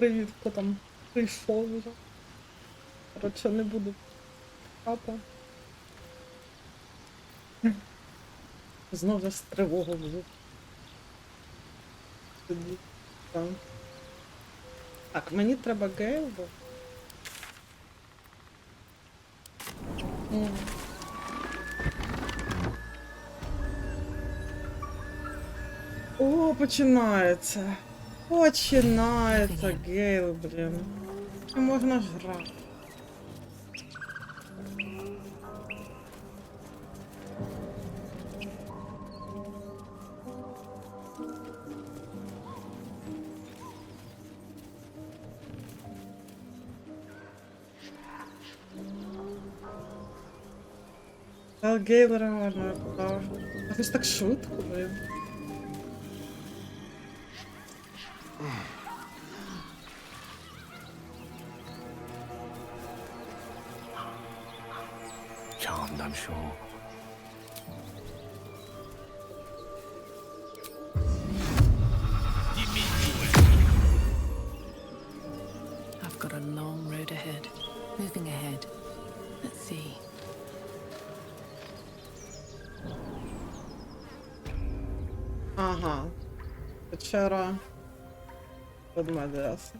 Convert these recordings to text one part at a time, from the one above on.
привіт, хто там прийшов вже. Коротше, не буду писати. Знову ж з тривогу вже. Тоді, так. Так, мені треба Ґейл, бо... О, починається. Починається Ґейл, блін. Чи можна ж грати? Ґейл реально, я покажу. А це ж так швидко, блін. Charmed, I'm sure. I've got a long road ahead. Moving ahead. Let's see. Ага. Печера. Ведмедя, ясно.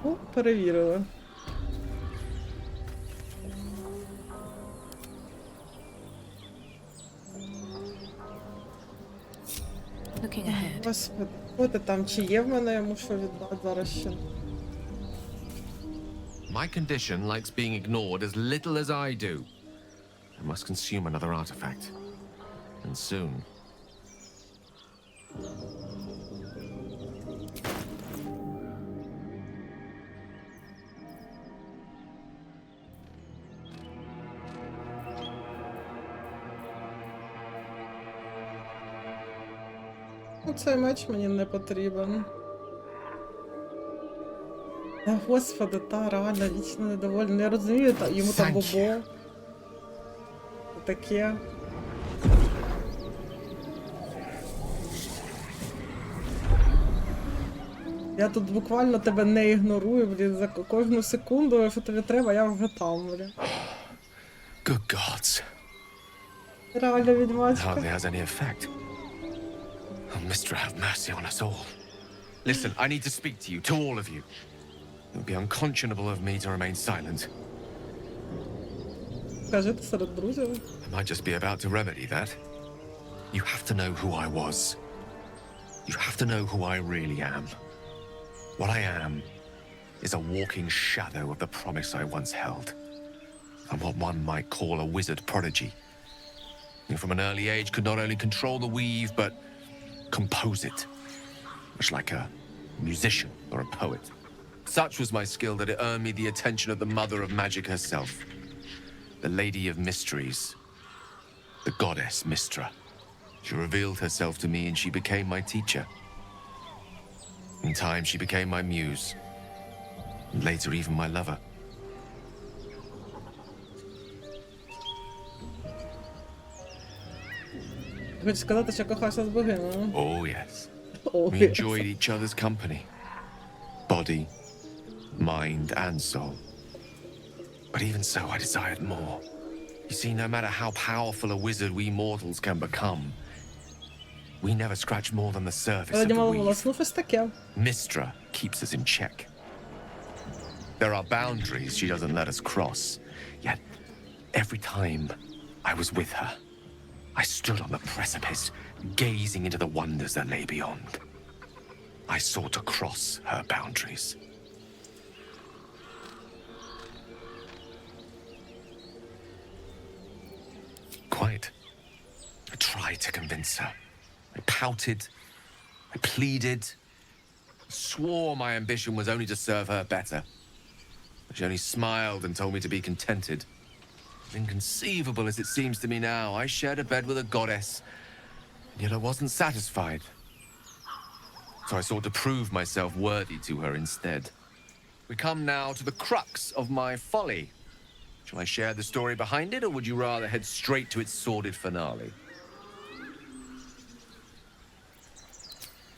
О, перевірили. Looking ahead. Господи, що ти там? Чи є в мене, я мушу віддати зараз ще? My condition likes being ignored as little as I do. I must consume another artifact. And soon. Ну, цей меч мені не потрібен. Та, господи, та, реально, вічно недовольна. Я розумію, та, йому там бобо. Таке. Я тут буквально тебе не ігнорую, блін, за кожну секунду, що тобі треба, я вже там, блін. Good gods. Реально, відьмачка. Hardly has any effect. Oh, Mister, have mercy on us all. Listen, I need to speak to you, to all of you. It would be unconscionable of me to remain silent. Скажи, ти серед друзів. I might just be about to remedy that. You have to know who I was. You have to know who I really am. What I am is a walking shadow of the promise I once held. I'm what one might call a wizard prodigy. Who from an early age could not only control the weave, but compose it. Much like a musician or a poet. Such was my skill that it earned me the attention of the mother of magic herself. The Lady of Mysteries. The goddess Mystra. She revealed herself to me and she became my teacher. In time, she became my muse. And later, even my lover. Хочеш сказати, що кохався з богинею? Oh, yes. Oh, We yes. enjoyed each other's company. Body, mind, and soul. But even so, I desired more. You see, no matter how powerful a wizard we mortals can become, we never scratch more than the surface of the weave. Ну, щось таке. Mystra keeps us in check. There are boundaries she doesn't let us cross. Yet, every time I was with her, I stood on the precipice, gazing into the wonders that lay beyond. I sought to cross her boundaries. Quite. I tried to convince her. I pouted. I pleaded. Swore my ambition was only to serve her better. But she only smiled and told me to be contented. Inconceivable as it seems to me now, I shared a bed with a goddess, and yet I wasn't satisfied. So I sought to prove myself worthy to her instead. We come now to the crux of my folly. Shall I share the story behind it, or would you rather head straight to its sordid finale?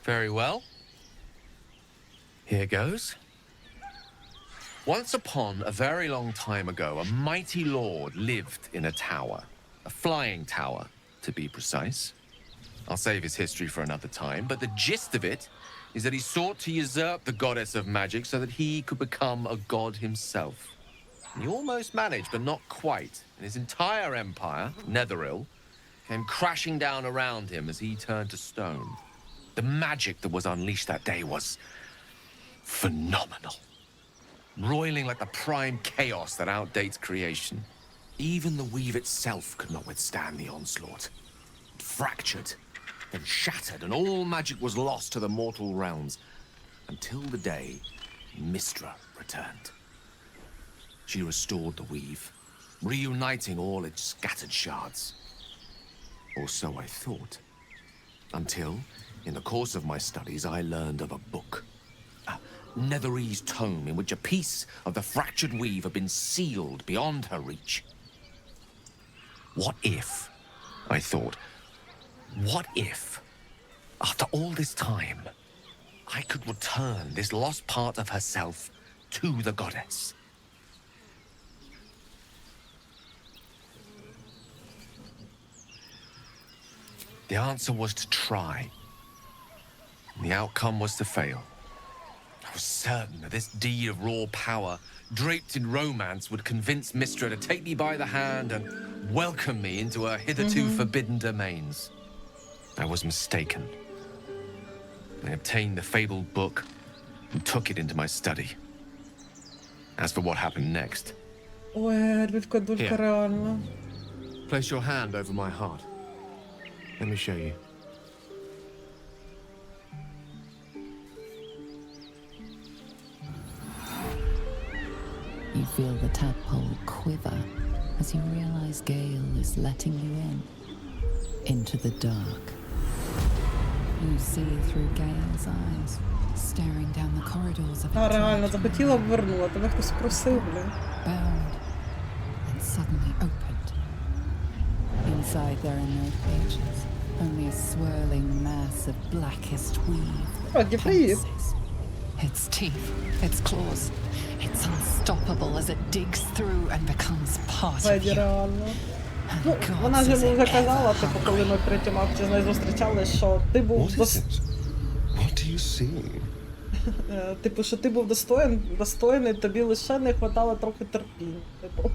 Very well. Here goes. Once upon a very long time ago, a mighty lord lived in a tower. A flying tower, to be precise. I'll save his history for another time, but the gist of it is that he sought to usurp the goddess of magic so that he could become a god himself. And he almost managed, but not quite. And his entire empire, Netheril, came crashing down around him as he turned to stone. The magic that was unleashed that day was phenomenal. Roiling like the prime chaos that outdates creation. Even the weave itself could not withstand the onslaught. It fractured, then shattered, and all magic was lost to the mortal realms. Until the day Mystra returned. She restored the weave, reuniting all its scattered shards. Or so I thought. Until, in the course of my studies, I learned of a book. A Netherese tome in which a piece of the fractured weave had been sealed beyond her reach. What if, I thought, what if, after all this time, I could return this lost part of herself to the goddess? The answer was to try. And the outcome was to fail. I was certain that this deed of raw power, draped in romance, would convince Mystra to take me by the hand and welcome me into her hitherto forbidden domains. I was mistaken. I obtained the fabled book and took it into my study. As for what happened next... Ой, Людка, дулька, реально. Place your hand over my heart. Let me show you. You feel the tadpole quiver as you realize Γκέйл is letting you in. Into the dark. You see through Γκέйл's eyes, staring down the corridors of А, a реально, church, захотіла б вернула, тебе хтось просив, блін. bound and suddenly opened. Inside there are no pages, only a swirling mass of blackest weave. Вроді привіт. pulses. Its teeth, its claws, it's unstoppable as it digs through and becomes part of Вроді you. реально. And Ну, gods, вона ж is йому it вже казала, ever типу, коли ми в третьому акті з нею зустрічались, що ти був What do you see? типу, що ти був достойний, тобі лише не хватало трохи терпіння. Типу.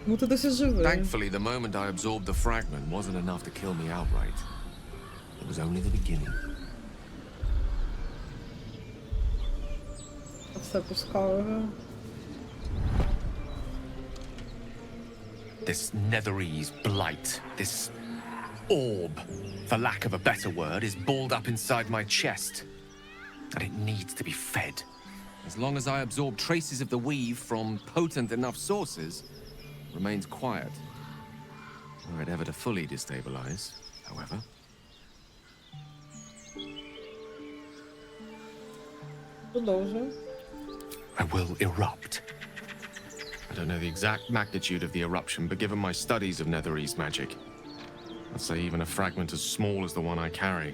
Ну ти досі живий. Thankfully, the moment I absorbed the fragment wasn't enough to kill me outright. It was only the beginning. Все пускав його. This Netherese blight, this orb, for lack of a better word, is balled up inside my chest. And it needs to be fed. As long as I absorb traces of the weave from potent enough sources, it remains quiet. Were it ever to fully destabilize, however. Продовжуй. I will erupt. I don't know the exact magnitude of the eruption, but given my studies of Netherese magic, I'd say even a fragment as small as the one I carry,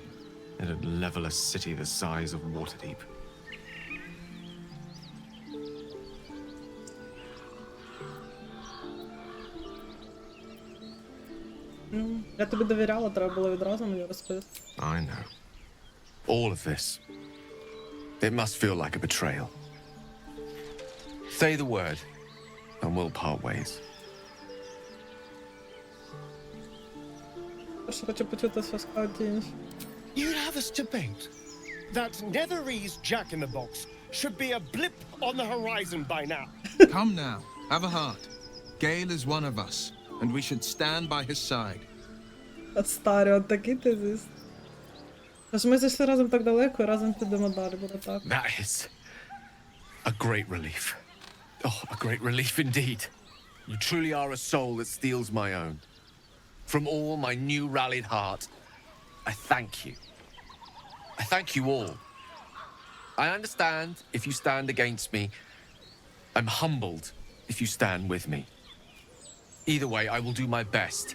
it'd level a city the size of Waterdeep. Я тобі довіряла, треба було відразу мені розповісти. I know. All of this. It must feel like a betrayal. Say the word, and we'll part ways. Я ж хочу почути, що скажуть інші. You'd have us debate that Netherese Jack-in-the-Box should be a blip on the horizon by now. Come now, have a heart. Γκέйл is one of us, and we should stand by his side. Астаріон, такий ти звісно. Тож ми зайшли разом так далеко і разом підемо далі, буде так. That is a great relief. Oh, a great relief indeed. You truly are a soul that steals my own. From all my new rallied heart, I thank you. I thank you all. I understand if you stand against me. I'm humbled if you stand with me. Either way, I will do my best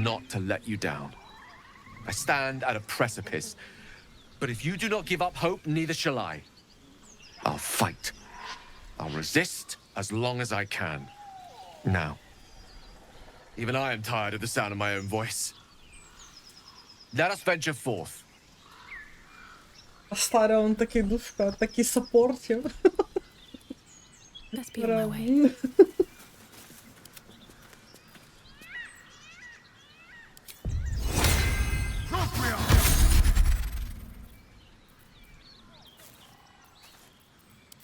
not to let you down. I stand at a precipice, But if you do not give up hope, neither shall I. I'll fight. I'll resist as long as I can. Now, even I am tired of the sound of my own voice. Let us venture forth. Астаріон такий душка, такий саппортів. Let's be on my way.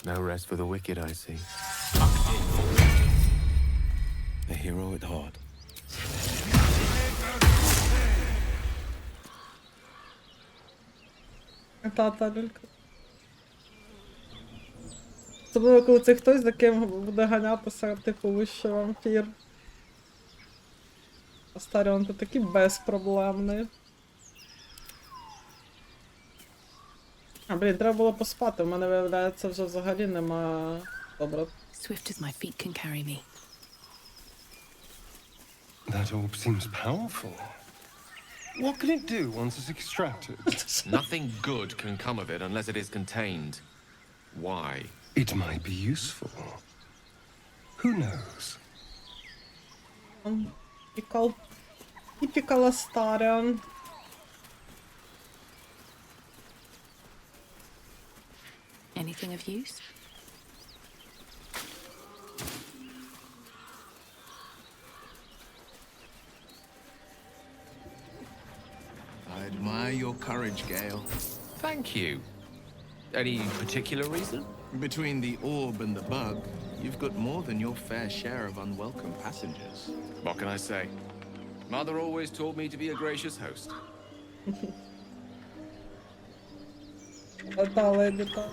No rest for the wicked, I see. A hero at heart. Та люлька. Особливо, коли це хтось, за ким буде ганятися, типу, вищий вампір. Астаріон, ти такий безпроблемний. А, блін, треба було поспати, в мене, виявляється, вже взагалі нема... Добре. Swift as my feet can carry me. That orb seems powerful. What can it do once it's extracted? Nothing good can come of it unless it is contained. Why? It might be useful. Who knows? Typical Astarion. Anything of use? I admire your courage, Γκέιλ. Thank you. Any particular reason? Between the orb and the bug, you've got more than your fair share of unwelcome passengers. What can I say? Mother always taught me to be a gracious host. Та леді, та.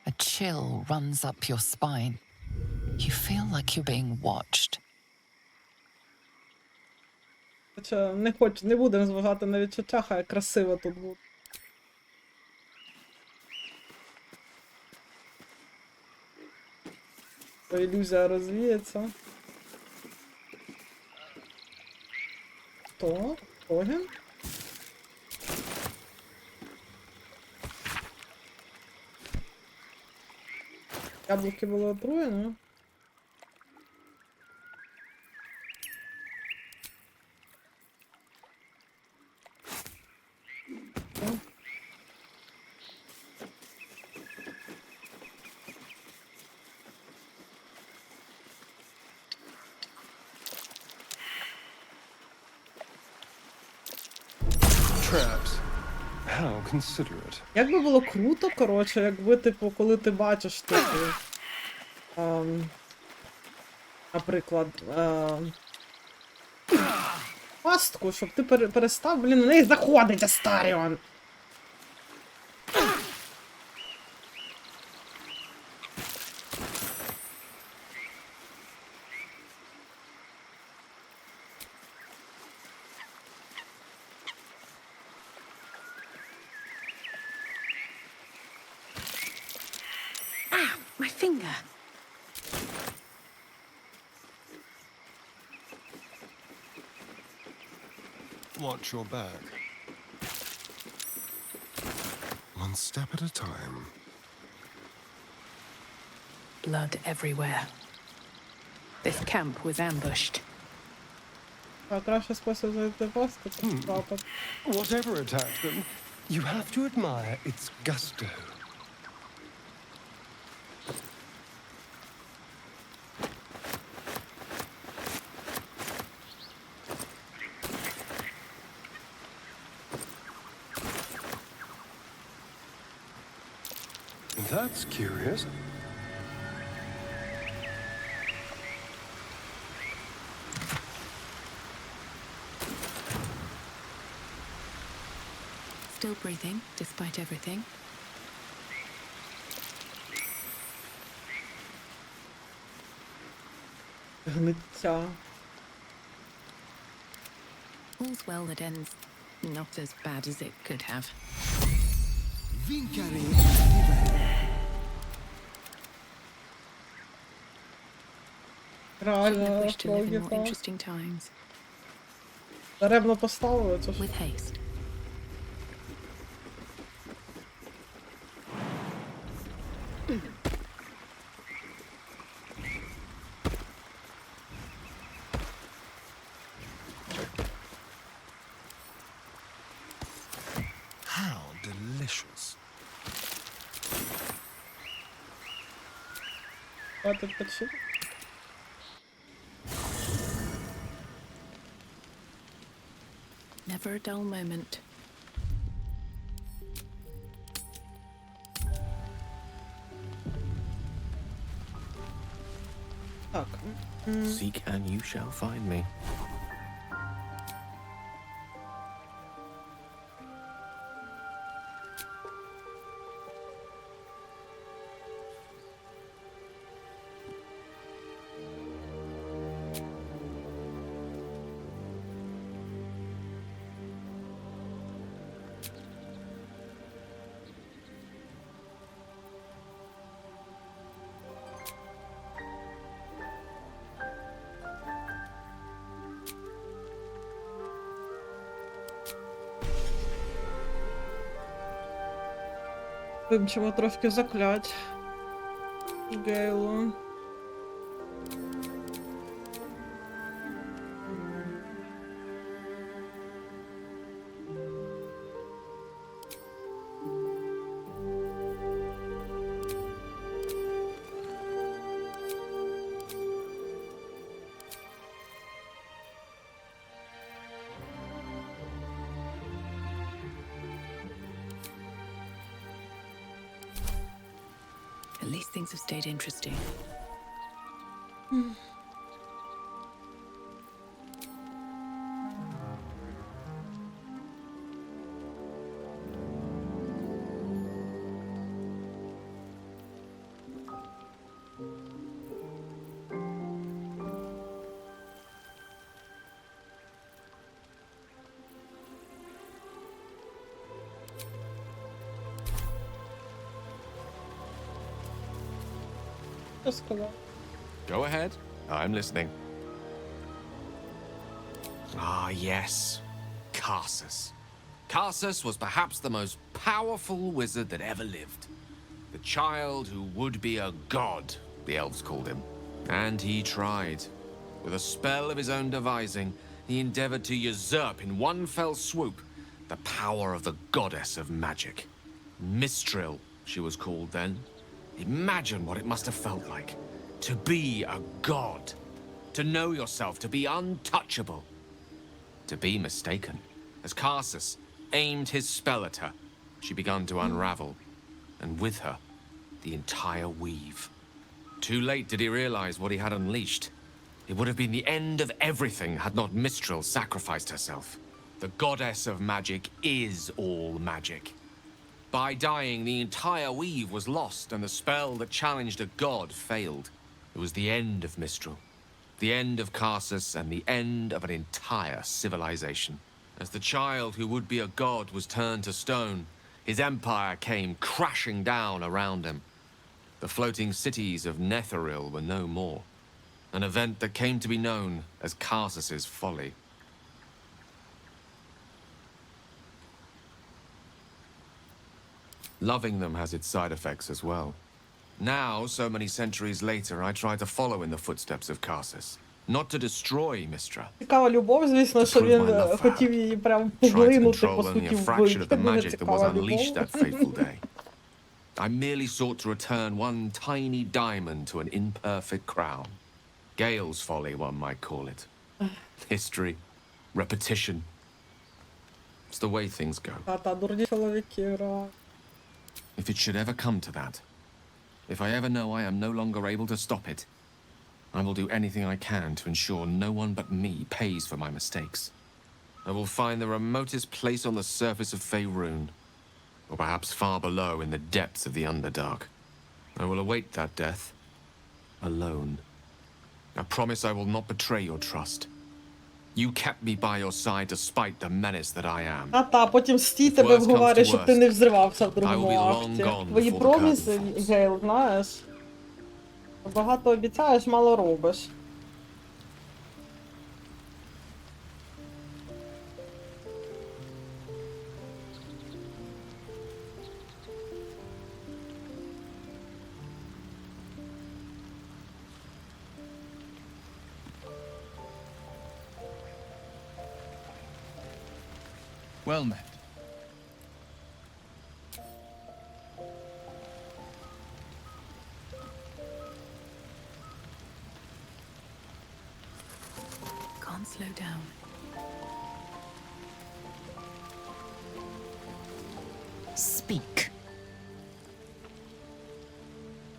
A chill runs up your spine. You feel like you're being watched. Хоча не будемо зважати на відчуття, хай красиво тут буде. То ілюзія розвіється. Хто? Когін? Яблуки були отруєні. Traps. How considerate. Як би було круто, коротше, якби, типу, коли ти бачиш, типу, наприклад, пастку, щоб ти перестав, блін, на неї заходить, Астаріон! My finger. Watch your back. One step at a time. blood everywhere. This camp was ambushed. А краще спосіб зайти в острів, це трапа. Whatever attacked them, you have to admire its gusto. That's curious. Still breathing, despite everything. Гниття. All's well that ends not as bad as it could have. I Реально, wish to live in more логіка. interesting times. Даремно поставили, це ж. With haste. How delicious. Хватить почти. Never a dull moment. Так. Seek and you shall find me. Вивчимо трошки заклять. Ґейлу. At least things have stayed interesting. Що сказав? Go ahead. I'm listening. Ah, yes. Karsus. Karsus was perhaps the most powerful wizard that ever lived. The child who would be a god, the elves called him. And he tried. With a spell of his own devising, he endeavored to usurp in one fell swoop the power of the goddess of magic. Mistril, she was called then. Imagine what it must have felt like to be a god, to know yourself, to be untouchable, to be mistaken. As Karsus aimed his spell at her, she began to unravel, and with her, the entire weave. Too late did he realize what he had unleashed. It would have been the end of everything had not Mistril sacrificed herself. The goddess of magic is all magic. By dying, the entire weave was lost, and the spell that challenged a god failed. It was the end of Mistril, the end of Karsus, and the end of an entire civilization. As the child who would be a god was turned to stone, his empire came crashing down around him. The floating cities of Netheril were no more, an event that came to be known as Karsus's folly. Loving them has its side effects as well. Now, so many centuries later, I try to follow in the footsteps of Karsus. Not to destroy Mistra. Цікава любов, звісно, що він хотів її прям поглинути, по суті, вбити. Дуже цікава любов. I merely sought to return one tiny diamond to an imperfect crown. Ghale's folly, one might call it. History, repetition. It's the way things go. Та дурні чоловіки, ра. If it should ever come to that, if I ever know I am no longer able to stop it, I will do anything I can to ensure no one but me pays for my mistakes. I will find the remotest place on the surface of Faerun, or perhaps far below in the depths of the Underdark. I will await that death, alone. I promise I will not betray your trust. You kept me by your side despite the menace that I am. Та, потім стій тебе вговорює, щоб ти не взривався в другому акті. Твої проміси, Ґейл, знаєш. Багато обіцяєш, мало робиш. Well met. Can't slow down. Speak.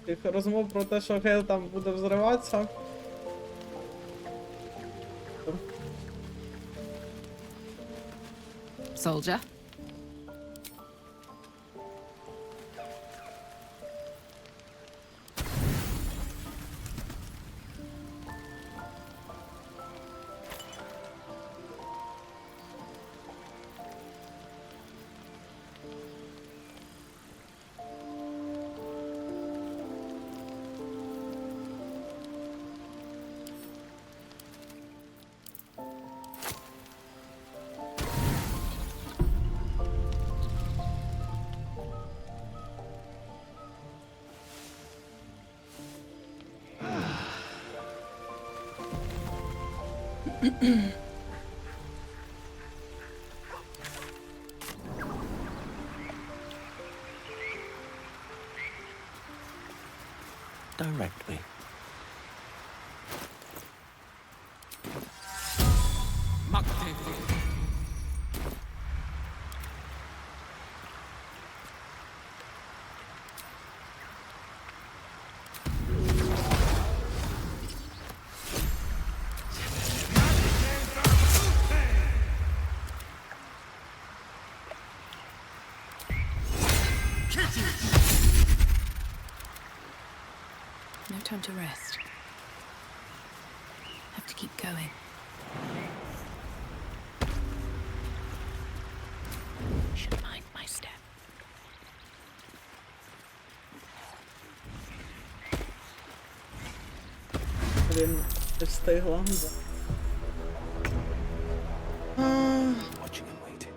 Тих розмов про те, що Ґейл там буде взриватися. Soldier. Direct me. No time to rest. Have to keep going. Should mind my step. Блін, ти встигла. Watching and waiting.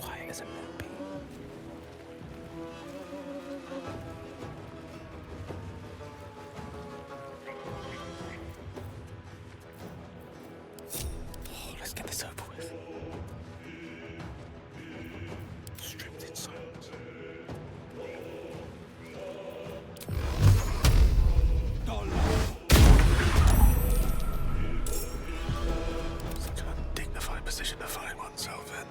Quiet as a millipede. Let's get this over with. Stripped in silence. Such an undignified position to find oneself in.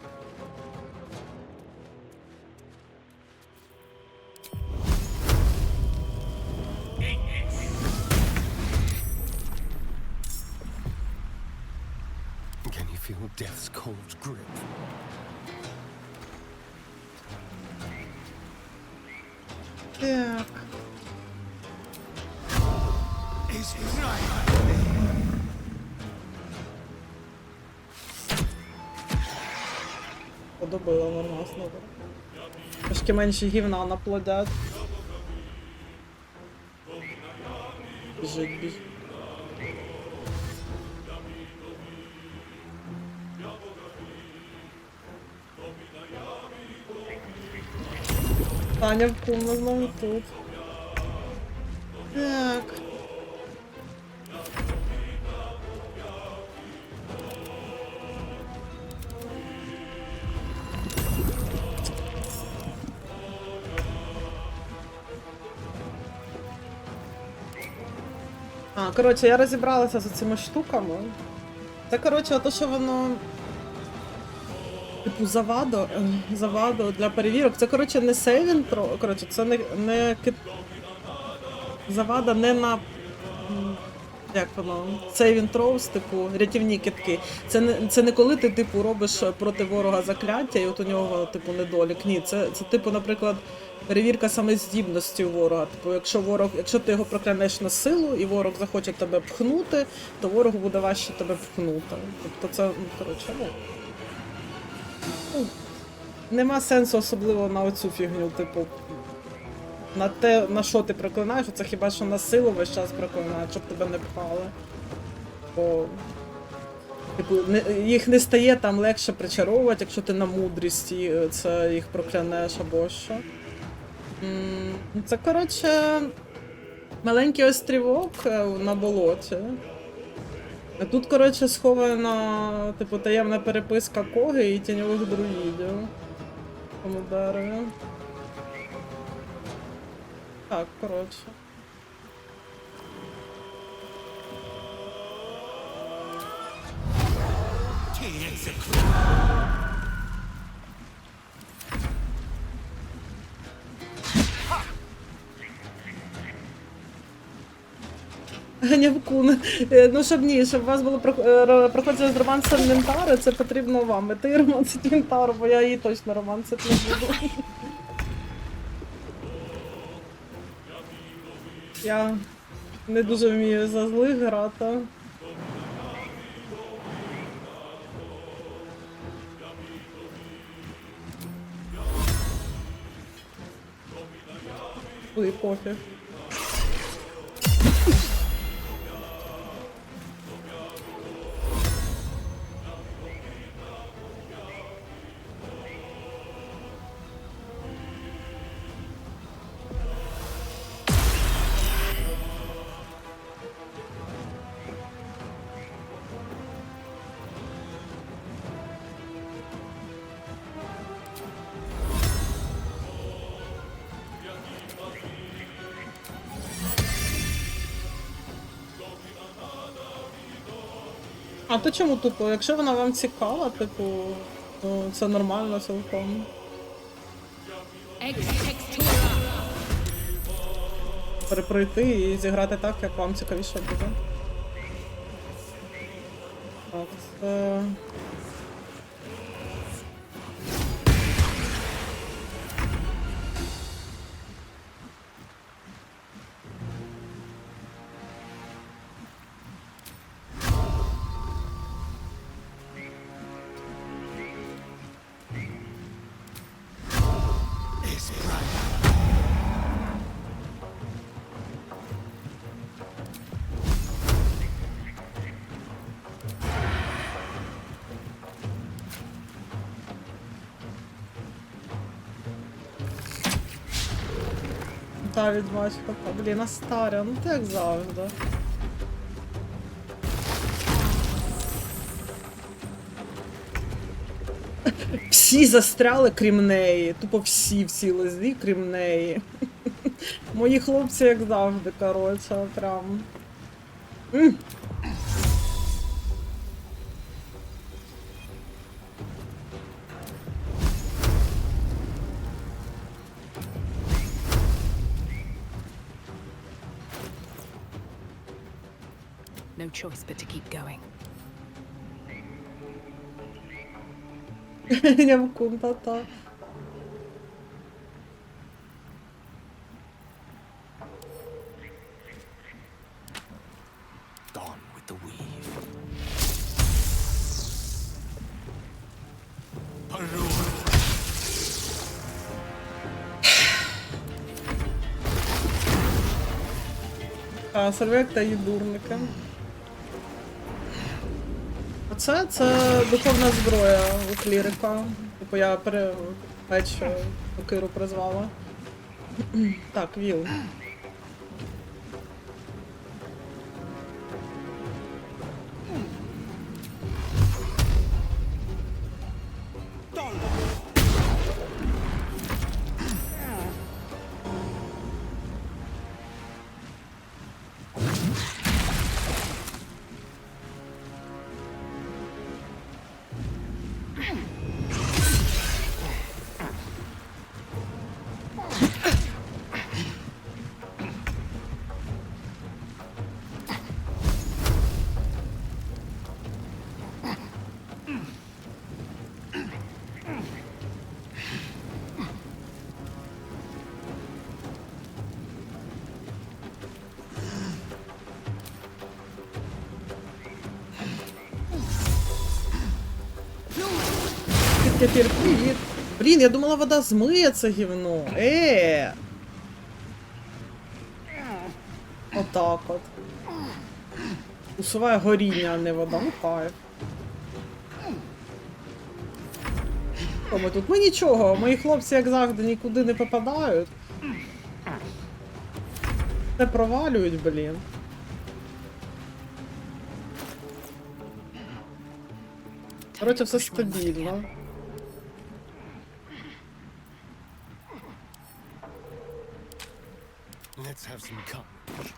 Can you feel death's cold grip? Так. Is right. Подобило нормально. Трошки менше гівна наплодять. Біжить, біжить. Таня в куму знову тут. Так. Коротше, я розібралася з цими штуками. Це, коротше, то, що воно... Типу, завадо для перевірок. Це, коротше, не сейвінг, коротше, це не завада не на... Як воно? Сейвінг троус, типу, рятівні китки. Це не коли ти, типу, робиш проти ворога закляття, і от у нього, типу, недолік. Ні, це типу, наприклад, перевірка саме здібності у ворога. Типу, якщо ти його проклянеш на силу, і ворог захоче тебе пхнути, то ворогу буде важче тебе пхнути. Тобто це, коротше, нема сенсу особливо на оцю фігню, типу, на те, на що ти проклинаєш, це хіба що на силу весь час проклинаєш, щоб тебе не пхали. Бо, типу, їх не стає там легше причаровувати, якщо ти на мудрісті це їх проклянеш або що. Це, коротше, маленький острівок на болоті. Тут, коротше, схована, типу, таємна переписка Коги і тіньових друїдів. Тому дереві. Так, коротше. Гнявкун. Ну, щоб у вас було проходження з романсом Ментари, це потрібно вам. Ти романсить Ментару, бо я її точно романсити не буду. Я не дуже вмію за злих грати. Ой, пофіг. А то чому тупо? Якщо вона вам цікава, типу, то це нормально цілком. Перепройти і зіграти так, як вам цікавіше буде. Так, це... Та від батька. Блін, Астаріон, ну ти як завжди. Всі застряли, крім неї. Тупо всі лезли, крім неї. Мої хлопці, як завжди, коротше, прям. No choice but to keep going. Гнявкун, та-та. Gone with the weave. Сервек та її дурники. Це духовна зброя у клірика. Типу я меч Киру призвала. Так, Вілл. Тепер привіт. Блін, я думала, вода змиє це гівно. Отак от. Усуває горіння, а не вода. Ну, кайф. Що ми тут? Ми нічого. Мої хлопці, як завжди, нікуди не попадають. Все провалюють, блін. Короче, все стабільно. Let's have some courage.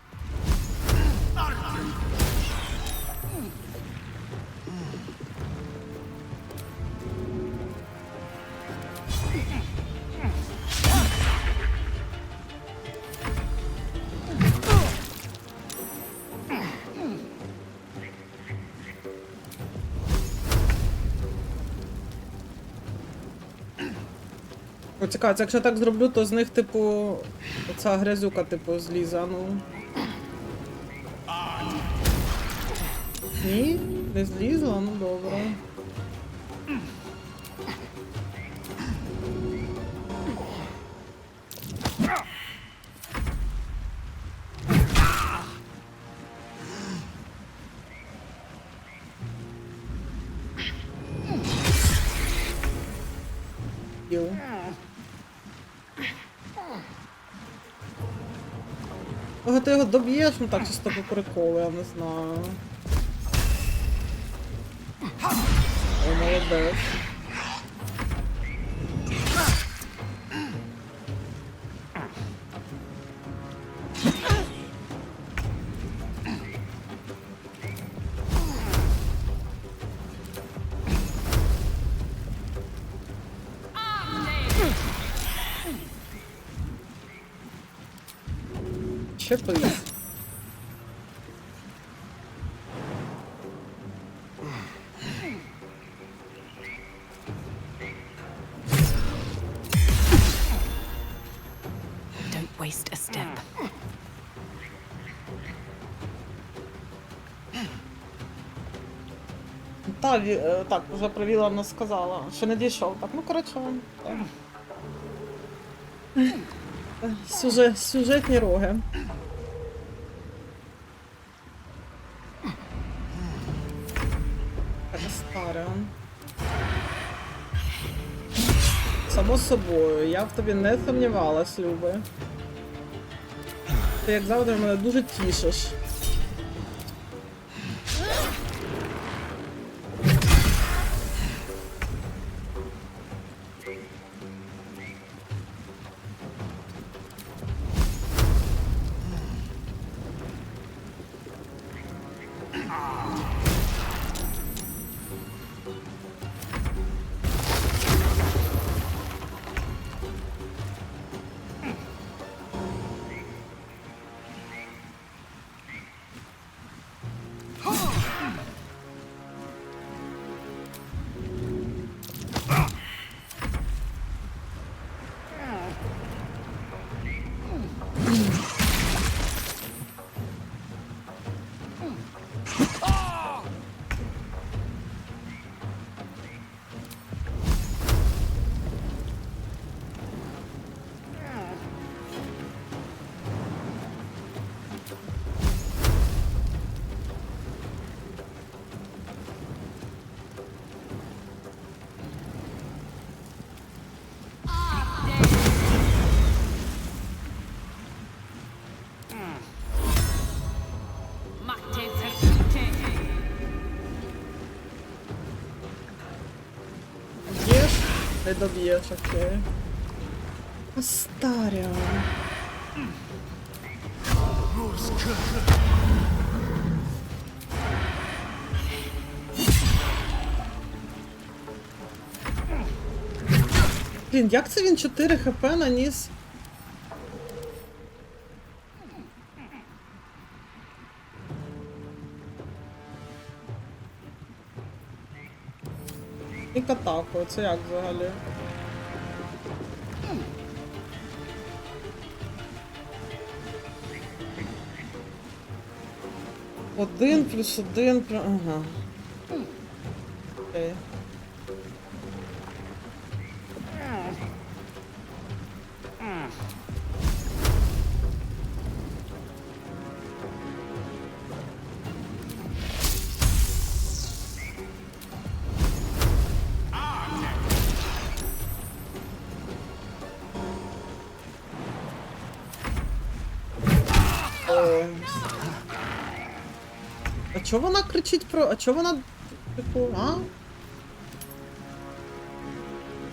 Цікаво, якщо я так зроблю, то з них, типу, оця грязюка, типу, злізе, ну. Ні? Не злізла? Ну, добре. Ого, ти його доб'єш, ну так, чисто по приколу, я не знаю. О, молодець. Щепись. Don't waste a step. Так, вже Вілла не сказала, що не дійшов. Так, ну, коротше, сюжетні роги. Астаріон. Само собою, я в тобі не сумнівалась, Люби. Ти, як завжди, мене дуже тішиш. Не доб'єш, окей. Астаріон. Блін, як це він 4 хп наніс? І катаку, це як взагалі? Один плюс один, ага. Окей. А чого вона кричить про... А чого вона... Типу, а?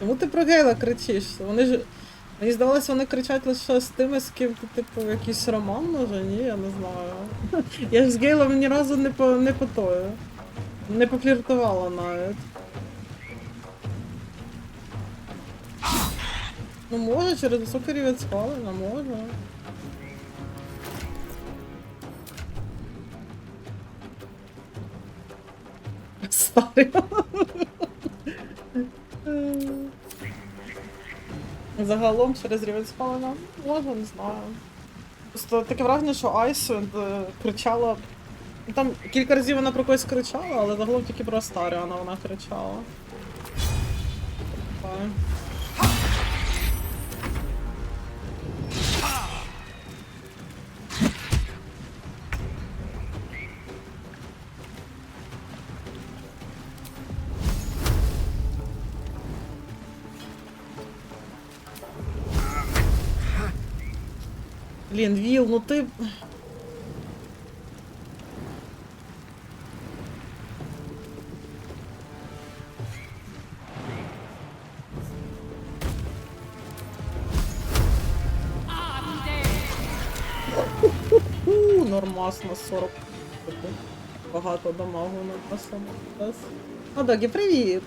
Чому ти про Ґейла кричиш? Вони ж... Мені здавалося, вони кричать лише з тими, з ким ти, типу, якийсь роман, може? Ні, я не знаю. Я ж з Ґейлом ні разу не потою. Не пофліртувала навіть. Ну може, через високий рівень спалення, може. Старий. Загалом через рівень спалення, може, не знаю. Просто таке враження, що Айсвінд кричала. Там кілька разів вона про когось кричала, але загалом тільки про Астаріона вона кричала. Так. Блін, Вілл, ну ти... Нормас на 40. Багато дамагу написано. А, Догі, привіт!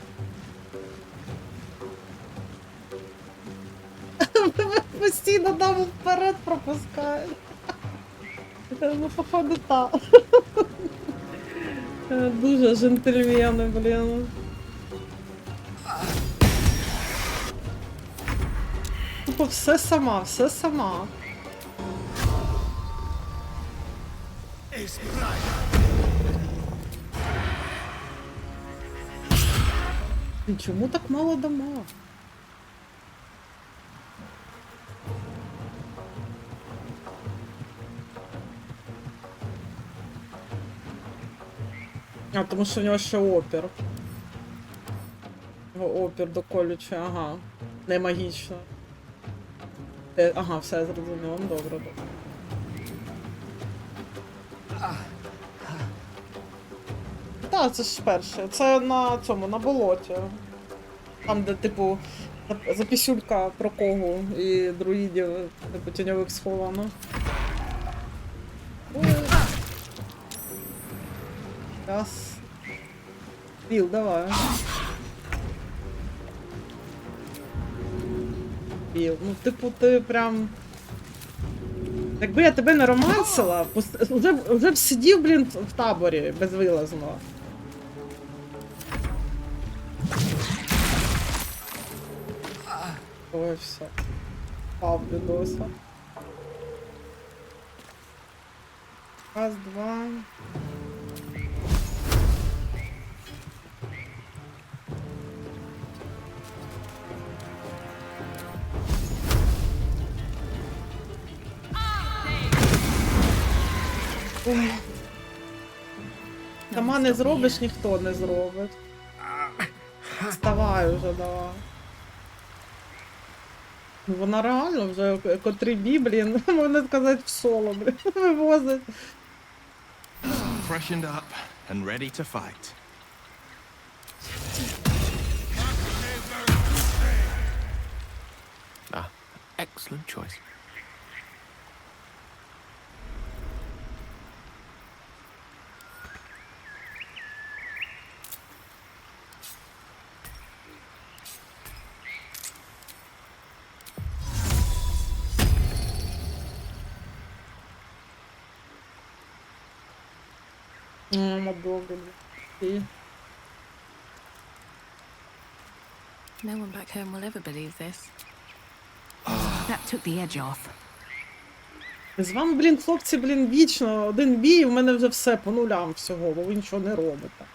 Постійно даму вперед пропускають. Ну, походу, так. Дуже джентльмени, блін. Тупо все сама, все сама. Чому так мало дамаг? А, тому що в нього ще опір. Його опір до колючий, ага. Не магічно. Ага, все, я зрозуміла. Ну, добре, добре. Так, це ж перше. Це на цьому, на болоті. Там, де, типу, запісюлька про Коґу і друїдів, типу, тіньових сховано. Раз. Вілл, давай. Вілл, ну типу ти прям... Якби я тебе не романсила, вже б сидів, блін, в таборі безвилазно. Ой, все. Пав відоса. Раз, два... Сама не зробиш, ніхто не зробить. Вставай вже, давай. Вона реально вже котрий бій, блін, можна сказати, в соло, блін, вивозить. Freshened up and ready to fight. Excellent choice. Мадоги. І... No one back home will ever believe this. That took the edge off. З вами, блін, хлопці, блін, вічно. Один бій, і в мене вже все по нулям всього, бо ви нічого не робите.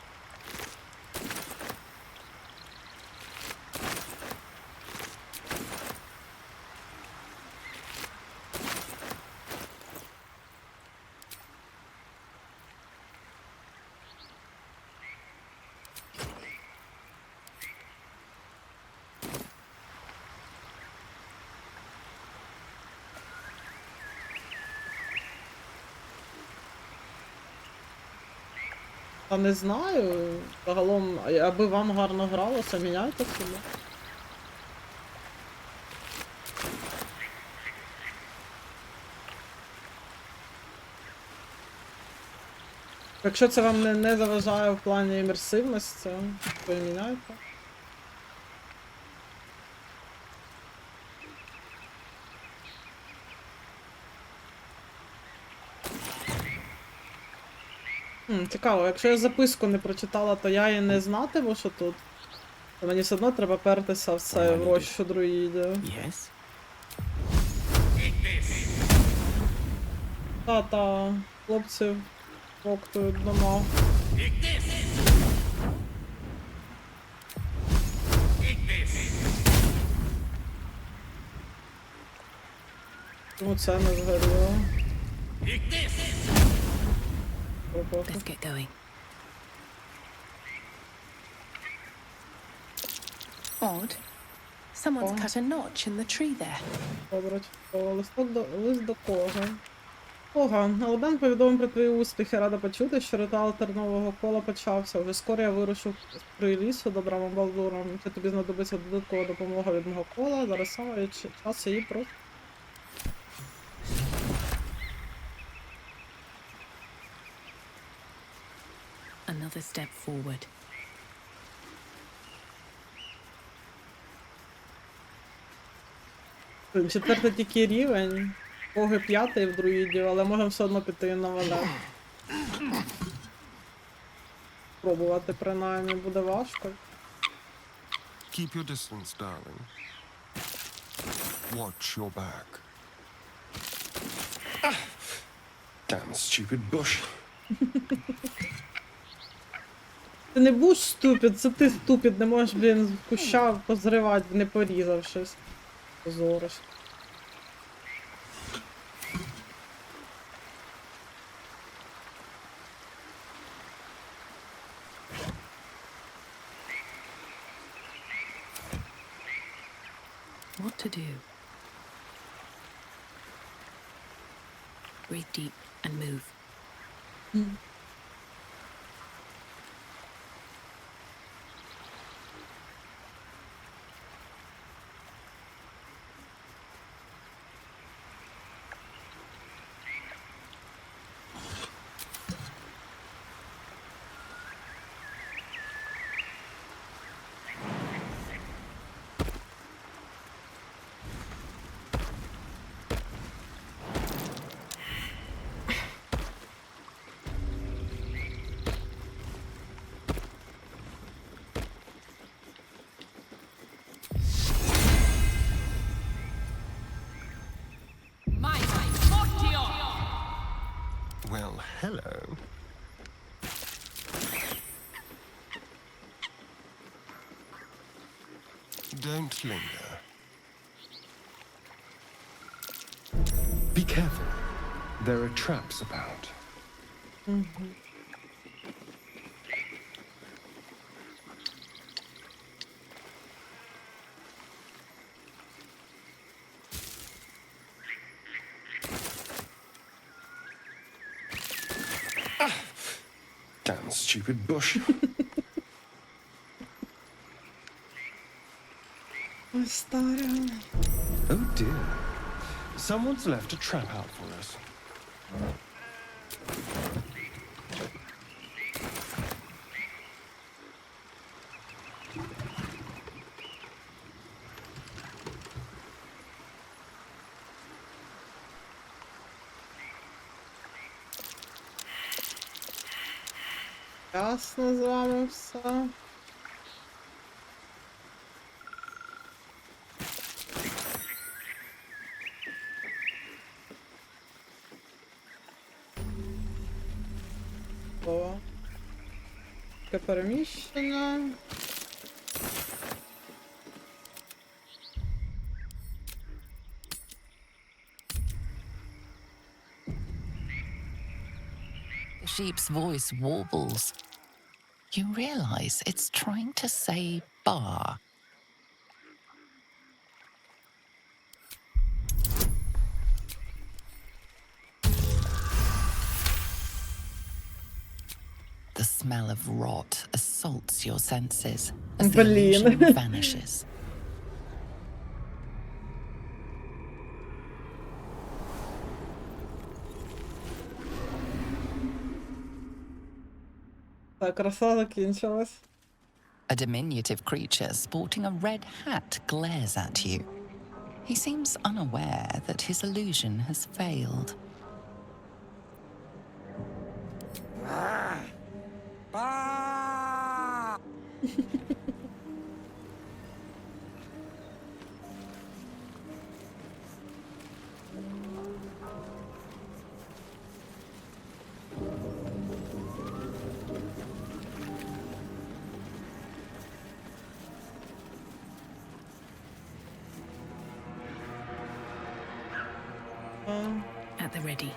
Та не знаю, загалом, аби вам гарно гралося, міняйте собі. Якщо це вам не заважає в плані імерсивності, то і міняйте. Цікаво, якщо я записку не прочитала, то я і не знатиму, що тут. То мені все одно треба пертися в це в рощу друїдів. Yes? Та, хлопців воктують дома. Чому це не згоріло? Let's get going. Odd. Someone's Oh. cut a notch in the tree there. Добре, лист до кого? Кога, Албен повідомив про твої успіхи. Рада почути, що ритуал тернового кола почався. Вже скоро я вирушив при лісу до брамом Балдуром. Якщо тобі знадобиться додаткова допомога від мого кола, зараз саме час її просто. Another step forward. Четвертий тільки рівень. Коги 5 в друїдів, але можемо все одно піти на валет. Пробувати принаймні буде важко. Keep your distance, darling. Watch your back. Damn stupid bush. Ти не будеш ступід, це ти ступід, не можеш, блін, з куща позривати, не порізавшись. Позорище. What to do? Breathe deep and move. Well, hello. Don't linger. Be careful. There are traps about. Damn stupid bush. Астаріона. Oh dear. Someone's left a trap out for us. Ясно з вами все. О. Таке переміщення. The sheep's voice warbles. You realize it's trying to say bar. The smell of rot assaults your senses as the illusion vanishes. Так, краса закінчилась. A diminutive creature sporting a red hat glares at you. He seems unaware that his illusion has failed. At the ready.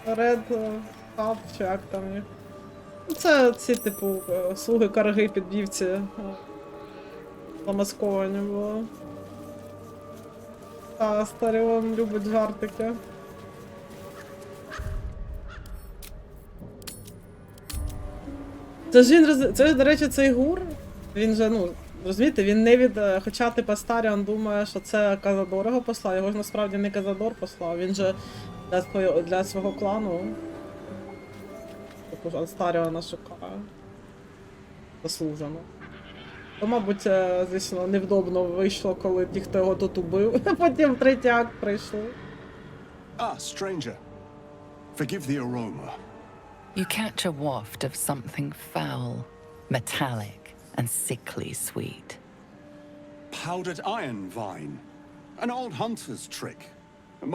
Ред хаб, чи як там їх. Ну, це ці, типу, слуги карги підбівці замасковані були. Та Астаріон любить жартики. Це ж він, це ж, до речі, цей гур, він же, ну, розумієте, він не від, хоча типу Астаріон думає, що це Казадор його послав, його ж насправді не Казадор послав, він же для свого клану Астаріона шукає. Заслужено. То, мабуть, звісно, невдобно вийшло, коли ті, хто його тут убив, а потім третій акт прийшли. Ah, stranger. Forgive the aroma. You catch a waft of something foul, metallic, and sickly sweet. Powdered iron vine. An old hunter's trick.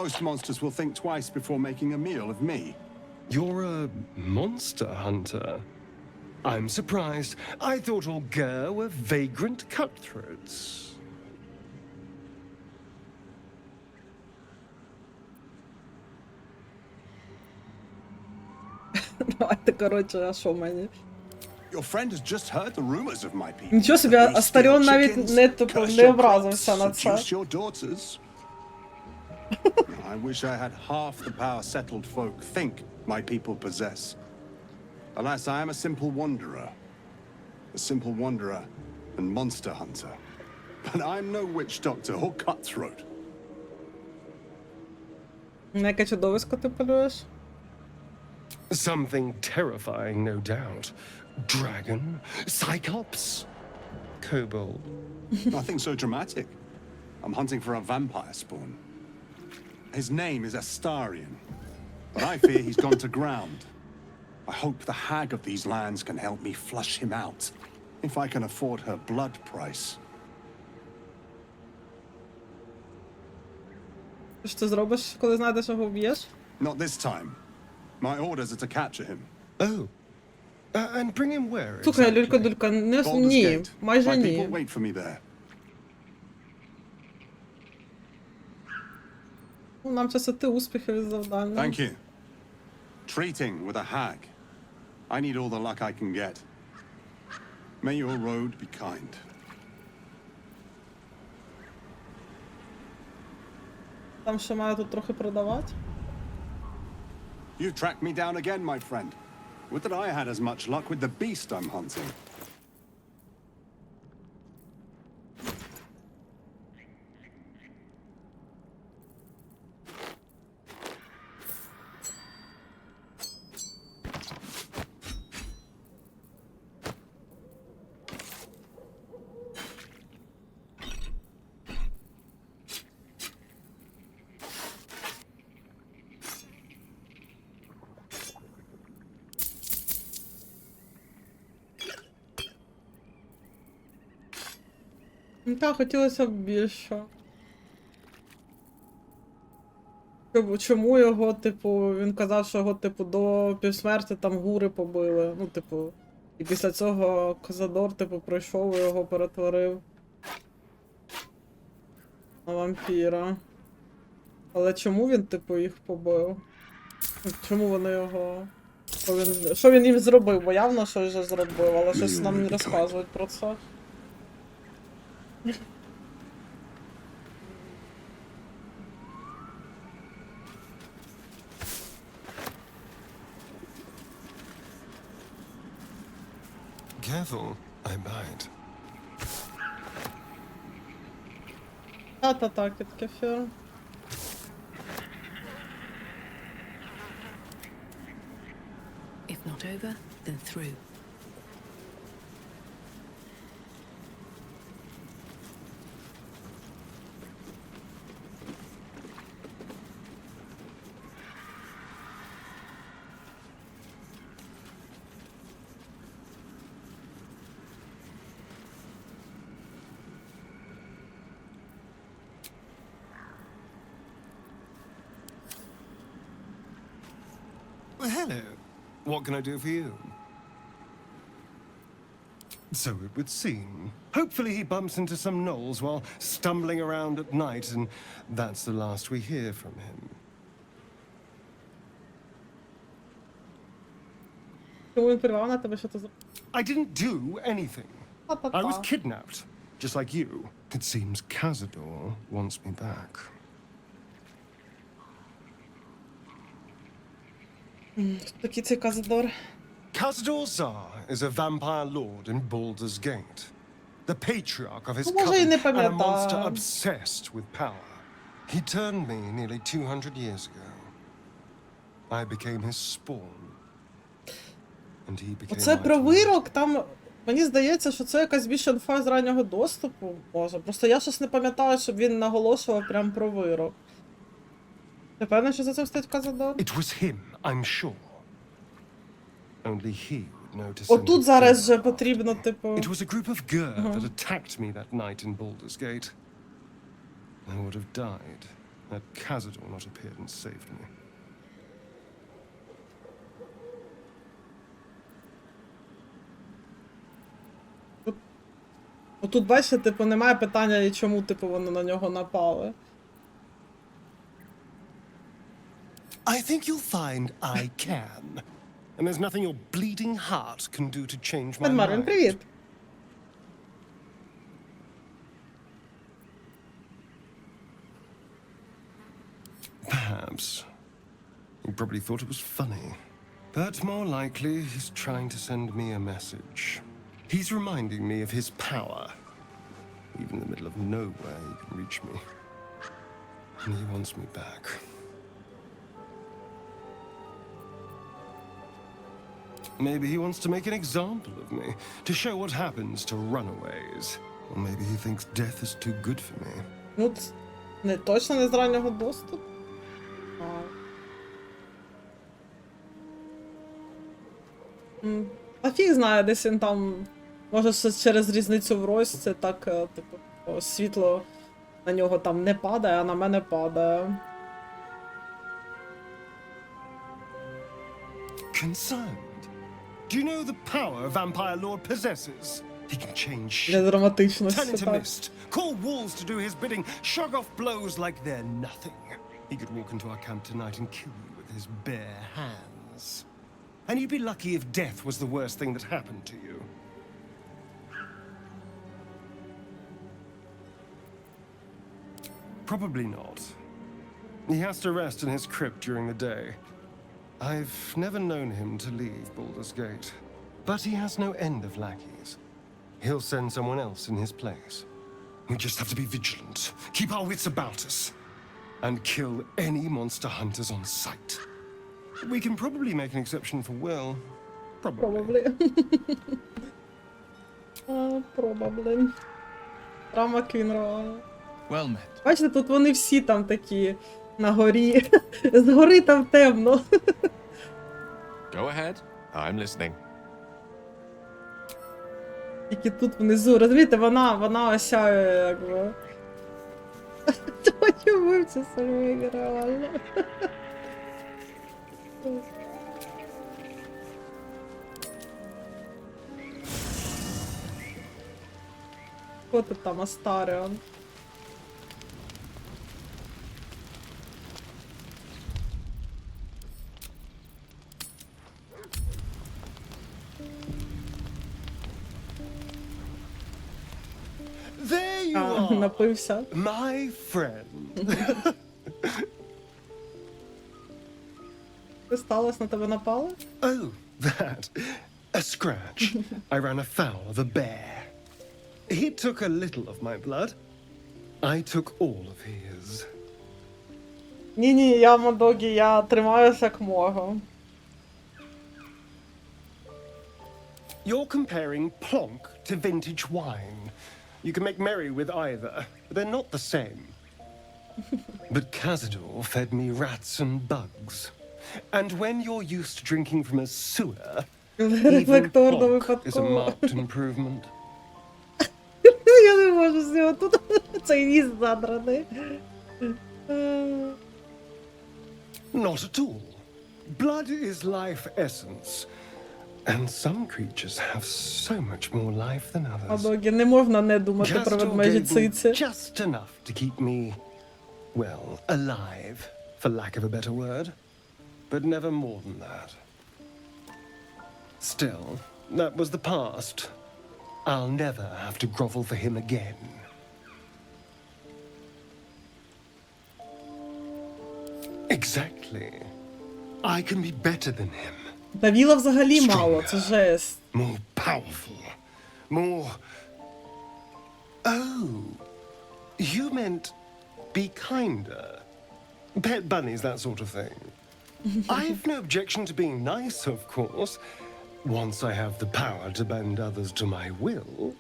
Most monsters will think twice before making a meal of me. You're a monster hunter. I'm surprised. I thought all Ger were vagrant cutthroats. Давайте, коротше, а що мені? Your friend has just heard the rumors of my people. Нічого собі, That you Астаріон steal навіть chickens, не, типу, curse не your образився crops, на це. seduce your daughters. I wish I had half the power settled folk think my people possess. Alas, I am a simple wanderer. A simple wanderer and monster hunter. But I'm no witch doctor or cutthroat. На яке чудовисько ти полюєш? Something terrifying, no doubt. Dragon? Cyclops? Kobold? Nothing so dramatic. I'm hunting for a vampire spawn. His name is Astarion, but I fear he's gone to ground. I hope the hag of these lands can help me flush him out, if I can afford her blood price. Що ти зробиш, коли знайдеш його вб'єш? Not this time. My orders are to capture him. Oh. And bring him where? Слухай, exactly? Люлька-дулька, не, Baldur's ні, Gate. майже My ні. people wait for me there. Ну, нам час іти успіхів від завдання. Thank you. Treating with a hag. I need all the luck I can get. May your road be kind. Там ще маю тут трохи продавати. You tracked me down again, my friend. Would that I had as much luck with the beast I'm hunting. Так, хотілося б більше. Чому його, типу, він казав, що його, типу, до півсмерті там гури побили. Ну, типу, і після цього Казадор, типу, прийшов і його перетворив на вампіра. Але чому він, типу, їх побив? Чому вони його... Що він їм зробив? Бо явно щось вже зробив, але щось нам не розказують про це. Careful, I bite. Та-та-та, кефір. If not over, then through. Well, hello. What can I do for you? So it would seem. Hopefully he bumps into some gnolls while stumbling around at night, and that's the last we hear from him. Чому він привав на тебе, що ти... I didn't do anything. I was kidnapped, just like you. It seems Cazador wants me back. Такий цей Казадор. Cazador Zar is a vampire lord in Baldur's Gate. The patriarch of his Ну, може, і coven не and a пам'ятаю. monster obsessed with power. He turned me nearly 200 years ago. I became his spawn. And he became Оце my про tormentor. вирок, там... Мені здається, що це якась більше інфа з раннього доступу, може. Просто я щось не пам'ятаю, щоб він наголошував прям про вирок. Ти певний, що за це стоїть Казадор? It was him, I'm sure. Only he would know to send Отут his зараз Ghейла вже out. потрібно, типу... It was a group of Ghur that attacked me that night in Baldur's Gate. I would have died had Cazador not appeared and saved me. Отут, бачите, типу, немає питання, і чому, типу, вони на нього напали. I think you'll find I can. And there's nothing your bleeding heart can do to change my Марвін, mind. привіт! Perhaps. He probably thought it was funny. But more likely, he's trying to send me a message. He's reminding me of his power. Even in the middle of nowhere, he can reach me. And he wants me back. Maybe he wants to make an example of me, to show what happens to runaways. Or maybe he thinks death is too good for me. Ну, не точно не з раннього доступу. А фіг знає, десь він там, може, через різницю в рості, так, типу, світло на нього там не падає, а на мене падає. Concerned? Do you know the power a vampire lord possesses? He can change Для shape, turn драматичності, into так. mist, call walls to do his bidding, shrug off blows like they're nothing. He could walk into our camp tonight and kill you with his bare hands. And you'd be lucky if death was the worst thing that happened to you. Probably not. He has to rest in his crypt during the day. I've never known him to leave Baldur's Gate, but he has no end of lackeys. He'll send someone else in his place. We just have to be vigilant, keep our wits about us, and kill any monster hunters on sight. We can probably make an exception for Will. Probably. Probably. Драма Квін реально. Well met. Бачите, тут вони всі там такі на горі. Згори там темно. Go ahead. I'm listening. Тільки тут внизу, розумієте, вона осяє, якби. Чого вивчився сольвейк, реально. Хто ти там, Астаріон? There you are, Напився. my friend. Що сталося, на тебе напали? Oh, that. A scratch. I ran afoul of a bear. He took a little of my blood. I took all of his. Ні-ні, я Модогі, я тримаюся як можу. You're comparing plonk to vintage wine. You can make merry with either, but they're not the same. But Cazador fed me rats and bugs. And when you're used to drinking from a sewer, even Рефлекторно plonk is a випадково. marked improvement. Я не можу з нього тут. Цей ніс задраний. Not at all. Blood is life essence. And some creatures have so much more life than others. Модогі, не можна не думати про Cazador ведмежі gave me циці. just enough to keep me, well, alive, for lack of a better word. But never more than that. Still, that was the past. I'll never have to grovel for him again. Exactly. I can be better than him. Та Вілла взагалі мало, це жесть. More powerful. More... Oh. You meant be kinder. Pet bunnies, that sort of thing. I've no objection to being nice, of course. Once I have the power to bend others to my will.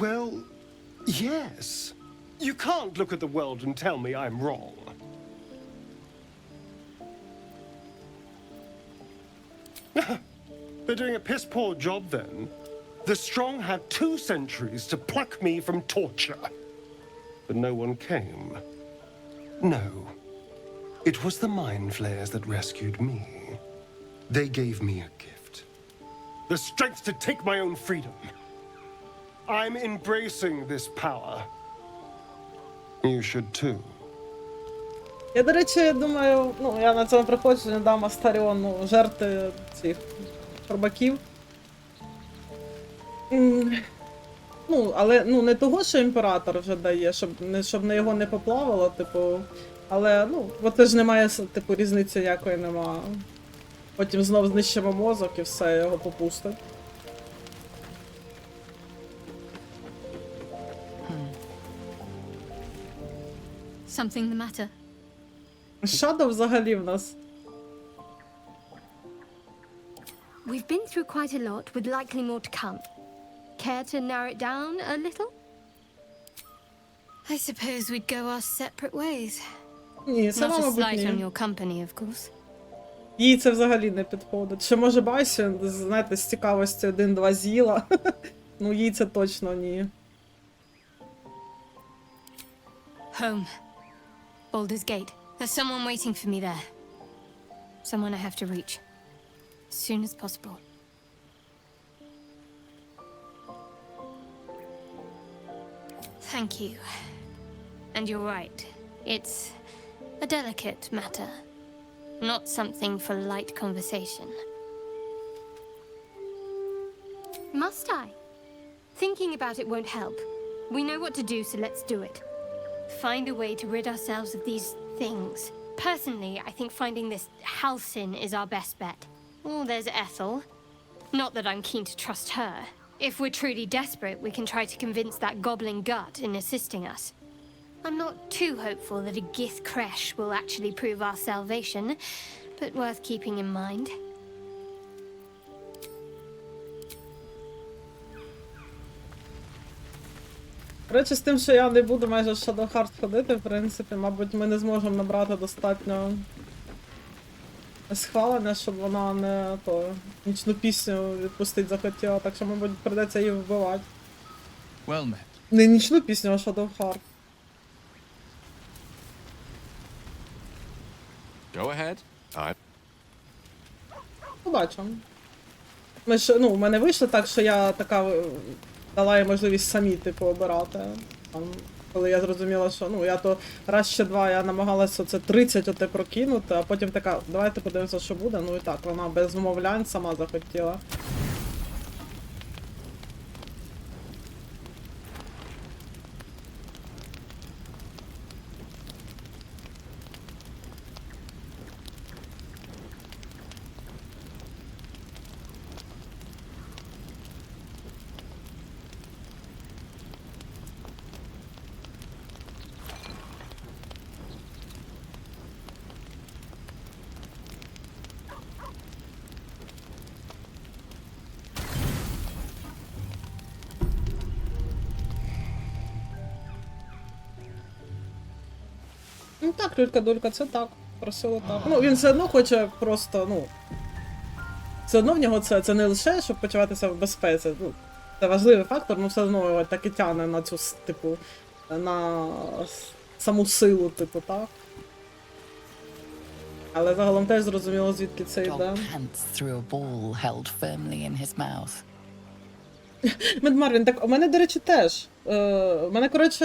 Well, yes. You can't look at the world and tell me I'm wrong. They're doing a piss-poor job then. The strong had 2 centuries to pluck me from torture. But no one came. No. It was the mind flayers that rescued me. They gave me a gift. The strength to take my own freedom. I'm embracing this power. You should too. Я, до речі, думаю, я на цьому проходженні дам Астаріону жерти цих хробаків. Але не того, що імператор вже дає, щоб на його не поплавало, типу. Але, бо це ж немає, типу, різниці ніякої нема. Потім знов знищимо мозок і все, його попустить. Something the matter? Shadow взагалі в нас. We've been through quite a lot, with likely more to come. Care to narrow it down a little? I suppose we'd go our separate ways. Ні, це, Not a мабуть, slight on ні. your company, of course. Їй це взагалі не підходить. Ще може Басю, знаєте, з цікавості 1-2 з'їла. Їй це точно ні. Home. Baldur's Gate. There's someone waiting for me there. Someone I have to reach. As soon as possible. Thank you. And you're right. It's a delicate matter. Not something for light conversation. Must I? Thinking about it won't help. We know what to do, so let's do it. Find a way to rid ourselves of these things. Personally, I think finding this Halsin is our best bet. Oh, there's Ethel. Not that I'm keen to trust her. If we're truly desperate, we can try to convince that goblin gut in assisting us. I'm not too hopeful that a Gith Kresh will actually prove our salvation, but worth keeping in mind. Коротше, з тим, що я не буду майже Shadow Heart ходити, в принципі, мабуть, ми не зможемо набрати достатньо схвалення, щоб вона не нічну пісню відпустити захотіла, так що, мабуть, придеться її вбивати. Well met. Не нічну пісню, а Shadow Heart. Go ahead. Побачимо. Ми ж, у мене вийшло так, що я така дала їй можливість самі, типу, обирати. Там, коли я зрозуміла, що, я то раз чи два я намагалася оце 30 оте прокинути, а потім така, давайте подивимося, що буде. Ну і так, вона без вмовлянь сама захотіла. Ну так, люлька-дулька, це так. Просило так. Він все одно хоче просто, все одно в нього це не лише, щоб почуватися в безпеці. Це важливий фактор, все одно його так і тягне на цю, типу, на саму силу, типу, так. Але загалом теж зрозуміло, звідки це йде. Pants through a ball held firmly in his mouth. Медмарвін, так у мене, до речі, теж. У мене, коротше,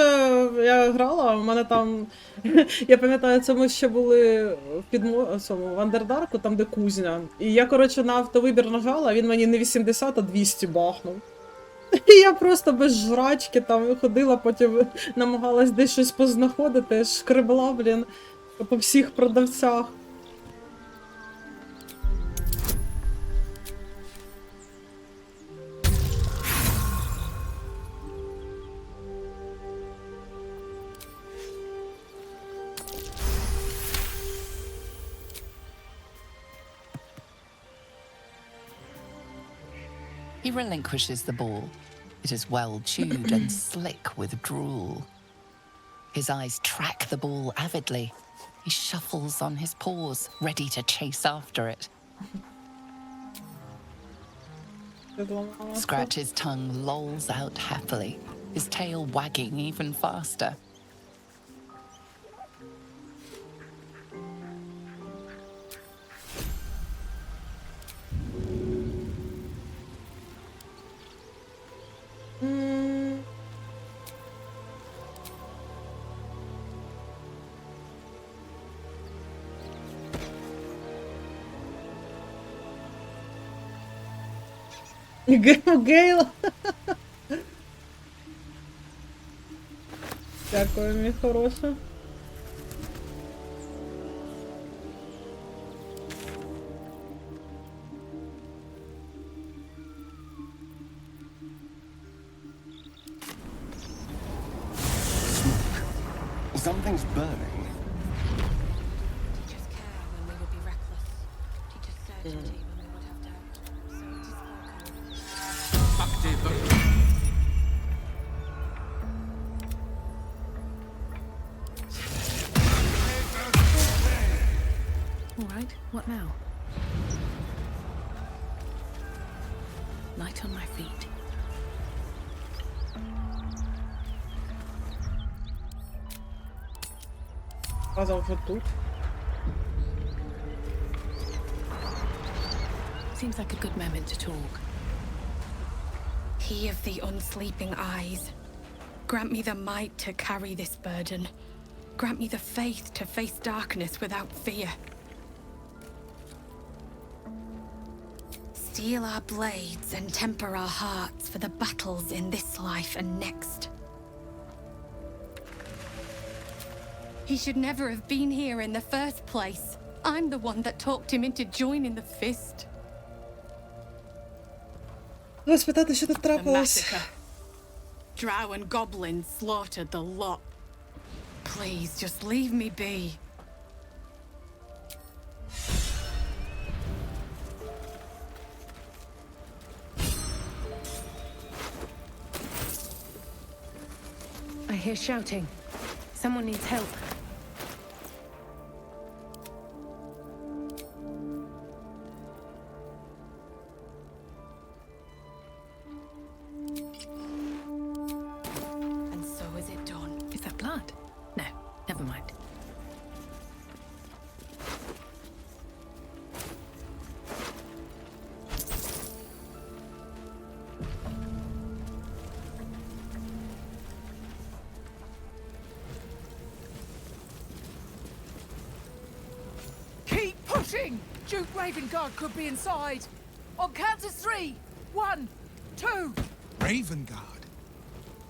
я грала, у мене там, я пам'ятаю, це ми ще були в Андердарку, там де кузня. І я, коротше, на автовибір нажала, а він мені не 80, а 200 бахнув. І я просто без жрачки там ходила, потім намагалась десь щось познаходити, шкребла, по всіх продавцях. He relinquishes the ball. It is well chewed and slick with drool. His eyes track the ball avidly. He shuffles on his paws, ready to chase after it. Scratch's tongue lolls out happily, his tail wagging even faster. Ґейла. Дякую, мій хороший. Something's burning. Teachers care when we would be reckless. Teachers certainty when we would have doubt. So it is spoken. All right, what now? Light on my feet. Разом вже тут. Seems like a good moment to talk. He of the unsleeping eyes, grant me the might to carry this burden. Grant me the faith to face darkness without fear. Steel our blades and temper our hearts for the battles in this life and next. He should never have been here in the first place. I'm the one that talked him into joining the fist. Розпитати, що тут A трапилось. massacre. Drow and goblins slaughtered the lot. Please, just leave me be. hear shouting. Someone needs help. And so is it done. Is that blood? No, never mind. Keep pushing! Duke Ravengard could be inside. On count of 3. 1, 2. Ravengard?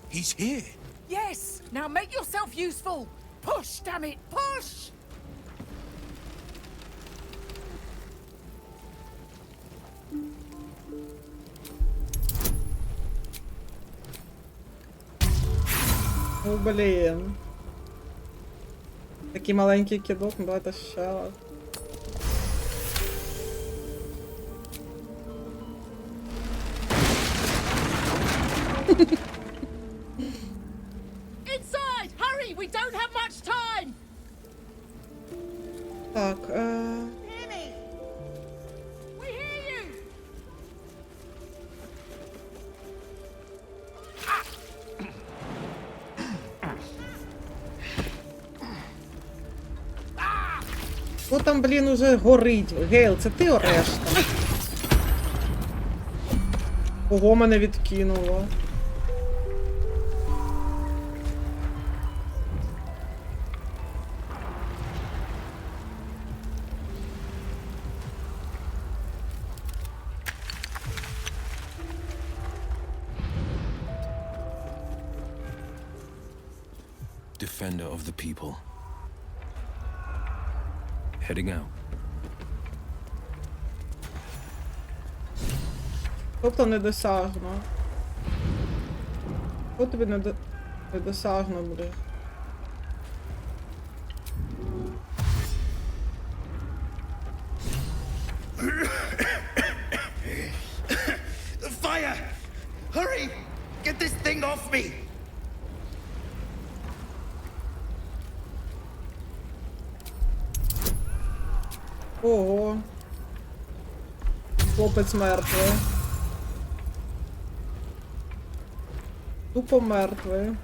He's here. Yes! Now make yourself useful! Push, damn it! Push! Ну, блін. Такий маленький кидок, ну давайте ще раз. Inside! Hurry! We don't have much time! Так, Hear me! We hear you! Хто там, блін, уже горить? Ґейл, це ти ореш там? Кого мене відкинуло? Defender of the people. Heading out. Тобто недосяжно. Хто тобі недосяжно, блін? The fire! Hurry! Get this thing off me! Ого. Хлопець мертвий. Тупо мертвий.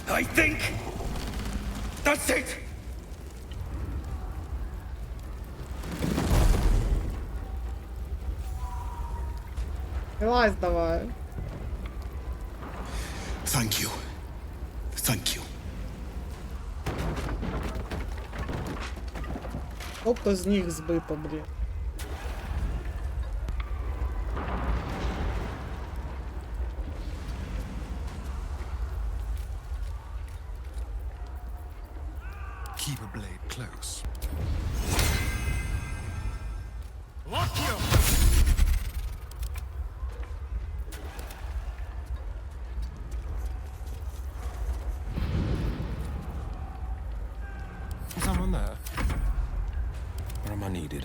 I think that's it! Вилазь давай. Thank you. Thank you. Тобто з ніг збито, блін. Keep a blade close. Lock you! Is someone there? Or am I needed?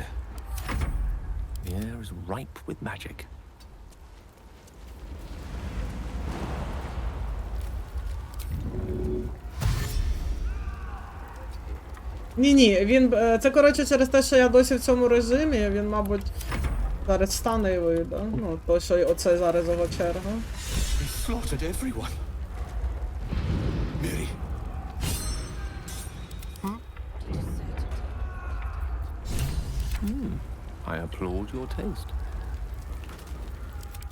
The air is ripe with magic. Ні-ні, він... Це, коротше, через те, що я досі в цьому режимі, він, мабуть, зараз стане і вийде. Ну, то, що оце зараз його черга. We slaughtered everyone. Mary. I applaud your taste.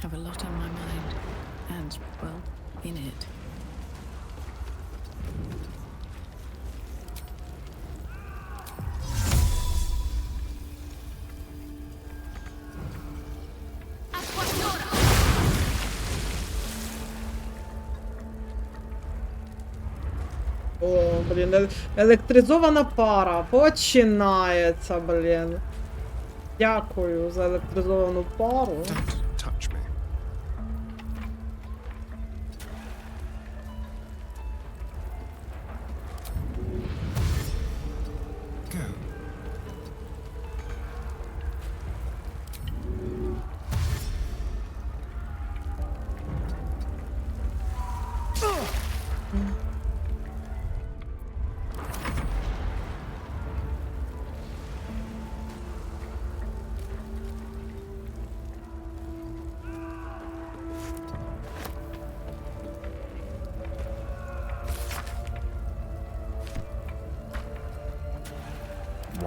Have a lot on my mind. And, well, in it. О, блін, електризована пара. Починається, блін. Дякую за електризовану пару. Don't touch me. Go.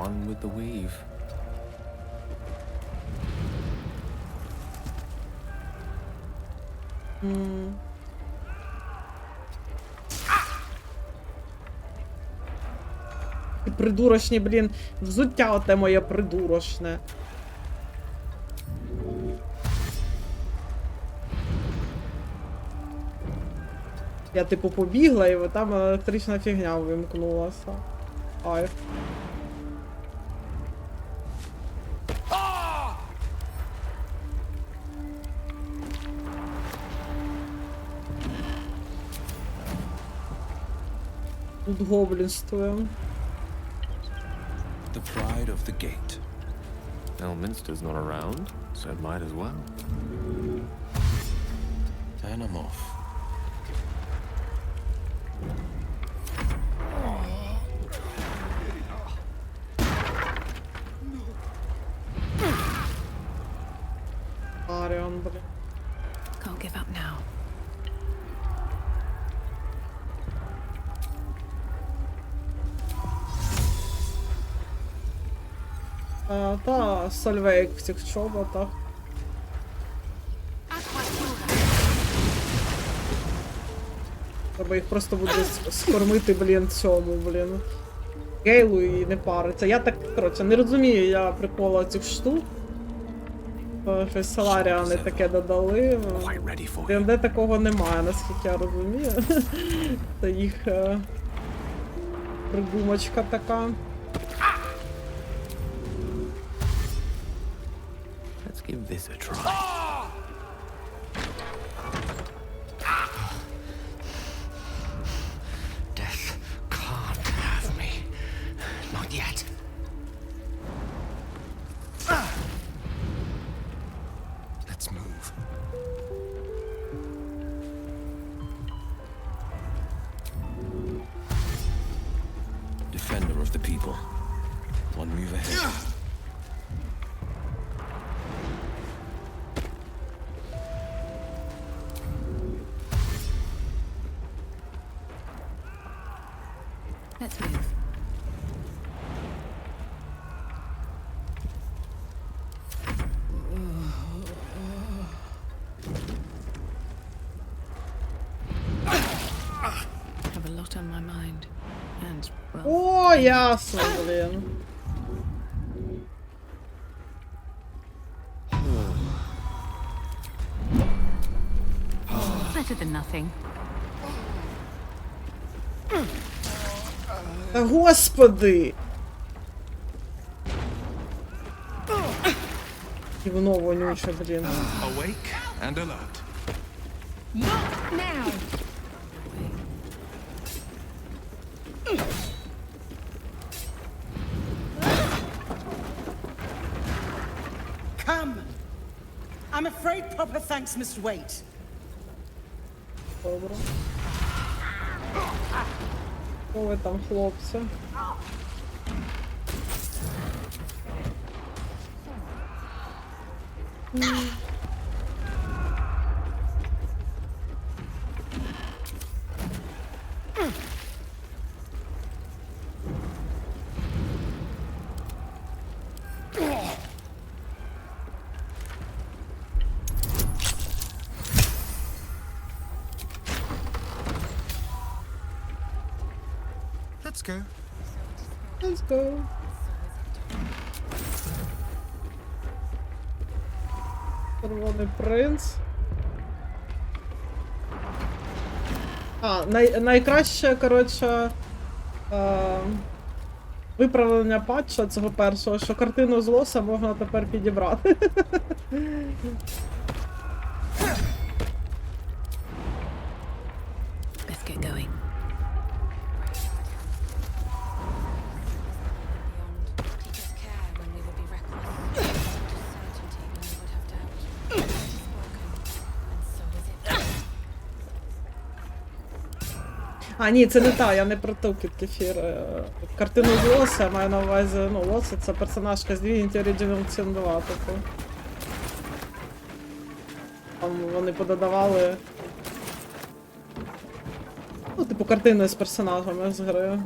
one with the weave. Придурочні, блін, взуття оте моє придурочне. Я типу побігла і там електрична фігня вимкнулася. Ай. Тут гоблінствує. The pride of the gate. Elminster's not around, so it might as well. And I'm off. Аріон, блін. Can't give up now. Та Сольвейк в цих чоботах. Треба їх просто буде скормити, блін, цьому, блін. Ґейлу і не париться. Я так, коротше, не розумію я прикола цих штук. Щось Саларіани таке додали. ДНД такого немає, наскільки я розумію. Це їх придумочка така. Let's give this a try. Death can't have me. Not yet. Let's move. Defender of the people. One move ahead. Let's move. I have a lot on my mind. And, well... О, ясно, блін. Better than nothing. Та господи! Гівно вонюче, блін. Awake and alert. Not now! Come! I'm afraid proper thanks must wait. Добре. О, ви там, хлопці. Let's go. Let's go. Червоний принц. Найкраще, коротше, виправлення патча цього першого, що картину з лоса можна тепер підібрати. Let's get going. А, ні, це не та, я не про ту кефір. Картину з лоса, маю на увазі, ну, лоса це персонажка з Divinity Original Sin 2, типу. Там вони пододавали, ну, типу, картини з персонажами з гри.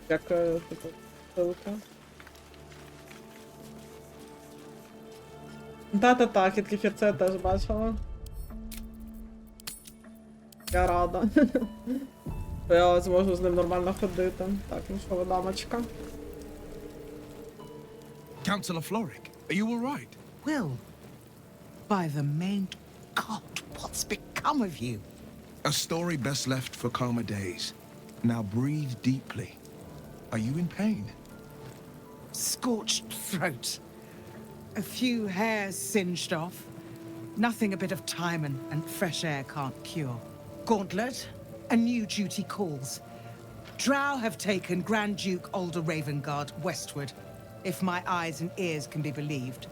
Дякую, типу, ссылка. Та-та-та, Хіткефір, це я теж бачила. Я рада. Що я зможу з ним нормально ходити. Так, ну що ви, дамочка? Councillor Floric, are you all right? Will, by the main God, what's become of you? A story best left for calmer days. Now breathe deeply. Are you in pain? Scorched throat. A few hairs singed off. Nothing a bit of time and fresh air can't cure. Gauntlet, a new duty calls. Drow have taken Grand Duke Alder Ravengard westward, if my eyes and ears can be believed.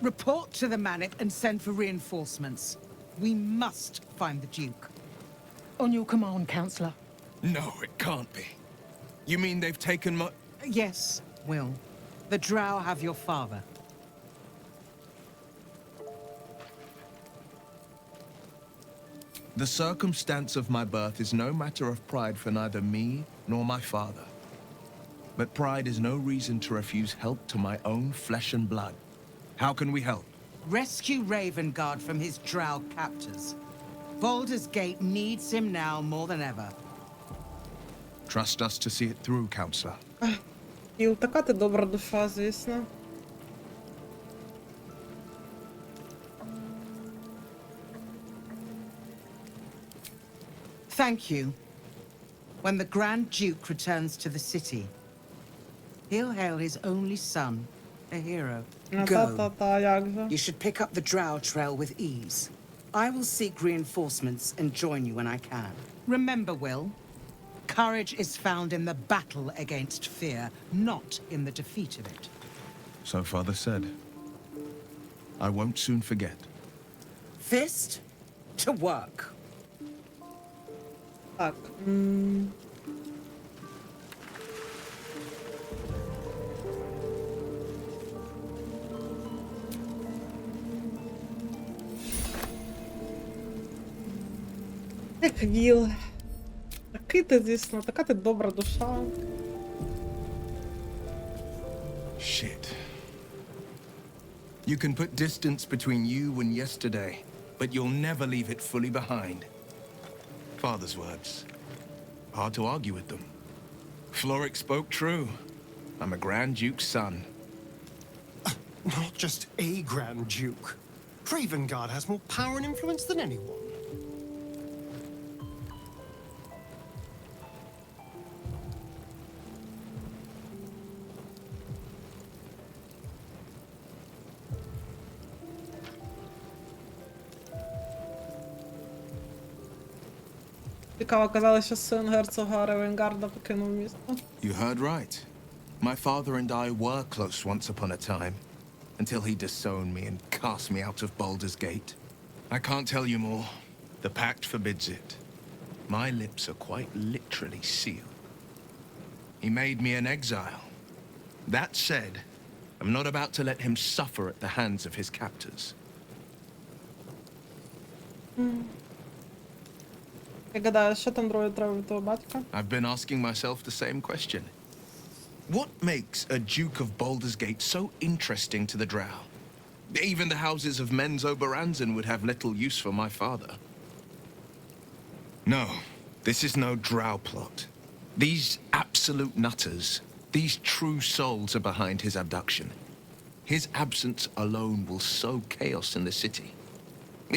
Report to the Manor and send for reinforcements. We must find the Duke. On your command, Councillor. No, it can't be. You mean they've taken my... Yes, Will. The Drow have your father. The circumstance of my birth is no matter of pride for neither me nor my father. But pride is no reason to refuse help to my own flesh and blood. How can we help? Rescue Ravengard from his Drow captors. Baldur's Gate needs him now more than ever. Trust us to see it through, Councillor. Вілл, така ти добра душа, звісно. Thank you. When the Grand Duke returns to the city, he'll hail his only son, a hero. Go. Та-та-та, як же. You should pick up the Drow trail with ease. I will seek reinforcements and join you when I can. Remember, Will, courage is found in the battle against fear, not in the defeat of it. So Father said. I won't soon forget. Fist to work. Так. Як Вілл. Такий ти, звісно, така ти добра душа. Shit. You can put distance between you and yesterday, but you'll never leave it fully behind. Father's words. Hard to argue with them. Floric spoke true. I'm a Grand Duke's son. Not just a Grand Duke. Ravengard has more power and influence than anyone. Цікаво, казали, що син герцога Ревенгарда покинув місто. You heard right. My father and I were close once upon a time, until he disowned me and cast me out of Baldur's Gate. I can't tell you more. The pact forbids it. My lips are quite literally sealed. He made me an exile. That said, I'm not about to let him suffer at the hands of his captors. Я гадаю, що там друге треба від того батька? I've been asking myself the same question. What makes a Duke of Baldur's Gate so interesting to the Drow? Even the houses of Menzo Baranzan would have little use for my father. No, this is no Drow plot. These absolute nutters, these true souls are behind his abduction. His absence alone will sow chaos in the city.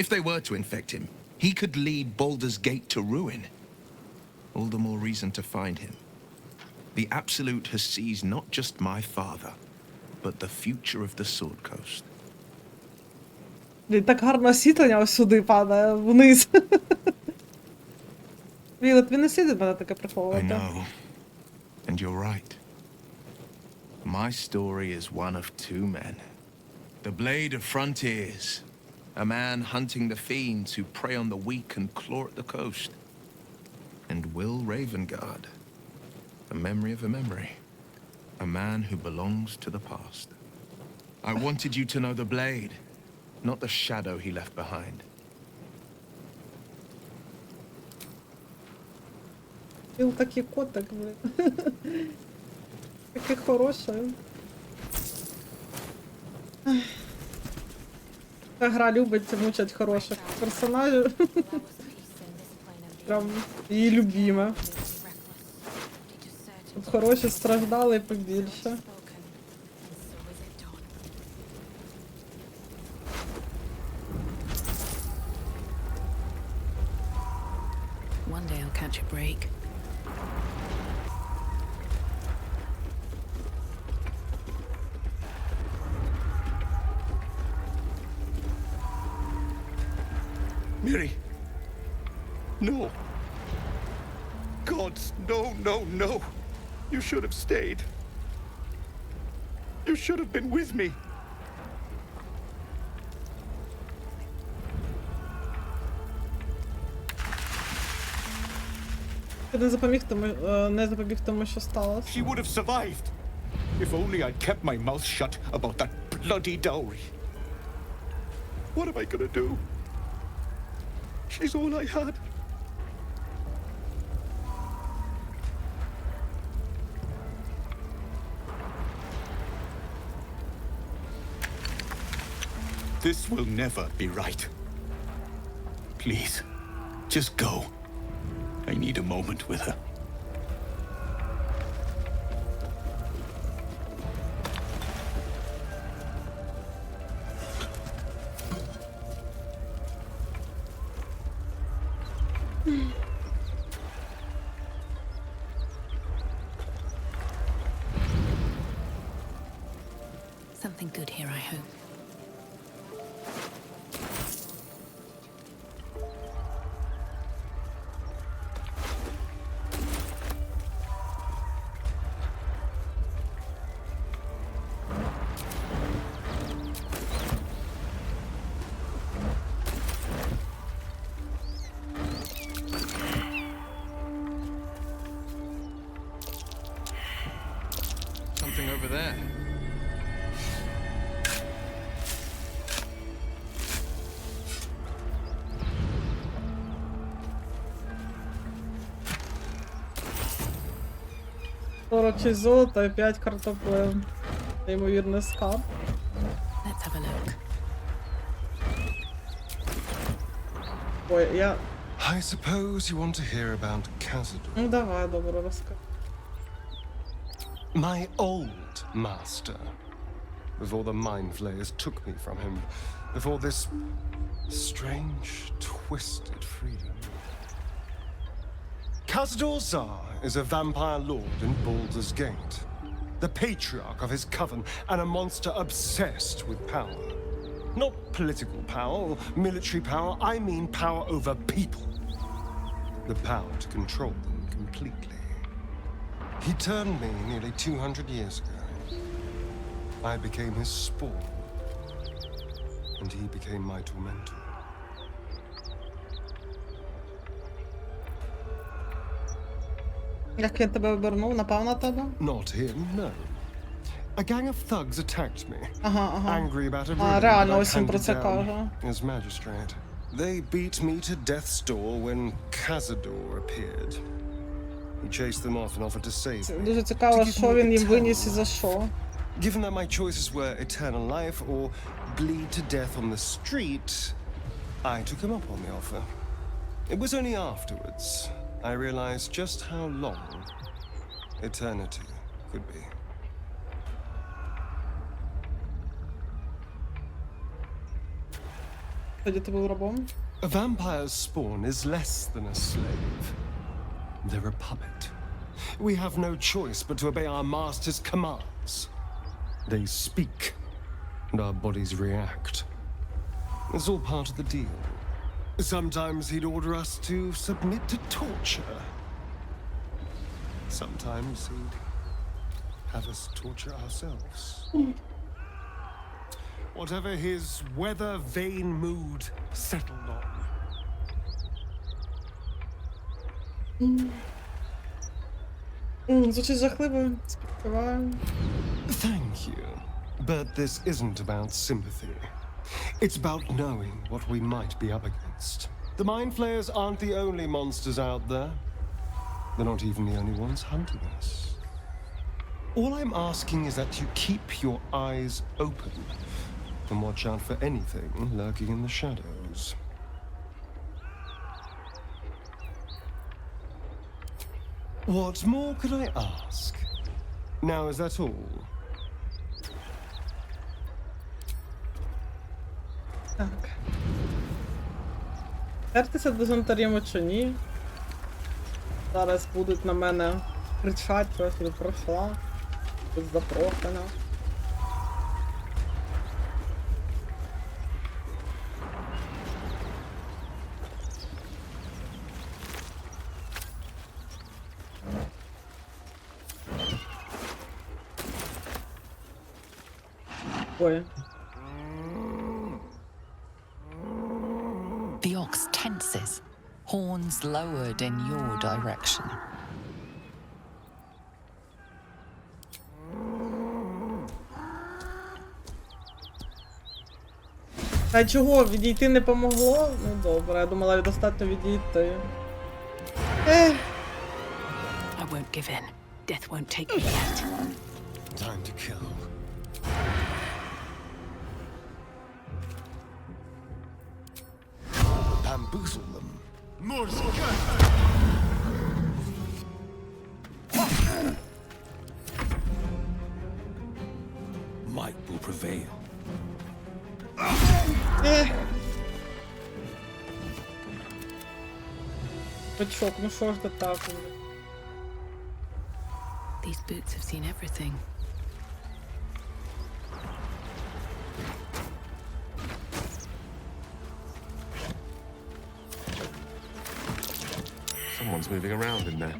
If they were to infect him, he could lead Baldur's Gate to ruin. All the more reason to find him. The Absolute has seized not just my father, but the future of the Sword Coast. Блін, так гарно освітлення ось сюди падає, вниз. Вілл, тобі не слід від мене таке приховувати. I know. And you're right. My story is one of two men. The Blade of Frontiers. A man hunting the fiends who prey on the weak and claw at the coast. And Will Ravengard. A memory of a memory. A man who belongs to the past. I wanted you to know the Blade, not the shadow he left behind. Вілл такий котик, блін. Таке хороше. Ця гра любить мучать хороших персонажів. Прям її любиме. Тут хороші страждали і побільше. One day I'll catch a break. Miri. No. God, no, no, no. You should have stayed. You should have been with me. Ти не запобіг тому, що сталося. She would have survived. If only I'd kept my mouth shut about that bloody dowry. What am I gonna do? She's all I had. This will never be right. Please, just go. I need a moment with her. Something good here, I hope. Something over there. Чи золото і 5 картоплин. Неймовірний скарб. Let's have a look. Ой, я... I suppose you want to hear about Cazador. Ну давай, добре, розкажи. My old master. Before the mind flayers took me from him. Before this strange, twisted freedom. Cazador Zar is a vampire lord in Baldur's Gate. The patriarch of his coven and a monster obsessed with power. Not political power or military power, I mean power over people. The power to control them completely. He turned me nearly 200 years ago. I became his spawn, and he became my tormentor. Як він тебе обернув, напав на тебе? Not him, no. A gang of thugs attacked me. Ага. Angry about a реально, ruling ось він про I це handed каже. down as magistrate. They beat me to death's door when Cazador appeared. He chased them off and offered to save me. Дуже цікаво, що він їм виніс і за що. Given that my choices were eternal life or bleed to death on the street, I took him up on the offer. It was only afterwards I realized just how long eternity could be. Тоді ти був рабом? A vampire's spawn is less than a slave. They're a puppet. We have no choice but to obey our master's commands. They speak, and our bodies react. It's all part of the deal. Sometimes he'd order us to submit to torture. Sometimes he'd have us torture ourselves. Whatever his weather-vane mood settled on. Звучить жахливо. Співаю. Thank you. But this isn't about sympathy. It's about knowing what we might be up against. The mind flayers aren't the only monsters out there. They're not even the only ones hunting us. All I'm asking is that you keep your eyes open and watch out for anything lurking in the shadows. What more could I ask? Now, is that all? Так. Вертися до Зентаріму чи ні? Зараз будуть на мене кричати, що я сюди пройшла. Тут запрохана. Ой. The ox tenses, horns lowered in your direction. А чого? Відійти не помогло? Ну добре, я думала, достатньо відійти. I won't give in. Death won't take me yet. Time to kill. Bamboozle them. Might will prevail. Почок, ну що ж ти так? These boots have seen everything. Someone's moving around in there.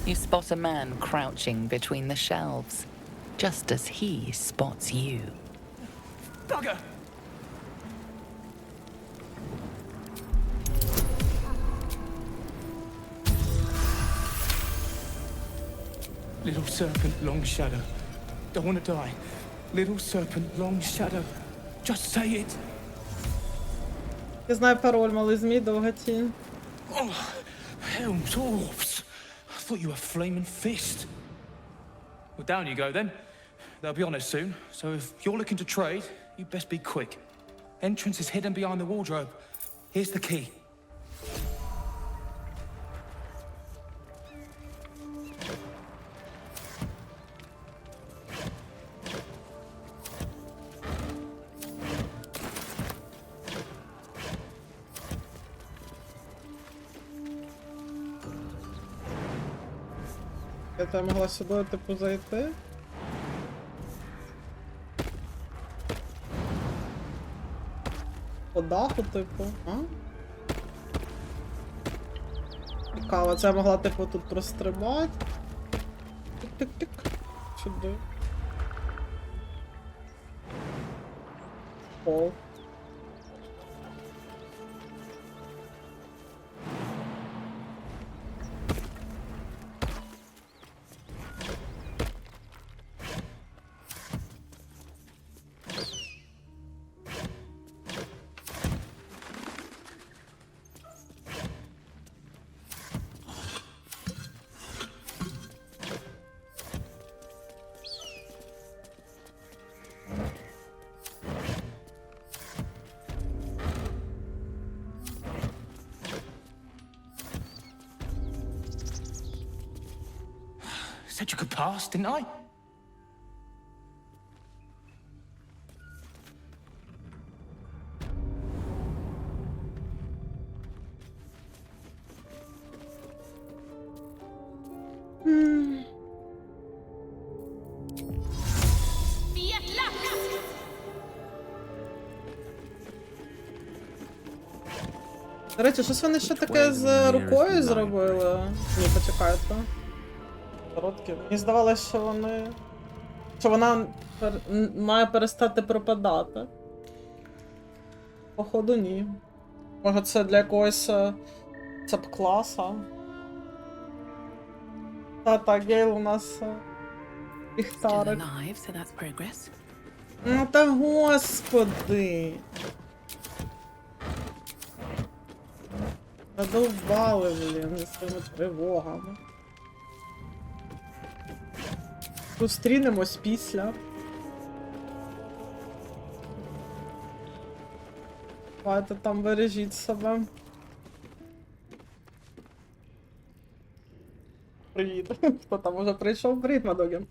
You spot a man crouching between the shelves, just as he spots you. Bugger! Little serpent, long shadow. Don't want to die. Little serpent, long shadow. Just say it. Я знаю пароль, малий змій, довга тінь. Oh, helms, orbs. I thought you were flaming fist. Well, down you go then. They'll be on us soon, so if you're looking to trade, you best be quick. Entrance is hidden behind the wardrobe. Here's the key. Я там могла сюди, типу, зайти. По даху, типу, а? Цікаво, це я могла, типу, тут прострибати. Тик-тик-тик. Сюди. Пол. Said you could pass, didn't I? До речі, щось вони ще таке з рукою зробили? Ні, почекайте. Короткі. Мені здавалося, що вони... Що вона має перестати пропадати. Походу, ні. Може це для якогось сабкласа. Та-та, Ґейл у нас Still Ліхтарик. alive, so that's progress. Ну та господи. Задовбали, блін, зі своїми тривогами. Зустрінемось після. Давайте там бережіть себе. Привіт. Хто там уже прийшов? Привіт, Мадоген.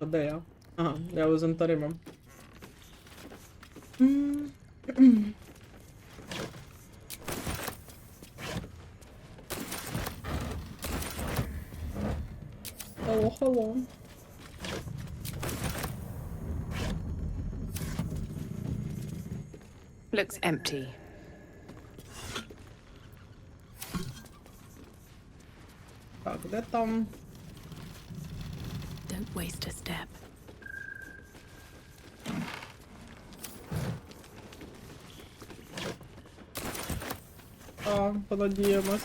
А де я? Ага, я у Зентаріму. Hello. Looks empty. Так, де там? Don't waste a step. А, понадіємось.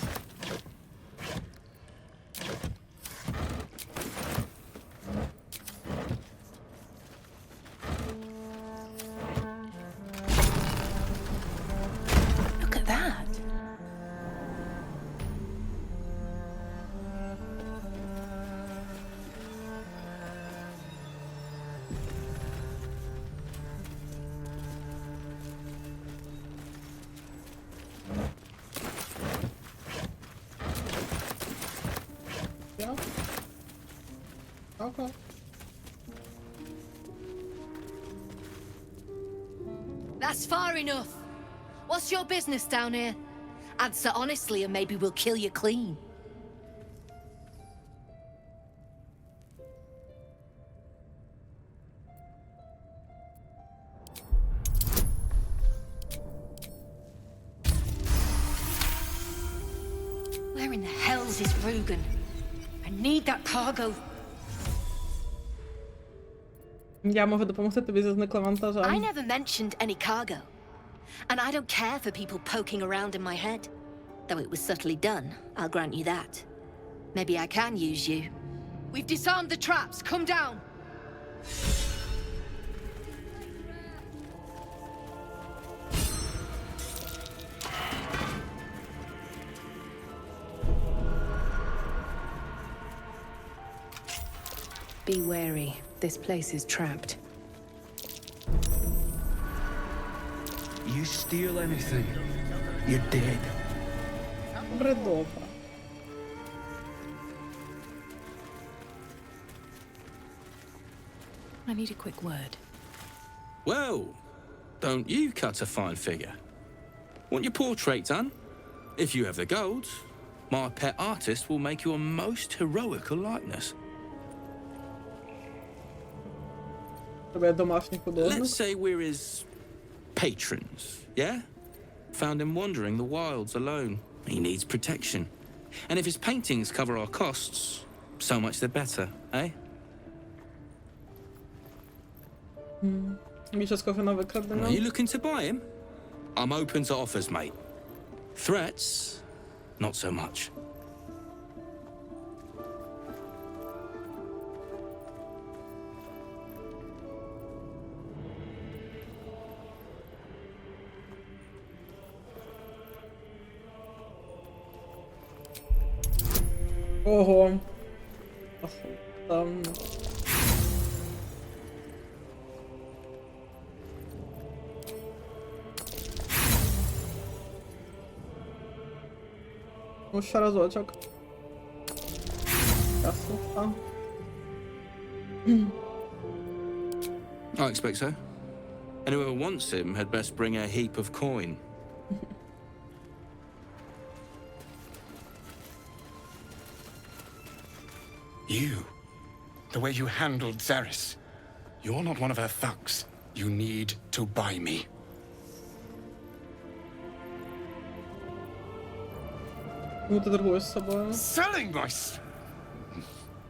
Look at that. Ja. Okay. That's far enough. What's your business down here? Answer honestly and maybe we'll kill you clean. Where in the hell's is Rugen? I need that cargo. Я можу допомогти тобі зі зниклим вантажем. I never mentioned any cargo. And I don't care for people poking around in my head. Though it was subtly done, I'll grant you that. Maybe I can use you. We've disarmed the traps. Come down. Be wary. This place is trapped. You steal anything, you're dead. Бредово. I need a quick word. Well, don't you cut a fine figure? Want your portrait done? If you have the gold, my pet artist will make you a most heroical likeness. Let's say we're his patrons, yeah? Found him wandering the wilds alone. He needs protection. And if his paintings cover our costs, so much the better, eh? Are you looking to buy him? I'm open to offers, mate. Threats, not so much. Ого. Там... Ну, ще разочок. Карсуса. I expect so. And whoever wants him had best bring a heap of coin. You, the way you handled Zaris, you're not one of her thugs. You need to buy me. Selling my...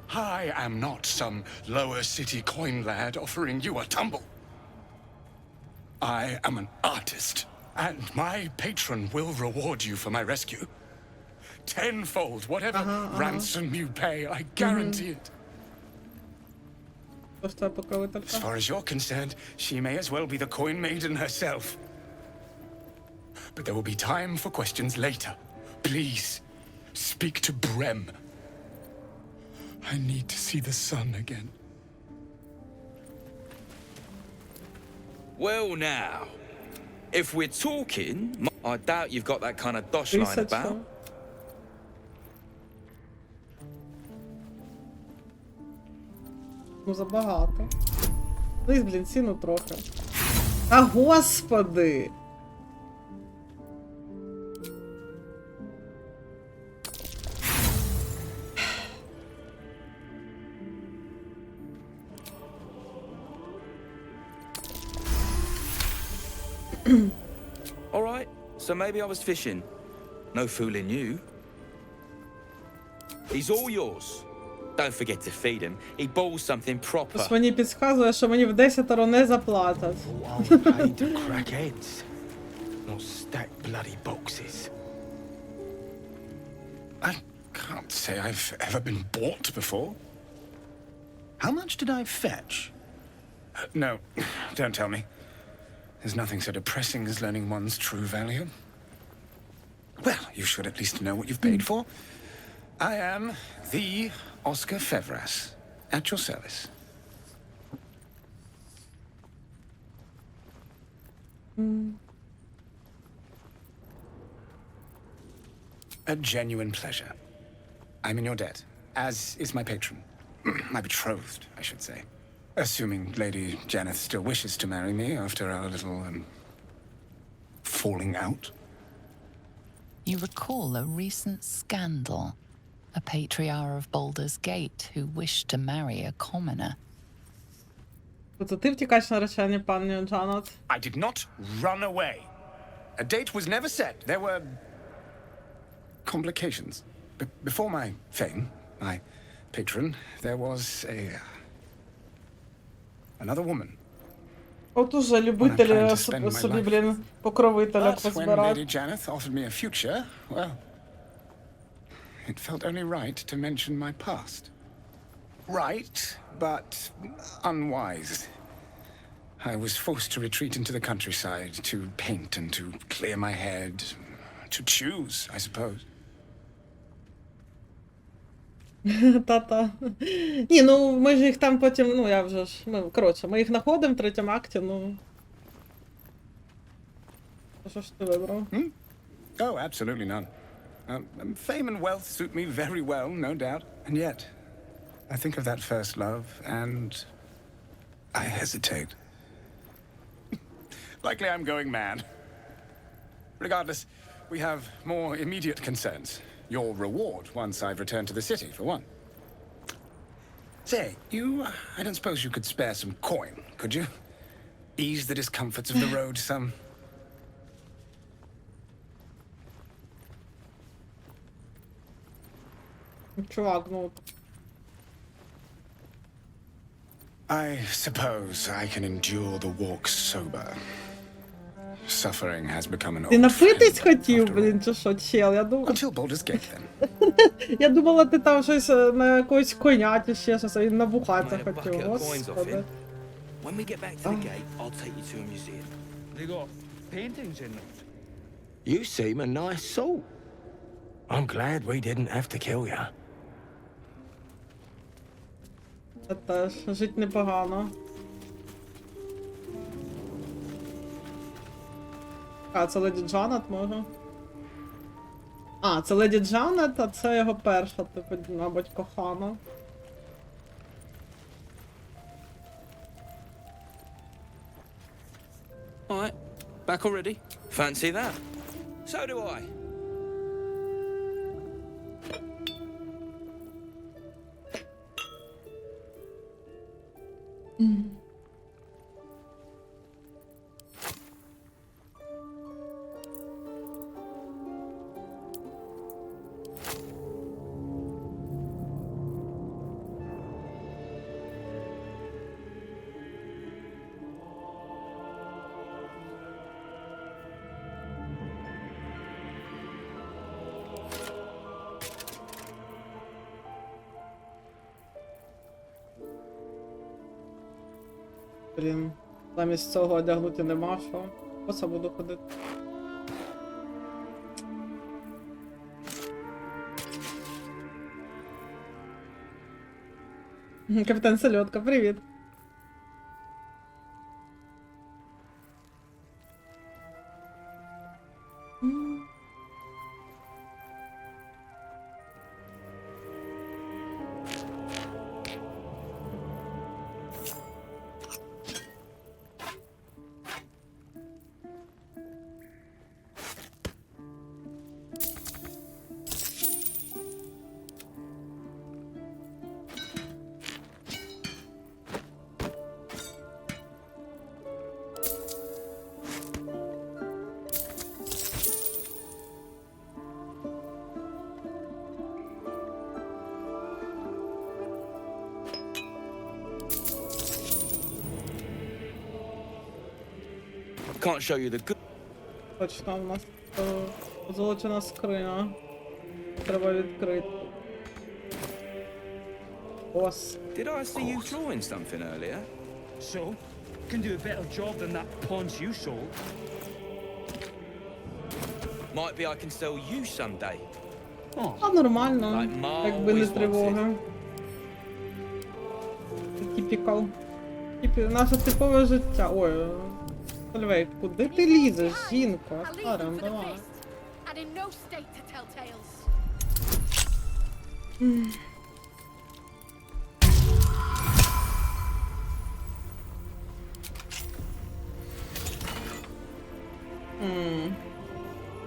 I am not some lower city coin lad offering you a tumble. I am an artist, and my patron will reward you for my rescue. tenfold whatever ransom you pay. I guarantee it. Просто покровителька. As far as you're concerned, she may as well be the coin maiden herself. But there will be time for questions later. Please, speak to Brem. I need to see the sun again. Well now, if we're talking, I doubt you've got that kind of dosh lying about. Ну, забагато. Ну, блін, ціну трохи. А, господи! All right, so maybe I was fishing. No fooling you. He's all yours. Don't forget to feed him. He balls something proper. Ось мені підказує, що мені в 10 не заплатять. Paid to crackheads, not stack bloody boxes. I can't say I've ever been bought before. How much did I fetch? No, don't tell me. There's nothing so depressing as learning one's true value. Well, you should at least know what you've paid for. I am the Oscar Fevras, at your service. A genuine pleasure. I'm in your debt, as is my patron. My betrothed, I should say. Assuming Lady Janeth still wishes to marry me after our little, falling out. You recall a recent scandal. A patriarch of Baldur's Gate who wished to marry a commoner. Тобто ти втікач наречені, пані Джанет? I did not run away. A date was never set. There were complications. Before my fame, my patron, there was another woman. От уже любителі собі, блін, покровителя But when позбирати. Lady Janeth offered me a future, well, it felt only right to mention my past. Right, but unwise. I was forced to retreat into the countryside, to paint and to clear my head, to choose, I suppose. Та-та. Ні, ну ми ж їх там потім, ну я вже ж, коротше, ми їх знаходимо в третьому акті, ну. Що ж ти вибрав? Oh, absolutely none. Fame and wealth suit me very well, no doubt. And yet, I think of that first love, and I hesitate. Likely I'm going mad. Regardless, we have more immediate concerns. Your reward once I've returned to the city, for one. Say, I don't suppose you could spare some coin, could you? Ease the discomforts of the road some. Чувак, ну. I suppose I can endure the walk sober. Suffering has become an old Ти напитись friend, хотів, after all. блін, чи що, чел? Я думала... Until Baldur's Gate, then. Я думала, ти там щось на якогось коня чи ще щось, а він набухатися Made a bucket хотів. of coins off Господи. him. When we get back to the gate, I'll take you to a museum. They got paintings in them. You seem a nice sort. I'm glad we didn't have to kill you. Це теж, жить непогано. А, це Леді Джанет, може? А, це Леді Джанет, а це його перша, типу, мабуть, кохана. All right, back already? Fancy that? So do I. Блін, замість цього одягнути нема що. Оце буду ходити. Капітан Сальотка, привіт. Can't show you the good. Точно, у нас позолочена скриня. Треба відкрити. Ось. Did I see you drawing something earlier? So, can do a better job than that paunch you sold. Might be I can sell you someday. А нормально, Like Ma якби не always тривога. Типікал. Наше типове життя. Ой, Сольвей, куди ти лізеш, жінко? Астаріон, давай. And in no state to tell tales.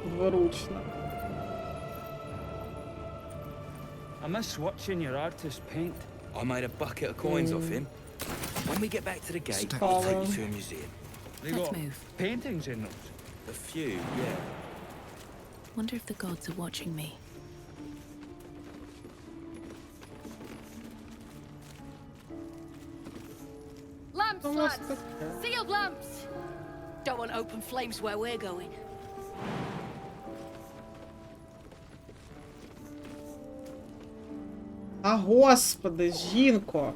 Дворучно. I miss watching your artist paint. I made a bucket of coins off him. When we get back to the gate, I'll take you to a museum. They Let's got move. paintings in those. A few, yeah. Wonder if the gods are watching me. Lamps, lads! Sealed lamps! Don't want open flames where we're going. А господи, жінко.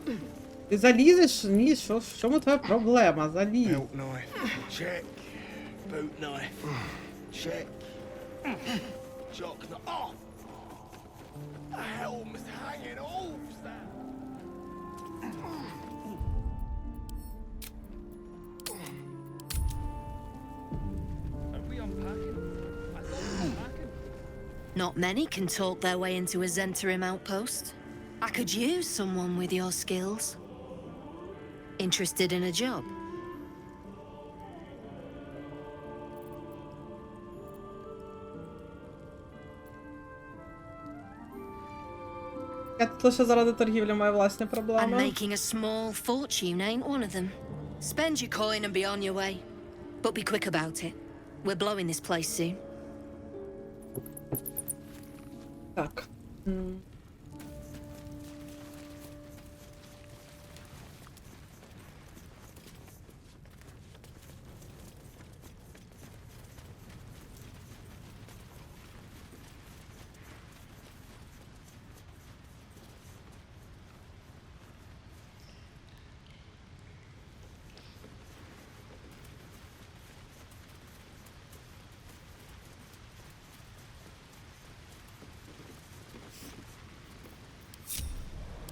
Ти залізеш? Ні, що, в чому твоя проблема? Залізь. Belt knife. Check. Boot knife. Check. Jock knife. Oh! The helm's hanging off that. Are we unpacking? I thought we were unpacking. Not many can talk their way into a Zentarimu outpost. I could use someone with your skills. Interested in a job? Я тут лише заради торгівлі маю власні And проблеми. making a small fortune ain't one of them. Spend your coin and be on your way. But be quick about it. We're blowing this place soon. Так.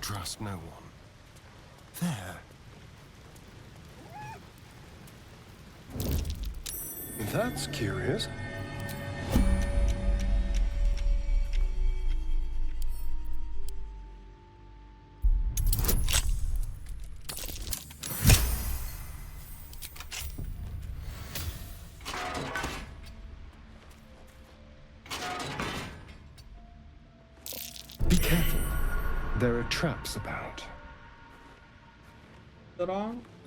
Trust no one. There. That's curious. Be careful. There are traps about.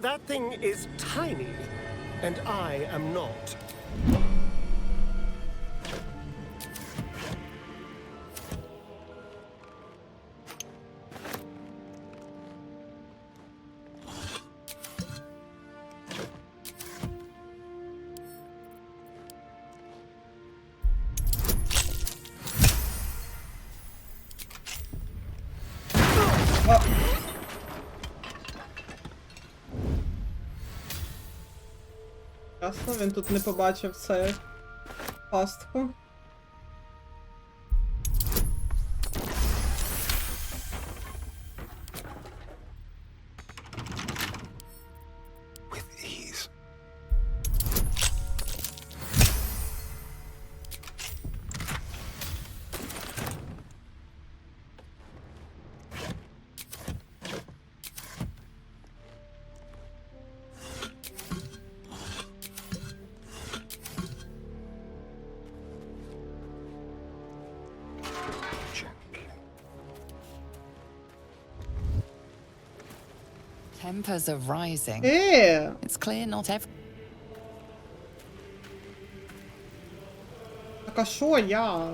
That thing is tiny, and I am not. ясно. Він тут не побачив це пастку. Tempers are rising. It's clear not every... Так а що я?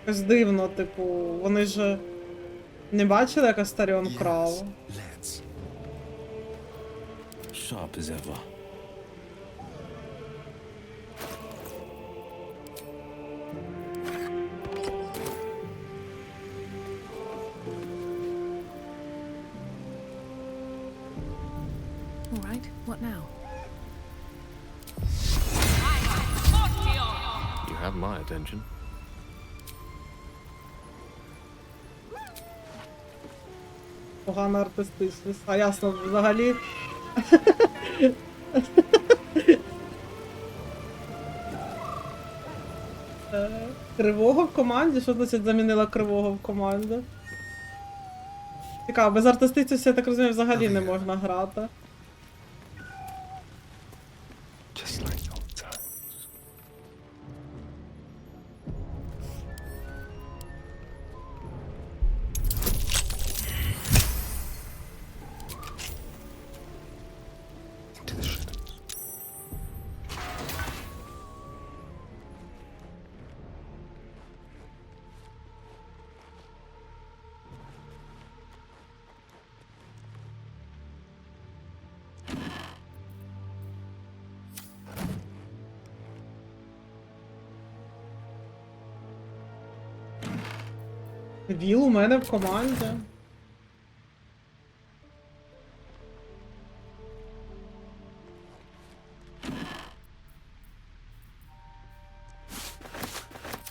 Якось дивно, типу, вони ж не бачили, як Астаріон крав? Let's. Sharp as ever. All right, what now? You have my attention. Погана артистичність. А ясно, взагалі. Кривого в команді? Що значить замінила кривого в команді? Цікаво, без артистичності, я так розумію, взагалі не можна грати. Вілл у мене в команді.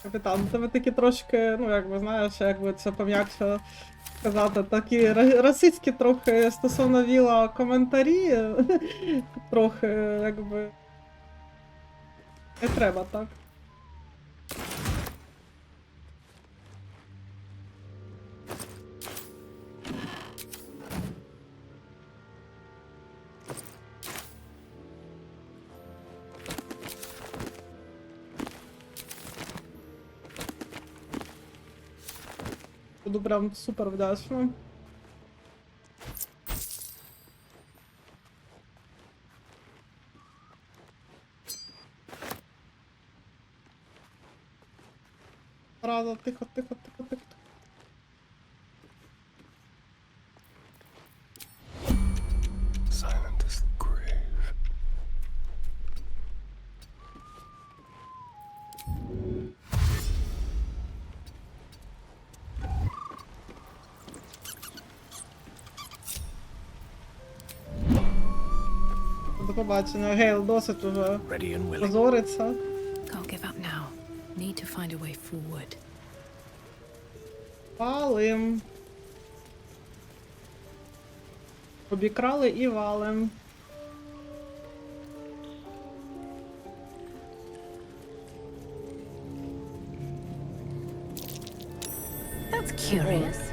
Капітан, тебе такі трошки, ну як би знаєш, як би це пом'якше сказати, такі расистські трохи стосовно Вілла коментарі, трохи, якби, не треба так. Буду прям супер вдячна. Рада, тихо, тихо, тихо, тихо. Silent as the grave. До побачення. Ґейл досить уже позориться. Can't give up now. Need to find a way forward. Валим. Обікрали і валим. That's curious.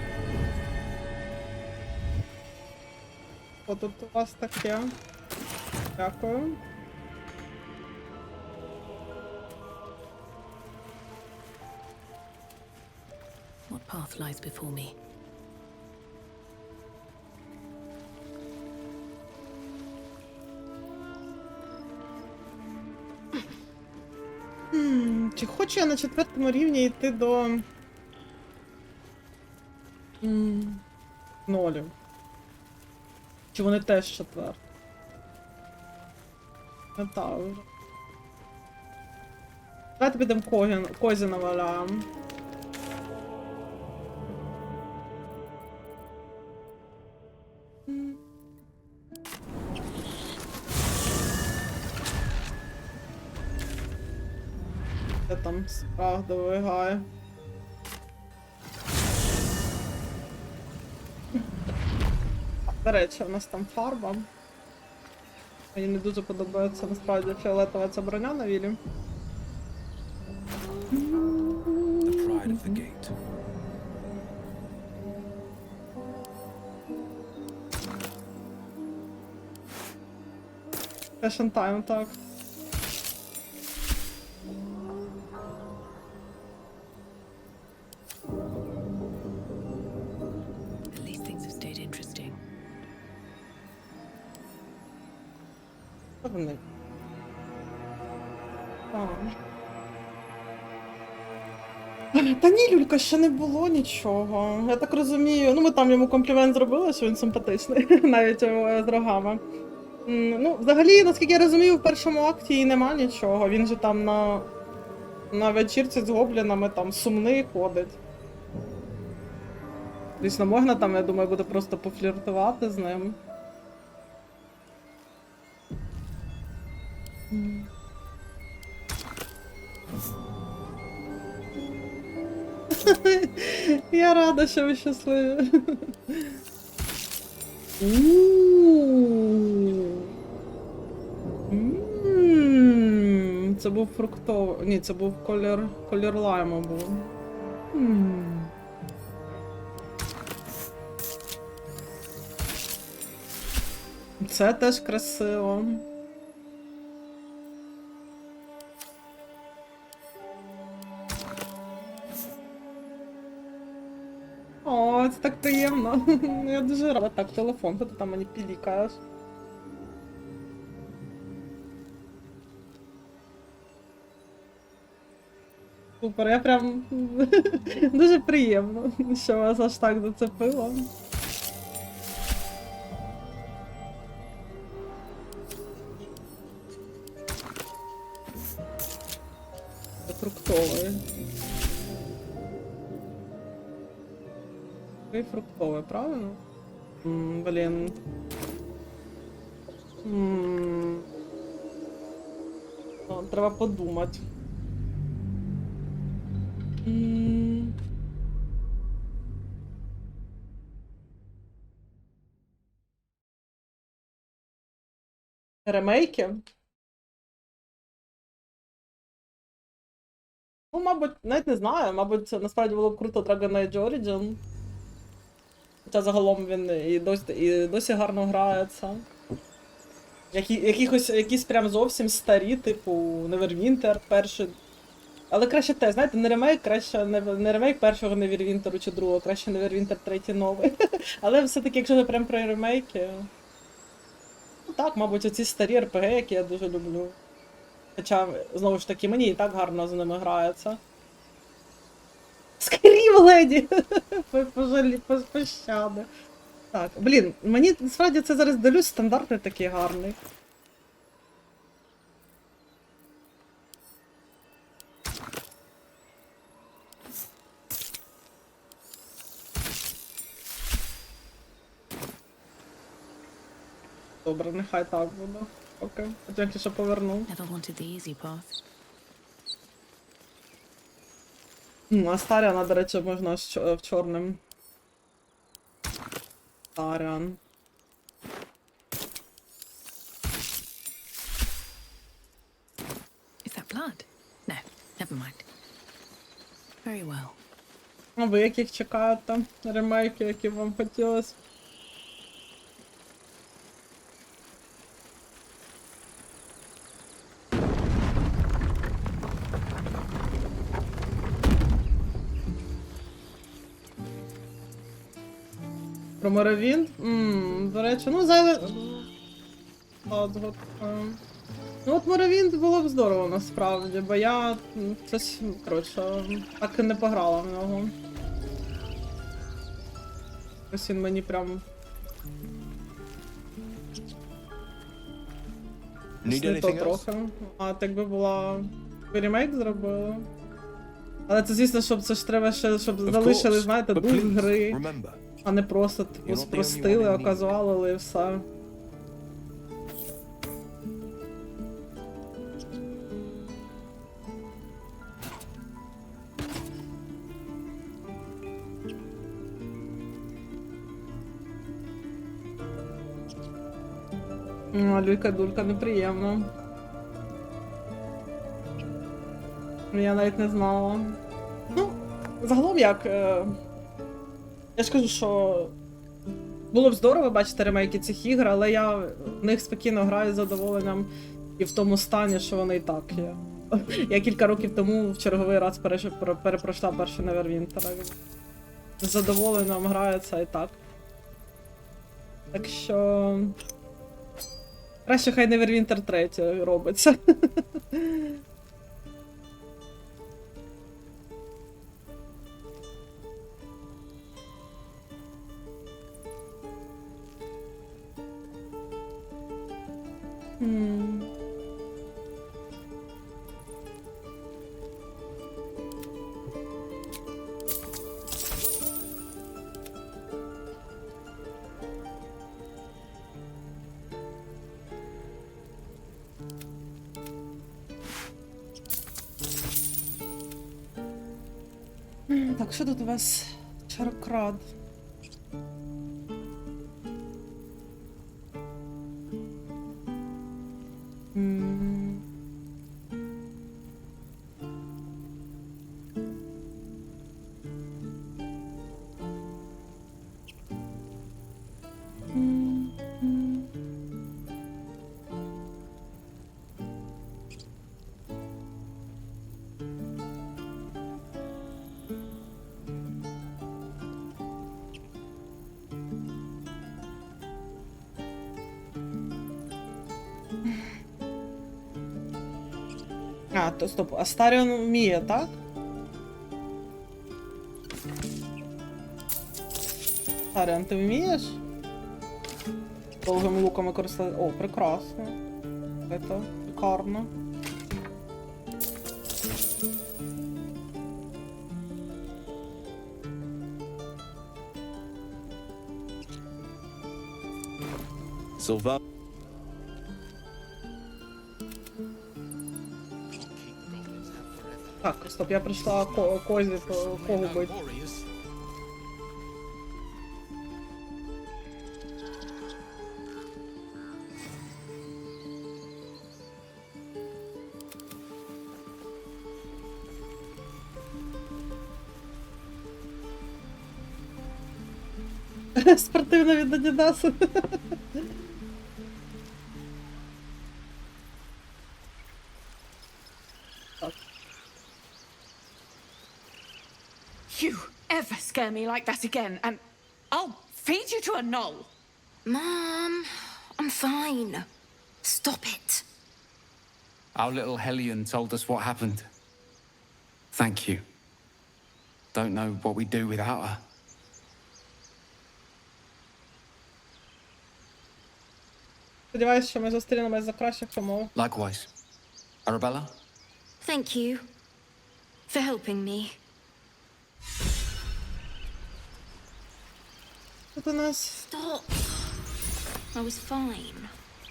Що тут у вас таке? Дякую. What path lies before me? Чи хочу я на 4-му рівні йти до... Нолів? Чи вони теж 4? Не так вже. Давайте підемо Козі наваляємо. Де там Справдовий гай? До речі, у нас там фарба. Мені не дуже подобається насправді фіолетова ця броня на Віллі. Fashion time, так. At least things have stayed interesting. Вони. Та ні, Люлька, ще не було нічого. Я так розумію. Ну, ми там йому комплімент зробили, що він симпатичний, навіть з рогами. Ну, взагалі, наскільки я розумію, в першому акті і нема нічого. Він же там на вечірці з гоблінами там сумний ходить. Звісно, можна там, я думаю, буде просто пофліртувати з ним. Я рада, що ви щасливі. Це був фруктовий. Ні, це був колір лайму був. Це теж красиво. О, це так приємно. Я дуже рада. Так, телефон, ти там мені пілікаєш. Супер, я прям дуже приємно, що вас аж так зацепило. Це фруктовий. І фруктовий, правильно? Блін. О, треба подумати. Ремейки? Ну, мабуть, навіть не знаю, мабуть, це насправді було б круто Dragon Age Origin. Хоча загалом він і досі гарно грається. Якісь прям зовсім старі, типу Neverwinter перший. Але краще те, знаєте, не ремейк, краще не ремейк першого Neverwinter чи другого, краще Neverwinter третій новий. Але все-таки, якщо ви прям про ремейки... Ну так, мабуть, оці старі РПГ, які я дуже люблю. Хоча, знову ж таки, мені і так гарно з ними грається. Скрім, леді! Пощади. Так, блін, мені насправді це зараз Делюсь стандартний такий гарний. Добре, нехай так буде. Окей, потім ще поверну. Астаріона, до речі, можна в чорним. Астаріон. Is that blood? No, never mind. Very well. А ви яких чекаєте? Ремейки, які вам хотілося? Про Моровінт? До речі, ну ну от Моровінт було б здорово насправді, бо я щось, коротше, так і не пограла в нього. Ось він мені прям... Не то трохи. А так би була... ремейк зробили. Але це, звісно, щоб це ж треба ще, щоб залишили, знаєте, дух гри. А не просто, типу, спростили, оказували і все. Люлька-дулька, неприємно. Я навіть не знала. Ну, загалом як... Я ж кажу, що... Було б здорово бачити ремейки цих ігор, але я в них спокійно граю з задоволенням і в тому стані, що вони і так є. Я кілька років тому в черговий раз перепройшла перший Neverwinter. З задоволенням грається і так. Так що... Краще хай Neverwinter 3 робиться. Так, що тут у вас? Чаркрад. А, то стоп, Астаріон вміє, так? Астаріон, ти вмієш? Довгим луком використовувати. О, прекрасно. Це шикарно. Silva. Так, стоп, я прийшла Козі Коґу бить. Спортивно від Адідасу. You ever scare me like that again, and I'll feed you to a knoll. Mom, I'm fine. Stop it. Our little hellion told us what happened. Thank you. Don't know what we'd do without her. Сподіваюсь, що ми зустрінемось за кращих умов. Likewise. Arabella? Thank you for helping me. Тут у нас... Stop. I was fine.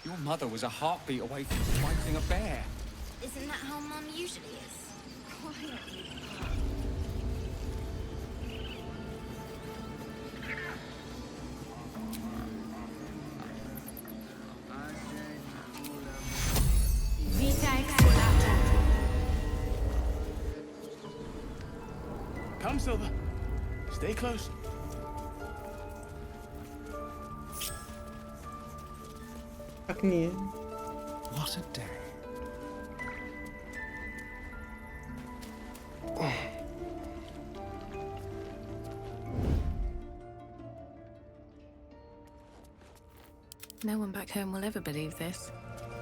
Your mother was a heartbeat away from fighting a bear. Isn't that how Mum usually is? Quietly. Come, Silver. Stay close. Так, ні. What a day. No one back home will ever believe this.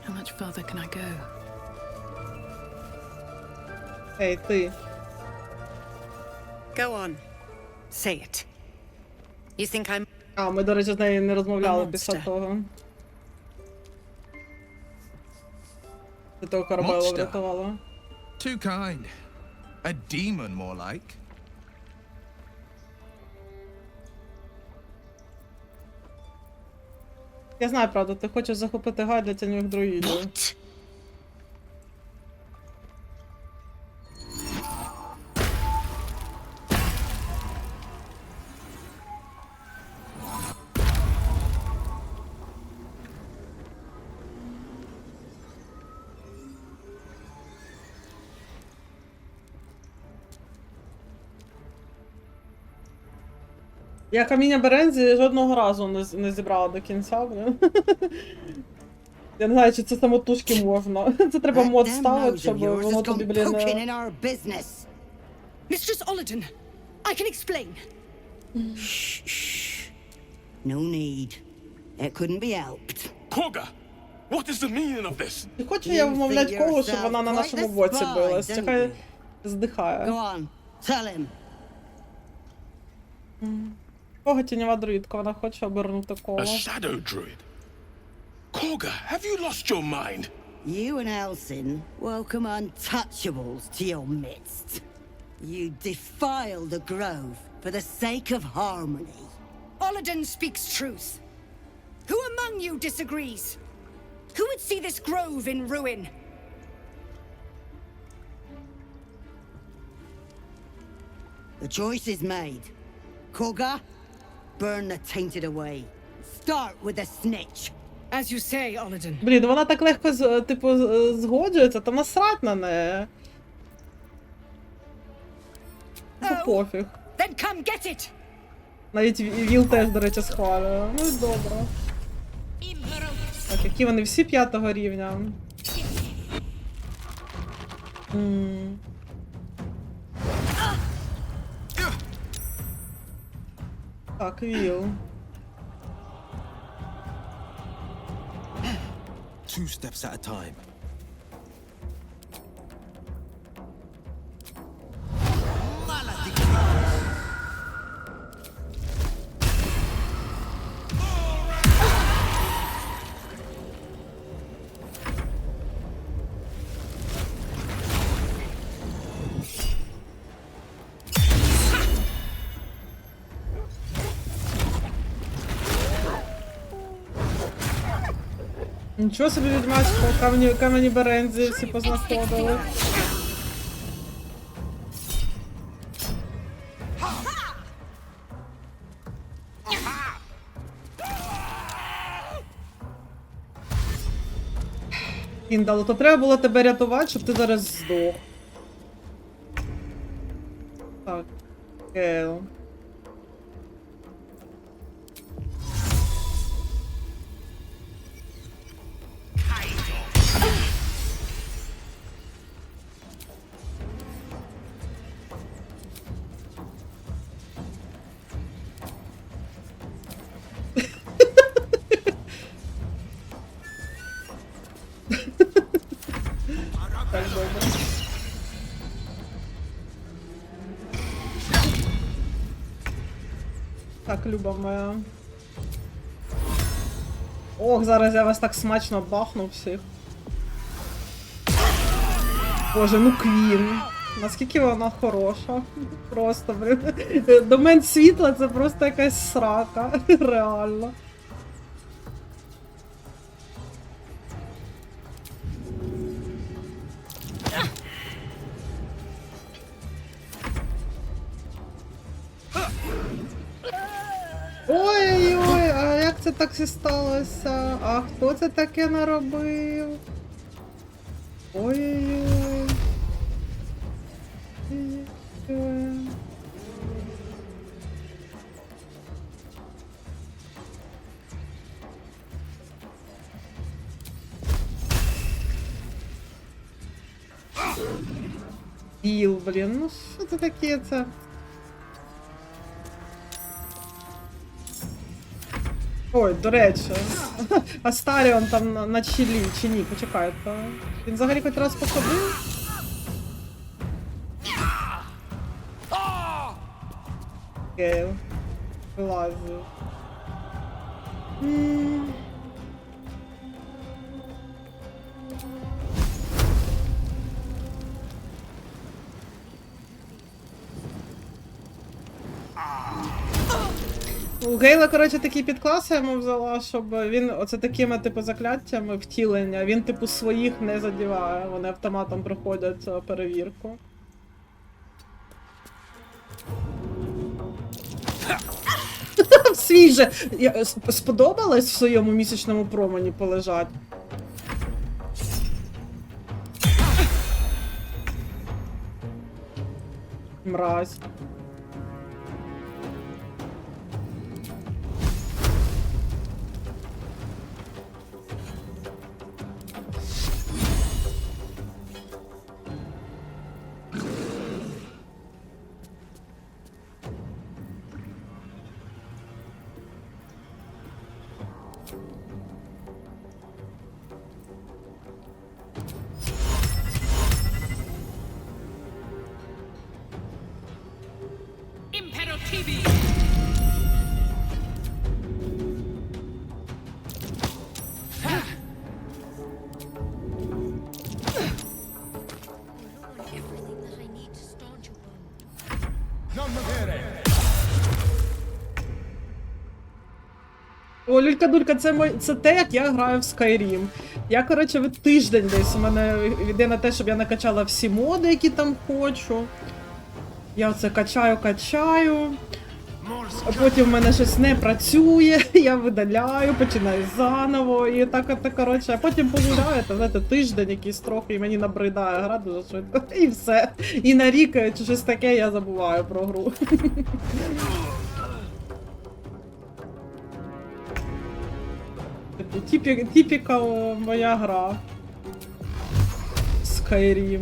How much further can I go? Ей, ти. Go on. Say it. You think I'm... А, ми, до речі, з нею не розмовляли після того. Ти того корабелу врятувала. Too kind. A demon, more like. Я знаю, правда, ти хочеш захопити гай для тіньових друїдів. Я каміння берензі жодного разу не зібрала до кінця, блін. Я не знаю, чи це самотужки можна. Це треба мод ставити, щоб воно тобі, блін, Mistress Ollerton, I can explain. Shh. No need. It couldn't be helped. Koga, what is the meaning of this? Не хочу я вмовлять Коґу, щоб вона на нашому боці билась. Чекай, здихає. Go on, tell him. Кого тіньова друїдка, вона хоче обернути коло. A shadow druid? Koga, have you lost your mind? You and Elsin welcome untouchables to your midst. You defile the grove for the sake of harmony. Ollerton speaks truth. Who among you disagrees? Who would see this grove in ruin? The choice is made. Koga, burn the tainted away. Start with the snitch. As you say, Ollerton. Блін, вона так легко, типу, згоджується, та насрать на неї. Пофіг. Then come get it. Навіть Вілл теж, до речі, схвалює. Ну і добре. Так, які вони всі 5-го рівня. Так, Вілл. Two steps at a time. Нічого собі відьмачко, камені берензі всі познаходили. Кіндалу, то треба було тебе рятувати, щоб ти зараз здох. Так, Ґейл. Так, добре. Так, Люба моя. Ох, зараз я вас так смачно бахну всіх. Боже, ну Квін. Наскільки вона хороша. Просто, блін. Домен світла це просто якась срака. Реально. Ой-ой-ой, а як це так сталося? А хто це таке наробив? Ой-ой-ой. Ой-ой-ой. Вілл, блін, ну що це таке це? Ой, до речі, Астаріон там на чилі, чи ні, почекайте. Він взагалі хоч раз походив? Ґейл. Вилазив. У Ґейла, коротше, такий підклас я йому взяла, щоб він оце такими, типу, закляттями втілення, він, типу, своїх не задіває, вони автоматом проходять перевірку. Свій же! Сподобалось в своєму місячному промені полежать? Мразь. О, люлька-дулька, це те, як я граю в Skyrim. Я, коротше, від тиждень десь у мене йде на те, щоб я накачала всі моди, які там хочу. Я оце качаю, а потім в мене щось не працює, я видаляю, починаю заново, і так, коротше, а потім погуляю, знаєте, тиждень якийсь трохи, і мені набридає гра дуже швидко, і все. І на рік чи щось таке я забуваю про гру. Типіка моя гра. Skyrim.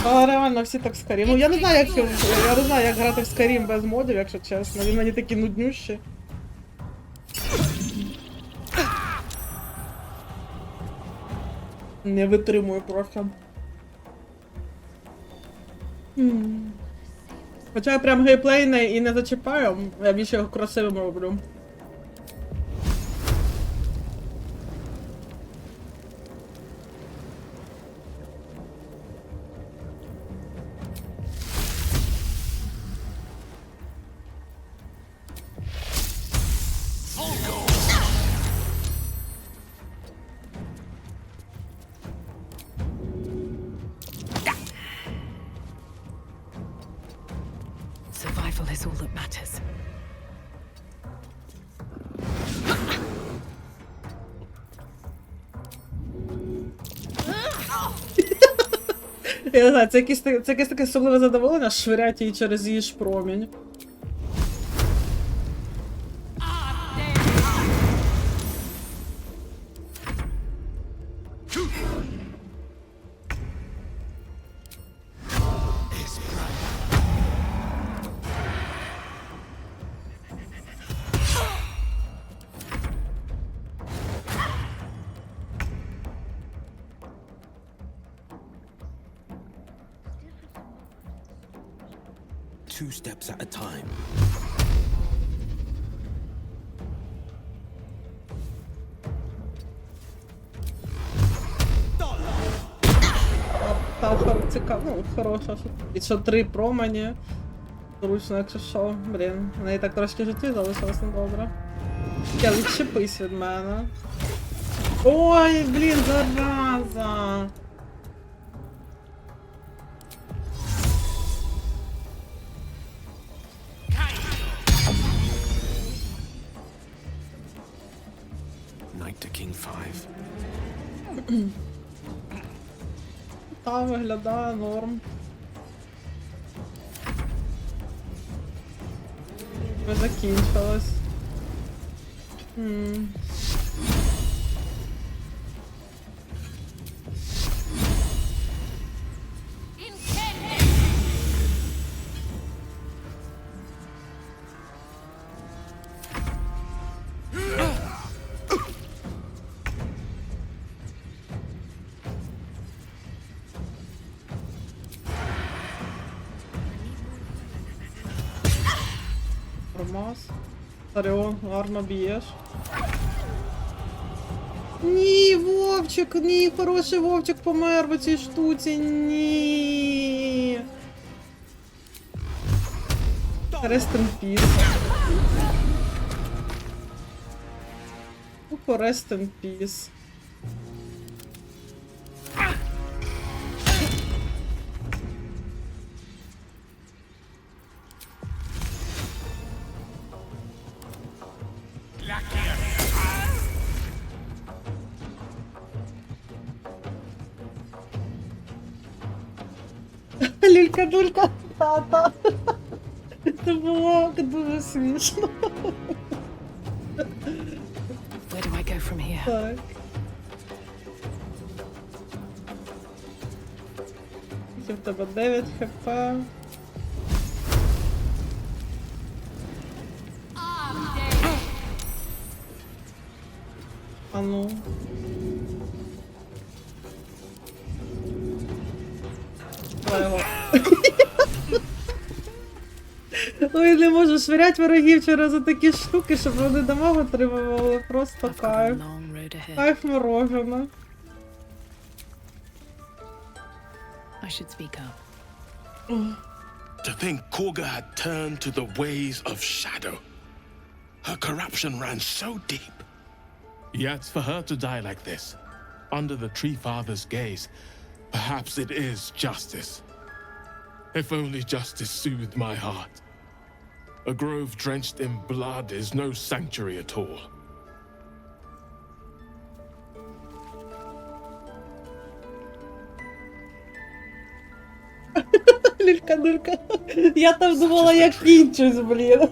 Але реально всі так Skyrim. Ну я не знаю, як грати в Skyrim без модів, якщо чесно. Він мені такі нуднющі. Не витримую просто. Хоча я прям геймплейний і не зачіпаю, я більше його красивим роблю. Survival is all that matters. Я не знаю, це якесь таке особливе задоволення швиряти її через її ж промінь. Two steps at a time. Цікаво, ну, хороша. І що 3 промені. Зручно, якщо що. Блін, в неї так трошки життя залишилось недобре. Я відчепись від мене. Ой, блін, зараза. King 5. Та виглядає норм. Ви закінчилось. Астаріон, гарно б'єш. Ні, Вовчик, ні, хороший Вовчик помер в цій штуці, ні. Rest in peace. Rest in peace. Люлька-дулька, тата. Це було дуже смішно. Where do I go from here? Так. В тебе 9 хп. А ну. Правило. Ой, не можу швирять ворогів через такі штуки, щоб вони дамаг отримували. Просто кайф. Кайф морожено. I should speak up. To think Koga had turned to the ways of shadow. Her corruption ran so deep. Yet for her to die like this, under the Tree Father's gaze, perhaps it is justice. If only justice soothed my heart. A grove drenched in blood is no sanctuary at all. Люлька-дулька. Я там думала, я кінчусь, блін.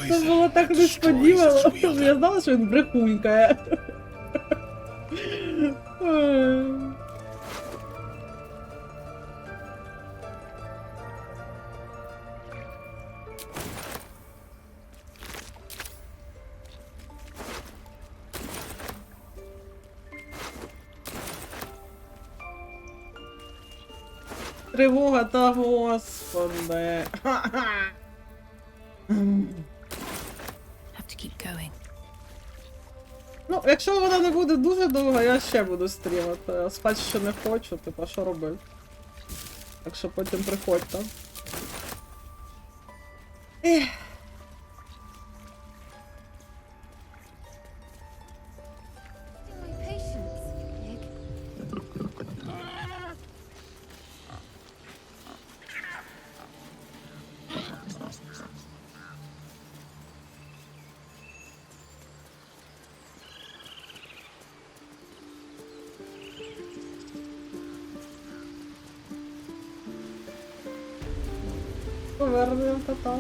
Це було так несподівано. Я знала, що він брехунькає. Тривога, та господи. Have to keep going. Ну, якщо вона не буде дуже довго, я ще буду стрімати. Я спати ще не хочу, типа, що робити? Так що потім приходьте. Ех. Повернемо кота.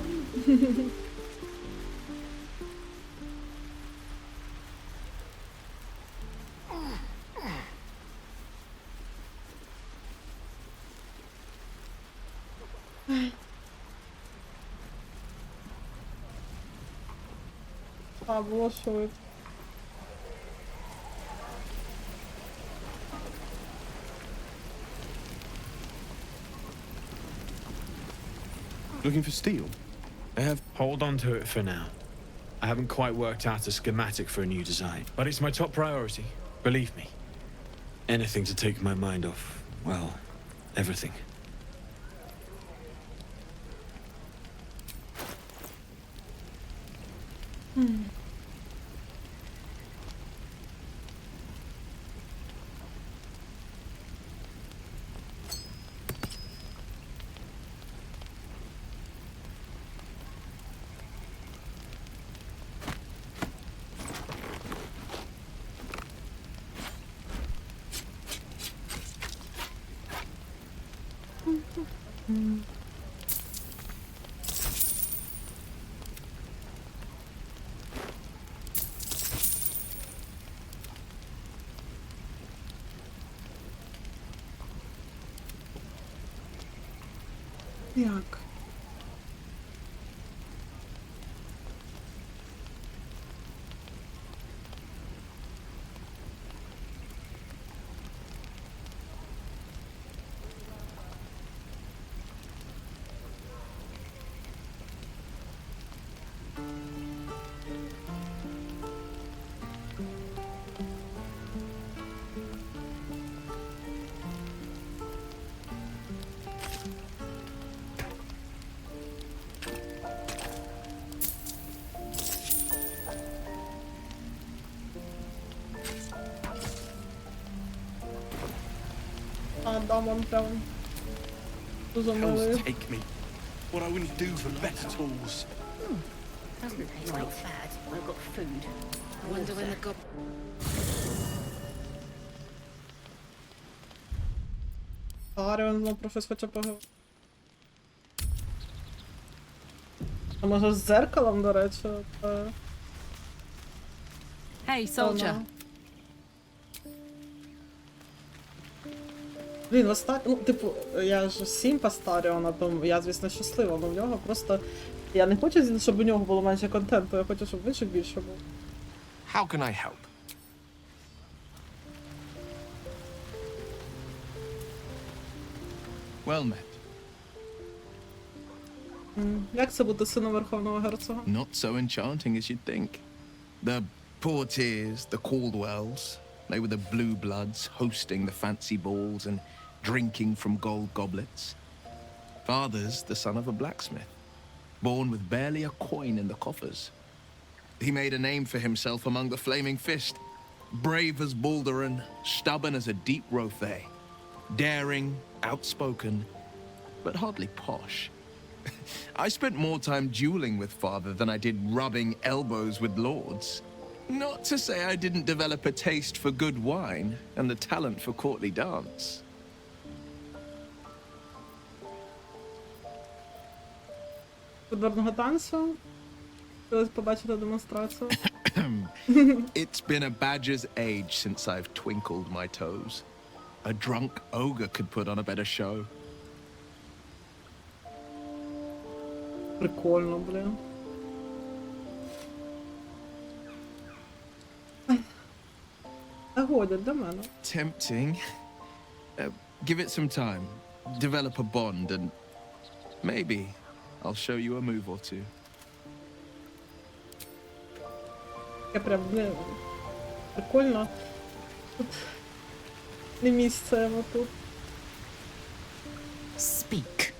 А, було швидко. Looking for steel? I have. Hold on to it for now. I haven't quite worked out a schematic for a new design, but it's my top priority. Believe me. Anything to take my mind off, well, everything. Як? Адамом прям дуже милий. Take me. What I wouldn't do for better tools. Doesn't taste like fat. I've got food. I wonder when the gob... Астаріон, ну, про щось хоче поговорити. А може з дзеркалом, до речі? Hey, soldier. Блін, ну, типу, я ж 7 по Астаріона, тому я, звісно, щаслива, але в нього просто... Я не хочу, щоб у нього було менше контенту, я хочу, щоб в інших більше було. How can I help? Well met. Як це бути сином Верховного Герцога? Not so enchanting as you'd think. The Portiers, the Caldwells, they were the blue bloods hosting the fancy balls and drinking from gold goblets. Father's the son of a blacksmith, born with barely a coin in the coffers. He made a name for himself among the Flaming Fist, brave as Baldur and stubborn as a deep Rothay, daring, outspoken, but hardly posh. I spent more time dueling with father than I did rubbing elbows with lords. Not to say I didn't develop a taste for good wine and the talent for courtly dance. Подворного танцю? Хотілося побачити демонстрацію. It's been a badger's age since I've twinkled my toes. A drunk ogre could put on a better show. Прикольно, блін. Та годі, для мене. Tempting. Give it some time. Develop a bond and maybe I'll show you a move or two. Я прям, не... Прикольно. Тут не місце йому тут. Speak.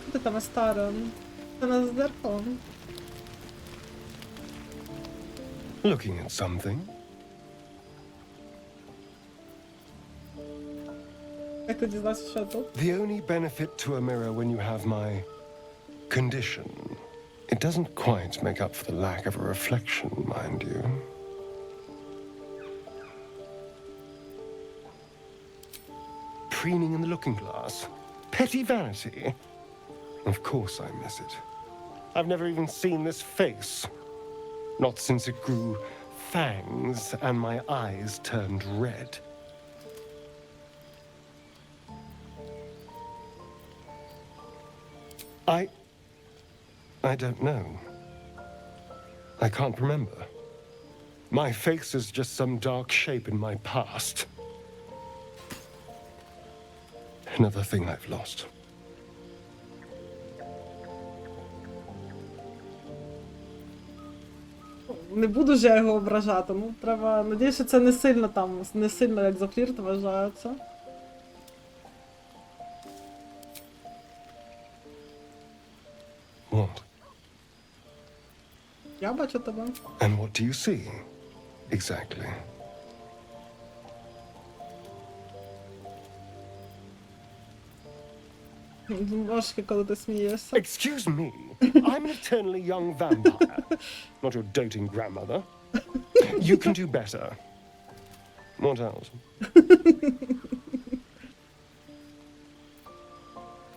Що ти там, Астаріон? Це нас з дзеркалом. Looking at something. Як ти дізнався, що тут? The only benefit to a mirror when you have my condition, it doesn't quite make up for the lack of a reflection, mind you. Preening in the looking glass. Petty vanity. Of course I miss it. I've never even seen this face. Not since it grew fangs and my eyes turned red. I don't know. I can't remember. My face is just some dark shape in my past. Another thing I've lost. Не буду ж я його ображати, ну треба... Надіюсь, що це не сильно там, не сильно як за флірт вважається. What? Я бачу тебе. And what do you see? Exactly. Важко, коли ти смієшся. Excuse me. I'm an eternally young vampire. Not your doting grandmother. You can do better. What else?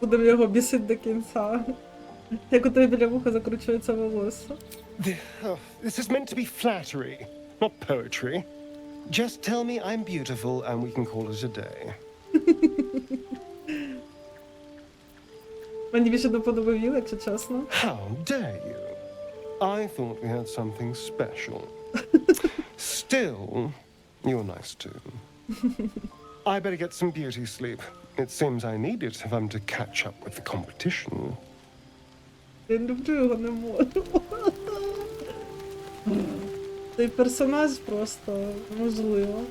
Будемо його бісити до кінця. Як у тебе біля вуха закручується волосся. This is meant to be flattery, not poetry. Just tell me I'm beautiful and we can call it a day. Мені більше до подоби Вілл, якщо чесно. How dare you? I thought we had something special. Still, you're nice too. I better get some beauty sleep. It seems I need it if I'm to catch up with the competition. Я люблю його, не можу. Цей персонаж просто можливо.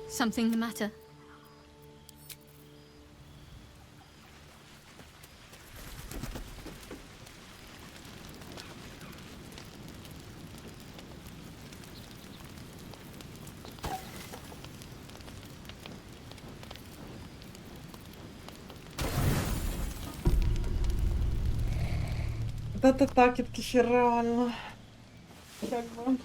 Something the matter? Та-та-та, кітки, ще реально. Як би.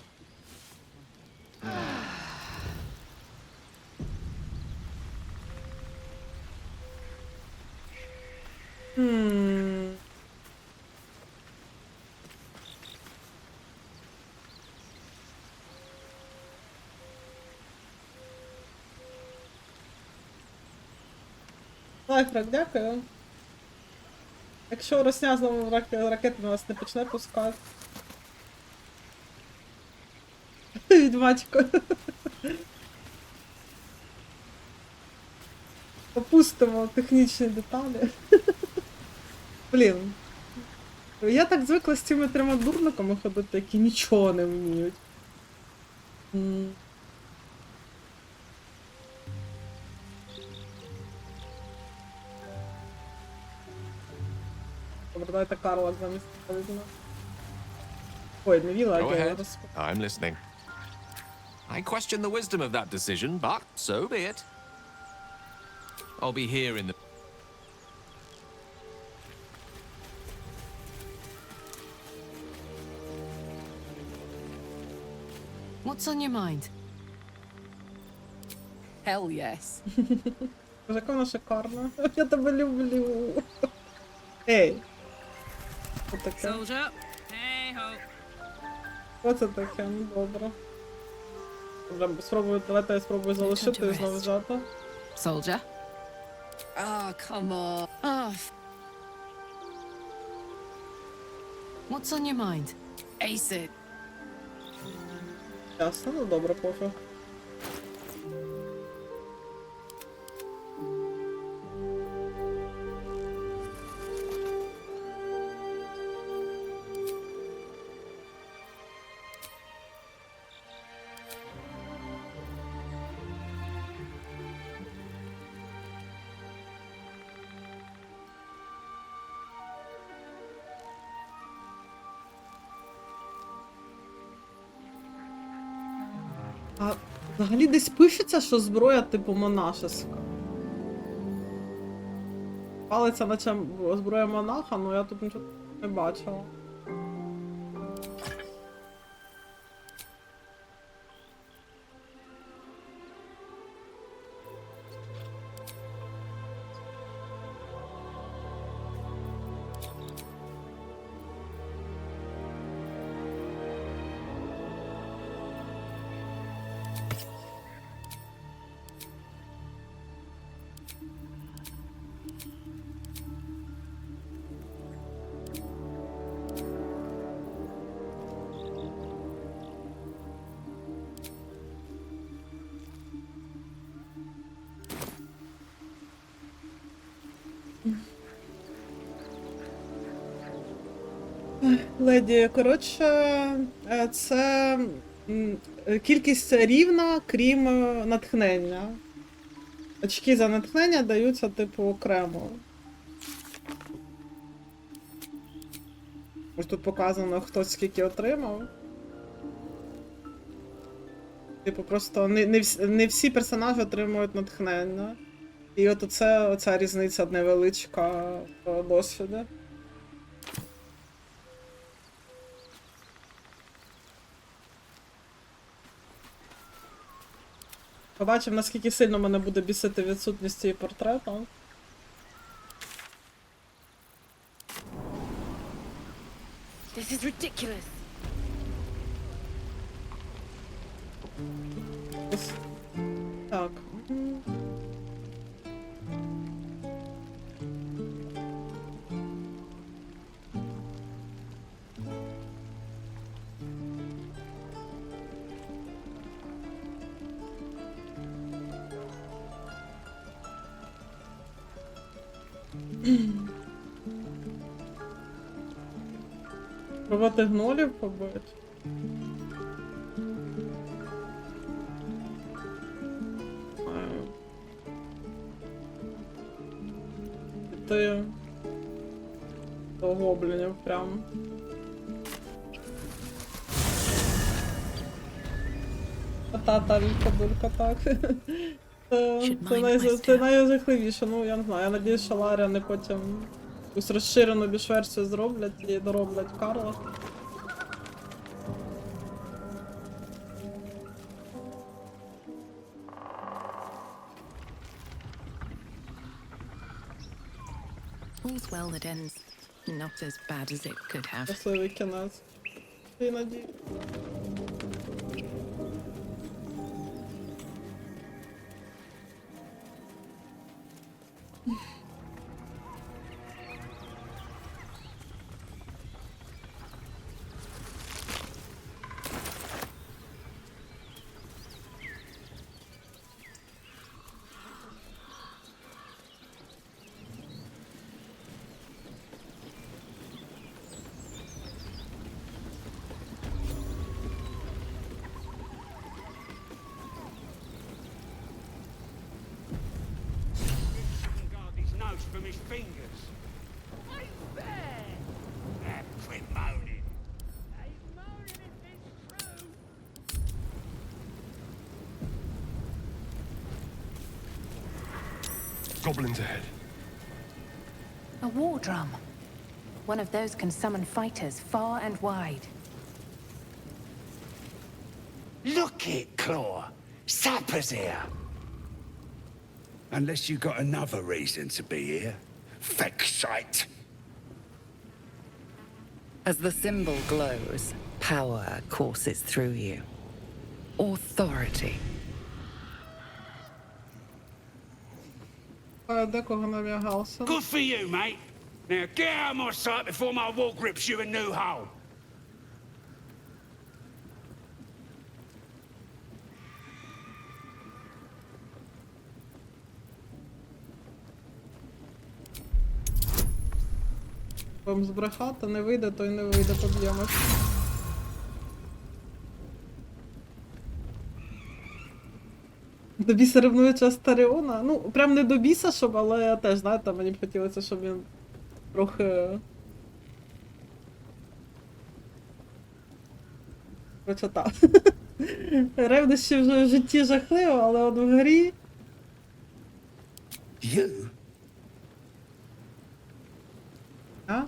Так, дякую. Якщо Росня знову ракетами вас не почне пускати. Відьмачко. Опустимо технічні деталі. Блін. Я так звикла з цими 3 дурниками ходити, які нічого не вміють. Добре, давайте Карла замість візьмемо. Ой, не Вілла, а Go Ґейла. ahead. I'm listening. I question the wisdom of that decision, but so be it. I'll be here in the... What's on your mind? Hell yes. Боже, яка вона шикарна. Я тебе люблю. Ей. Що таке? Soldier. Hey ho. Що це таке? Ну, добре. Добре, спробую, давайте я спробую залишити і знову взяти. Soldier. Oh, come on. Oh. What's on your mind? Ace it. Ясно, ну добре, пофіг. А взагалі десь пишеться, що зброя типу монашеська. Палиця наче зброя монаха, але я тут нічого не бачила. Леді, коротше, це кількість рівна, крім натхнення. Очки за натхнення даються, типу, окремо. Ось тут показано, хто скільки отримав. Типу, просто не всі персонажі отримують натхнення. І от оця різниця невеличка в досвіді. Побачимо, наскільки сильно мене буде бісити відсутність цієї портрета. This is ridiculous. Так. Пробувати гнолів побити. Піти до гоблінів прямо. Та кабулька, так. Це найжахливіше, ну я не знаю, я надіюсь, що Ларіани потім якусь розширену більш-версію зроблять і дороблять Карла. All's well that ends not as bad as it could have. Щасливий кінець. І надію. fingers. Ain't fair. Quit moaning. Ain't moaning if it's true. Goblins ahead. A war drum. One of those can summon fighters far and wide. Look it, Claw. Sapper's here. Unless you got another reason to be here. Feckshite. As the symbol glows, power courses through you. Authority. Good for you, mate. Now get out of my sight before my war grips you a new hole. Вам збрехати, не вийде, то й не вийде, поб'ємось. До біса ревнуюча Астаріона? Ну, прям не до біса, щоб, але теж, знаєте, мені б хотілося, щоб він трохи... Початок. Ревнощі вже в житті жахливо, але от в грі... You? А?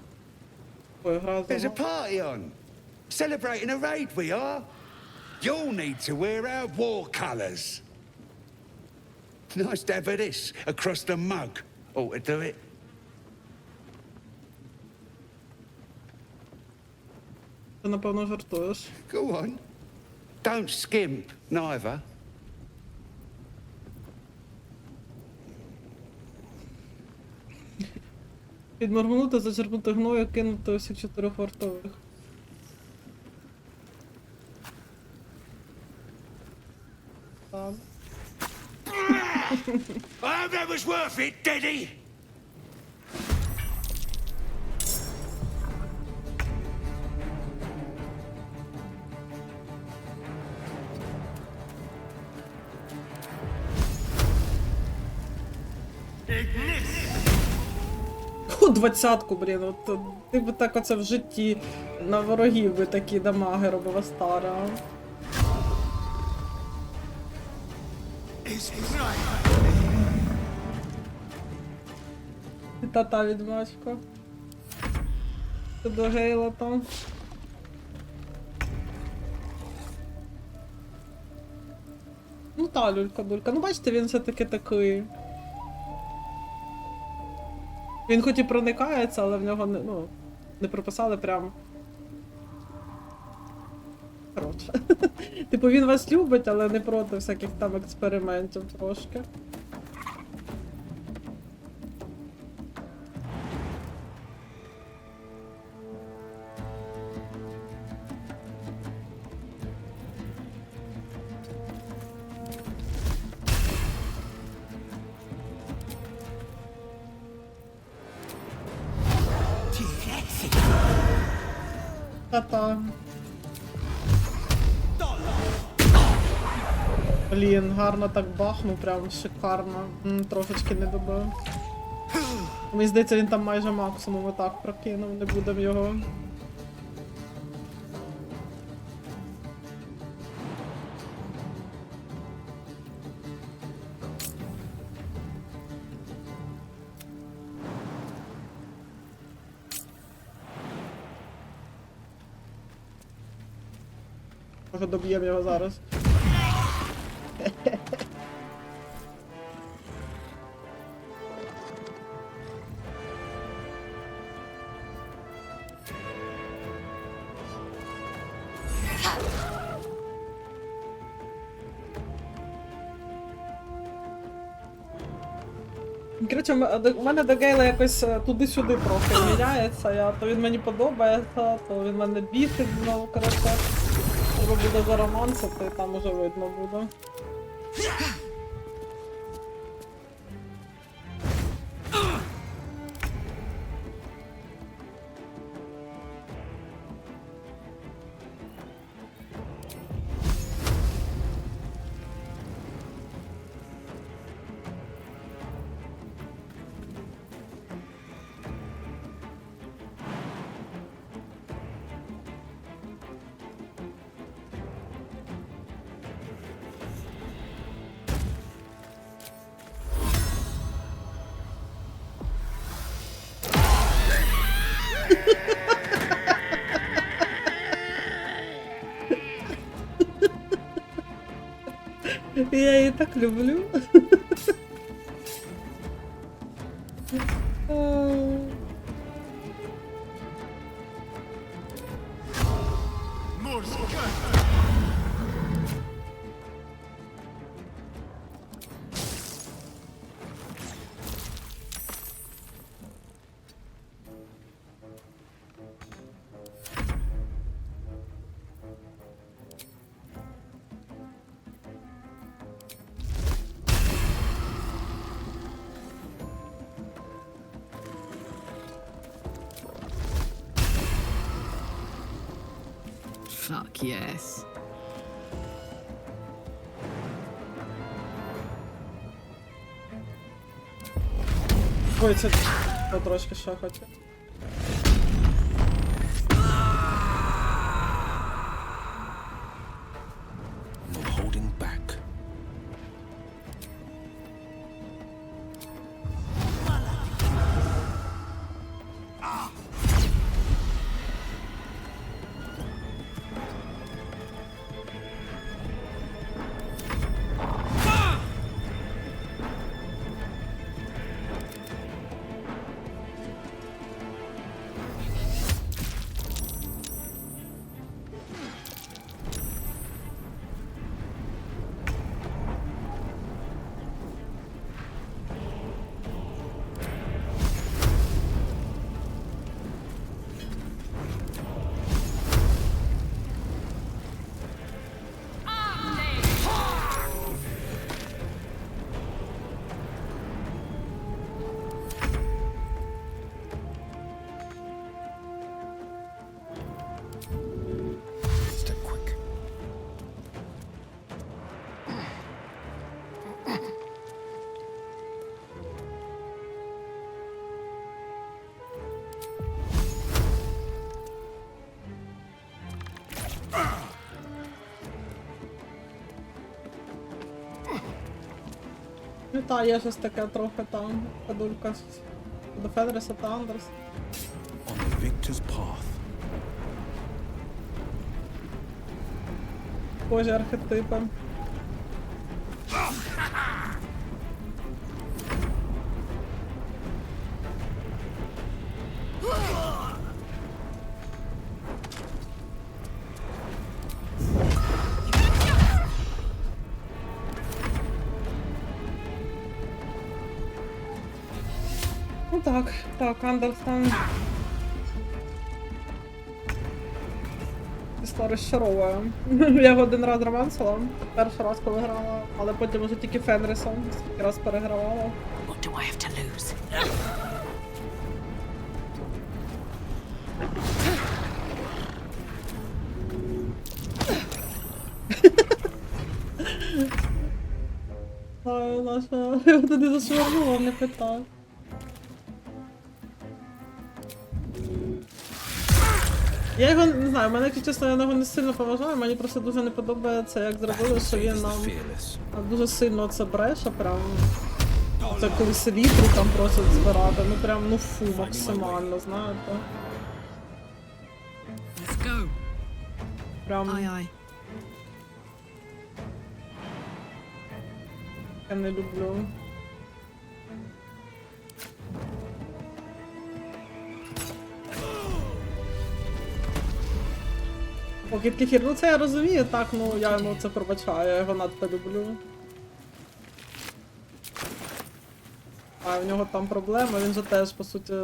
Ой, грязевими. There's a party on. Celebrating a raid we are. You'll need to wear our war colours. Nice to have this across the mug. Ought to do it. Ти, напевно, жартуєш. Go on. Don't skimp, neither. Підморгнути, зачерпнути гною, кинути усіх 4 вартових. Так. I hope that was worth it, Daddy! О, 20-ку, блін, от ти би так оце в житті на ворогів би такі дамаги робила стара. Та відьмачка. Це до Ґейла там. Ну та, люлька-дулька. Ну бачите, він все-таки такий. Він хоч і проникається, але в нього не, ну, не прописали прям. Коротше. Типу він вас любить, але не проти всяких там експериментів трошки. Та-та. Блін, гарно так бахнув, прям шикарно. Трошечки не добив. Мені здається, він там майже максимум отак прокинув, не будемо його. Може доб'ємо його зараз. Коротше, у мене до Ґейла якось туди-сюди трохи міняється. То він мені подобається, то він мене бісить знову, коротше. Треба буде заромансити, там уже видно буде. Я її так люблю. Fuck yes. Ой, це трошки ще хотів. No holding back. Ну та, є щось таке трохи там, подулька до Фенриса та Андерса. On the victor's path. Схожі архетипи. Ну так, Андерсон. Після розчаровує. Я його один раз романсила, перший раз коли грала, але потім вже тільки Фенрисом, скільки раз перегравала. What do I have to lose? Знаю, наша, я його туди зашвирнула, не питаю. Я його не знаю, мене, якщо чесно, я його не сильно поважаю, мені просто дуже не подобається, як зробили, що він нам дуже сильно це бреше, прям. Це коли селітру там просять збирати, ну прям, ну фу, максимально, знаєте. Прям. Я не люблю. Покидки фір, ну це я розумію, так, ну я йому це пробачаю, я його надто люблю. А в нього там проблема, він же теж, по суті,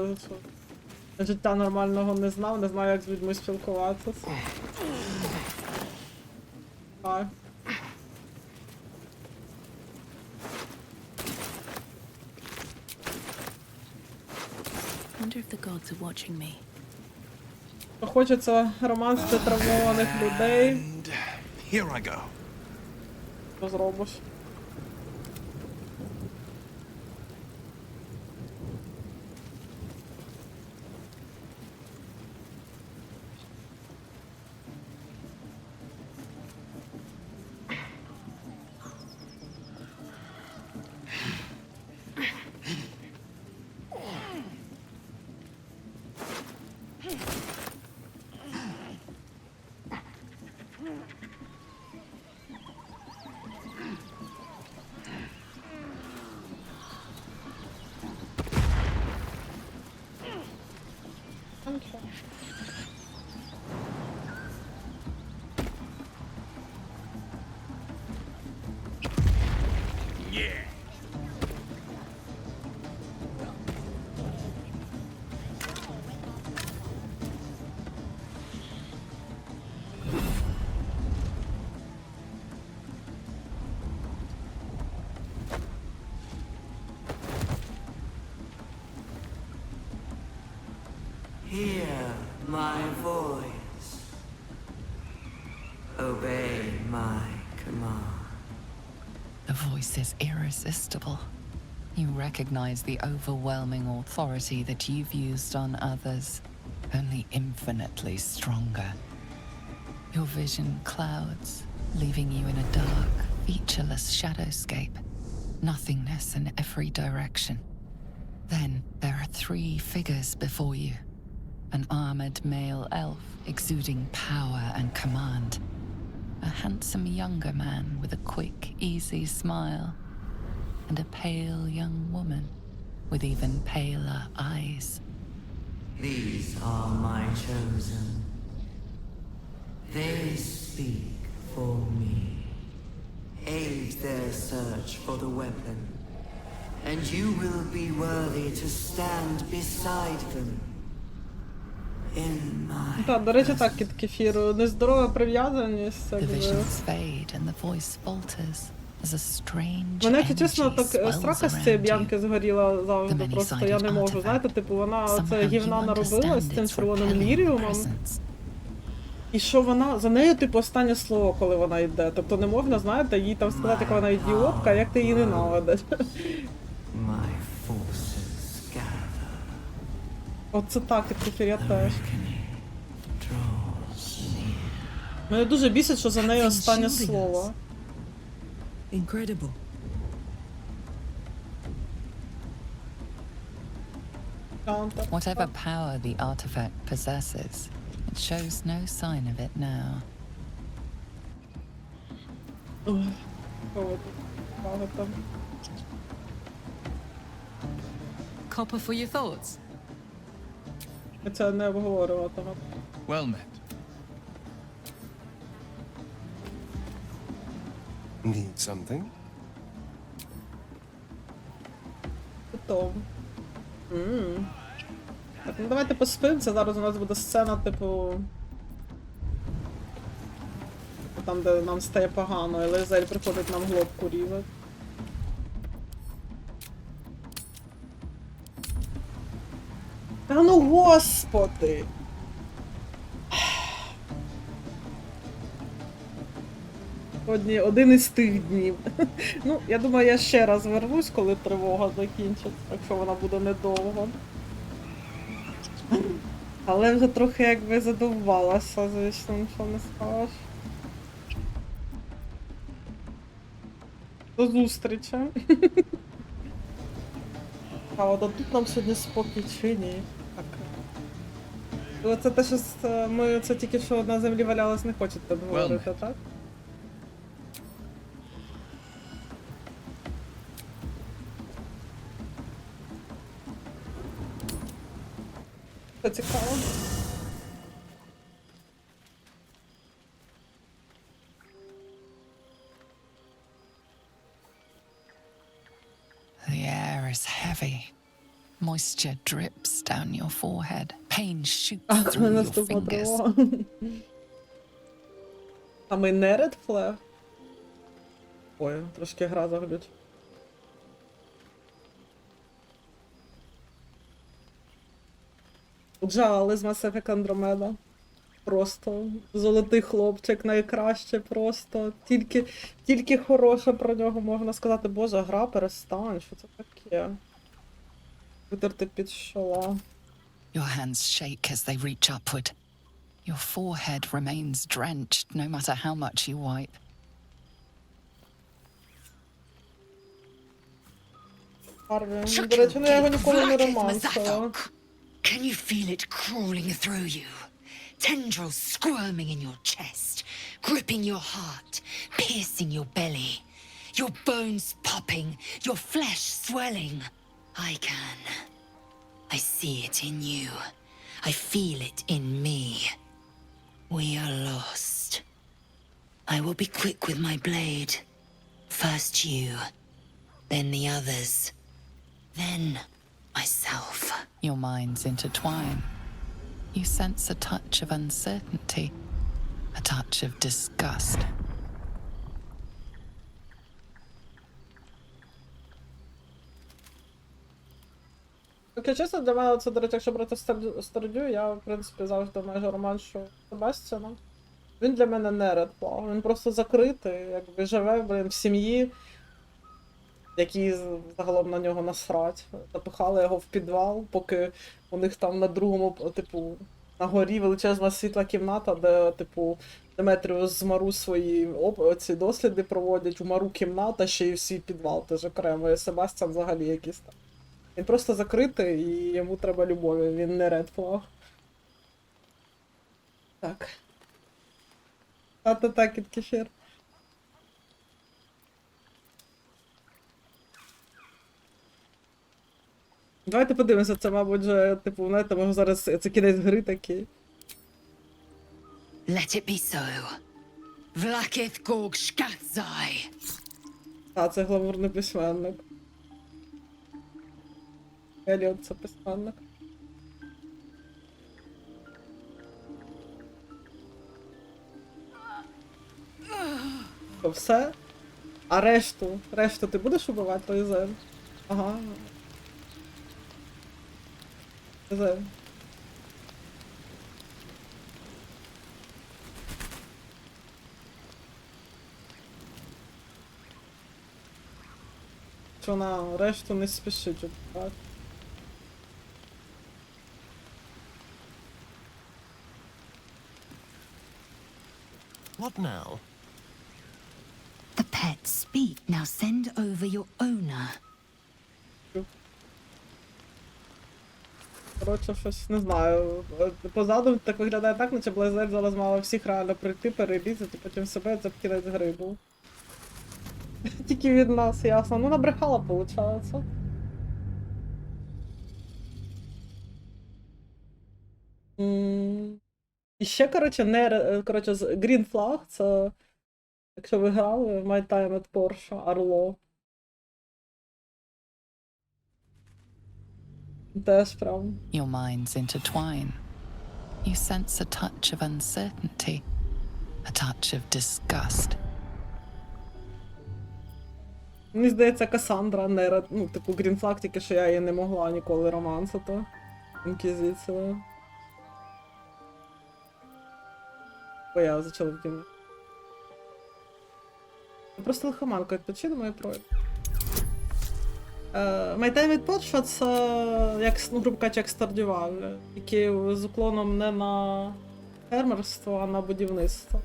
життя нормального не знав, не знає, як з людьми спілкуватися. Так. Wonder if the gods are watching me. Хочеться романсити травмованих людей. Here I go. Що зробиш? Hear my voice. Obey my command. The voice is irresistible. You recognize the overwhelming authority that you've used on others, only infinitely stronger. Your vision clouds, leaving you in a dark, featureless shadowscape. Nothingness in every direction. Then there are 3 figures before you. An armored male elf exuding power and command. A handsome younger man with a quick, easy smile. And a pale young woman with even paler eyes. These are my chosen. They speak for me. Aid their search for the weapon. And you will be worthy to stand beside them. Так, до речі, так, кіт кефіру. Нездорова прив'язаність. The visions fade and the voice falters as a strange Мене, якщо чесно, так energy страха з swells цієї around б'янки згоріла завжди, просто я не можу. Знаєте, типу, вона це гівна наробила з цим червоним ліріумом. І що вона, за нею, типу, останнє слово, коли вона йде. Тобто не можна, знаєте, їй там сказати, яка вона ідіотка, як ти її ненавидиш. Оце так, кіт кефір, я теж. Мене дуже бісить, що за нею останнє слово. Incredible. Whatever power the artifact possesses, it shows no sign of it now. Copper for your thoughts. Це не обговорюватиме. Well met. Need something? Готово. Так, ну давайте поспимося. Зараз у нас буде сцена, типу... Там, де нам стає погано, і Лизель приходить нам глобку різати. Та ну господи! Сьогодні один із тих днів. Ну, я думаю, я ще раз вернусь, коли тривога закінчиться, якщо вона буде недовго. Але вже трохи якби задовбалася, звісно, нічого не скажеш. До зустрічі. А от тут нам сьогодні спокій чи ні? Так. Оце те, що ми це тільки що на землі валялось, не хочете говорити, так? Це цікаво. The air is heavy. Moisture drips down your forehead. Pain shoots through your fingers. А ми не Red Flag? Ой, трошки гра заглючила. Джали з Mass Effect Andromeda. Просто золотий хлопчик, найкраще просто. Тільки хороше про нього можна сказати. Боже, гра, перестань, що це таке? Витерти під чола. Your hands shake as they reach upward. Your forehead remains drenched no matter how much you wipe. До речі, я його ніколи не романсила. Can you feel it crawling through you? Tendrils squirming in your chest, gripping your heart, piercing your belly. Your bones popping, your flesh swelling. I can. I see it in you. I feel it in me. We are lost. I will be quick with my blade. First you, then the others, then myself. Your minds intertwine. You sense a touch of uncertainty, a touch of disgust. Таке чесно, для мене це, до речі, якщо брати Стардю, я, в принципі, завжди майже романшу Себастьяна. Він для мене не Red Flag, він просто закритий, якби живе, блін, в сім'ї, які загалом на нього насрать. Запихали його в підвал, поки у них там на другому, типу, на горі величезна світла кімната, де, типу, Деметріус з Мару свої ці досліди проводять, у Мару кімната, ще й свій підвал теж окремо, і Себастьян взагалі якийсь там. Він просто закритий, і йому треба любові, він не Red Flag. Так. Так, кіт-кефір. Давайте подивимося, це, мабуть, вже, типу, знаєте, може зараз це кінець гри такий. Let it be so. Vlakith Gorg Shkatzai. А, це гламурний письменник. Еліот це письменник. То все? А решту ти будеш убивати, Лізен? Ага. Лізен. Що на решту не спішить убивати. What now? The pets speak. Now send over your owner. Коротше, щось, не знаю. Позаду так виглядає так, наче Блейзер зараз мала всіх реально прийти, перерізати, потім себе, це б кінець гри був. Тільки від нас, ясно. Ну, набрехала, виходить. І ще, коротше, Green Flag, це, якщо ви грали, My Time at Porsche, Орло. Теж прям. Your minds intertwine. You sense a touch of uncertainty, a touch of disgust. Мені здається, Кассандра не, ну, типу, Green Flag, тільки що я її не могла ніколи романсити. Інквізицією. Бо я зачала в кіно. Просто лихоманку відпочинемо і пройду. My Time at Porsche — це, як, ну, грубо кажучи, як Стардюваль, який з уклоном не на фермерство, а на будівництво.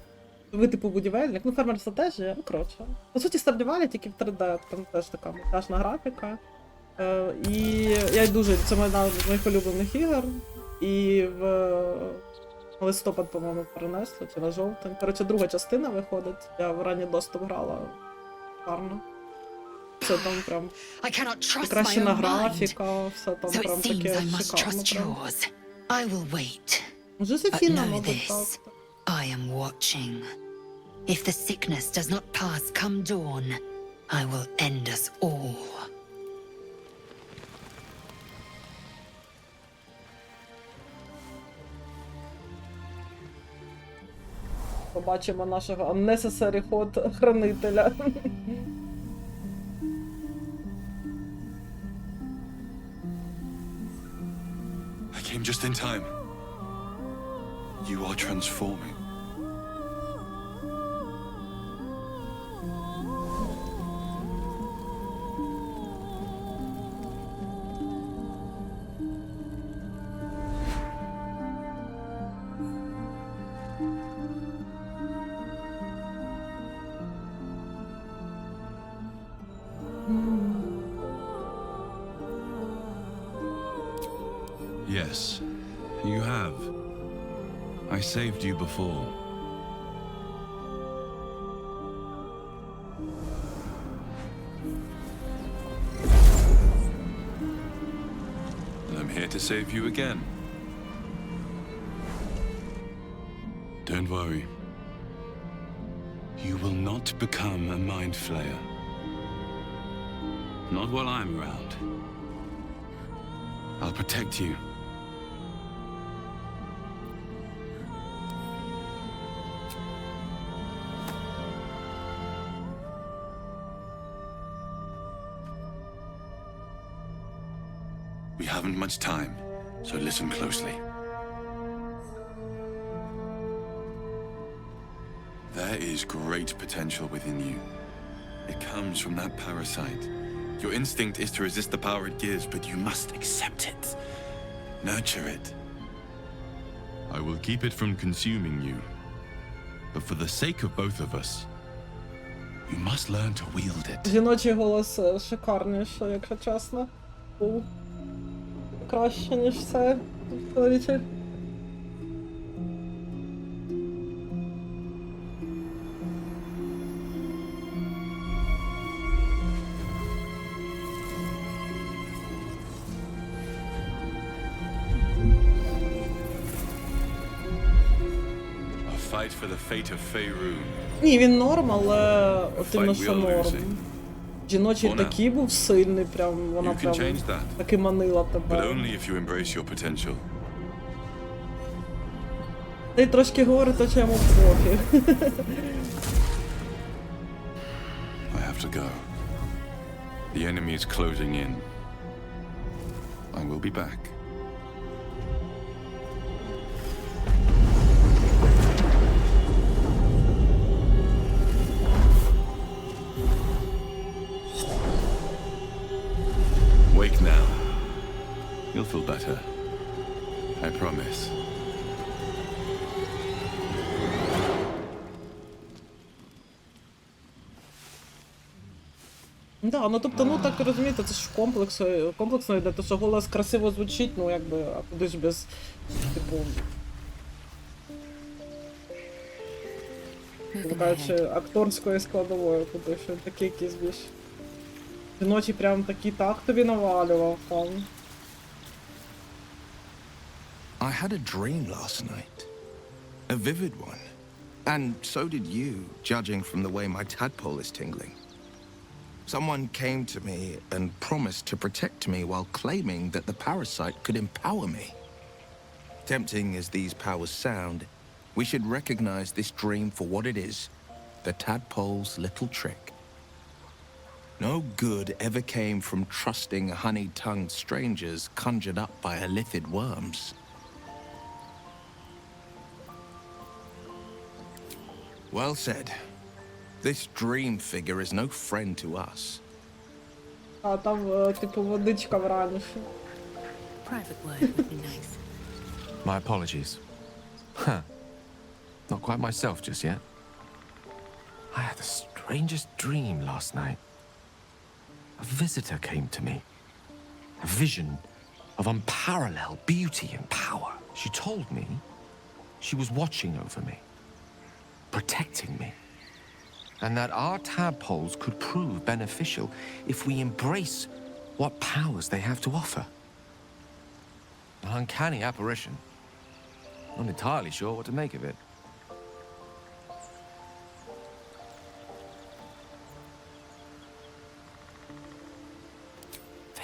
Ви, типу, будівельник, ну, фермерство теж є, ну, коротше. По суті, Стардювалі тільки в 3D, там теж така монтажна графіка. І я дуже, це одна з моїх улюблених ігор. І в листопад, по-моєму, перенесли, чи на жовтень. Коротше, друга частина виходить, я в ранній доступ грала гарно. Все там прям покращена графіка, все там прям таке шикарно. Жозефіна, мабуть, так. I am watching. If the sickness does not pass come dawn, I will end us all. Побачимо нашого unnecessary ход Хранителя. I came just in time. You are transforming. Yes, you have. I saved you before. And I'm here to save you again. worry. You will not become a mind flayer. Not while I'm around. I'll protect you. We haven't much time, so listen closely. There is great potential within you. It comes from that parasite. Your instinct is to resist the power it gives, but you must accept it. Nurture it. I will keep it from consuming you. But for the sake of both of us, you must learn to wield it. Жіночий голос шикарніший, якщо чесно. Був краще, ніж це чоловічий. Fight for the fate of Faerun. Ні, він норм, але от іменно що норм. Жіночий такий був сильний, прям, вона прям таки манила тебе. But only if you embrace your potential. Та й трошки говорить, то чому пофіг. I have to go. The enemy is closing in. I will be back. Wake now. You'll feel better. I promise. Да, ну тобто, ну так розумієте, це ж комплексно йде, то що голос красиво звучить, ну якби, а куди ж без, типу, кажучи, акторської складової, куди що такий якийсь більш. Жіночий прям такий так тобі навалював, там. I had a dream last night. A vivid one. And so did you, judging from the way my tadpole is tingling. Someone came to me and promised to protect me while claiming that the parasite could empower me. Tempting as these powers sound, we should recognize this dream for what it is, the tadpole's little trick. No good ever came from trusting honey-tongued strangers conjured up by illithid worms. Well said. This dream figure is no friend to us. А там, типу, водичка в раніше. Private word would be nice. My apologies. Huh. Not quite myself just yet. I had the strangest dream last night. A visitor came to me. A vision of unparalleled beauty and power. She told me she was watching over me, protecting me, and that our tadpoles could prove beneficial if we embrace what powers they have to offer. An uncanny apparition. Not entirely sure what to make of it.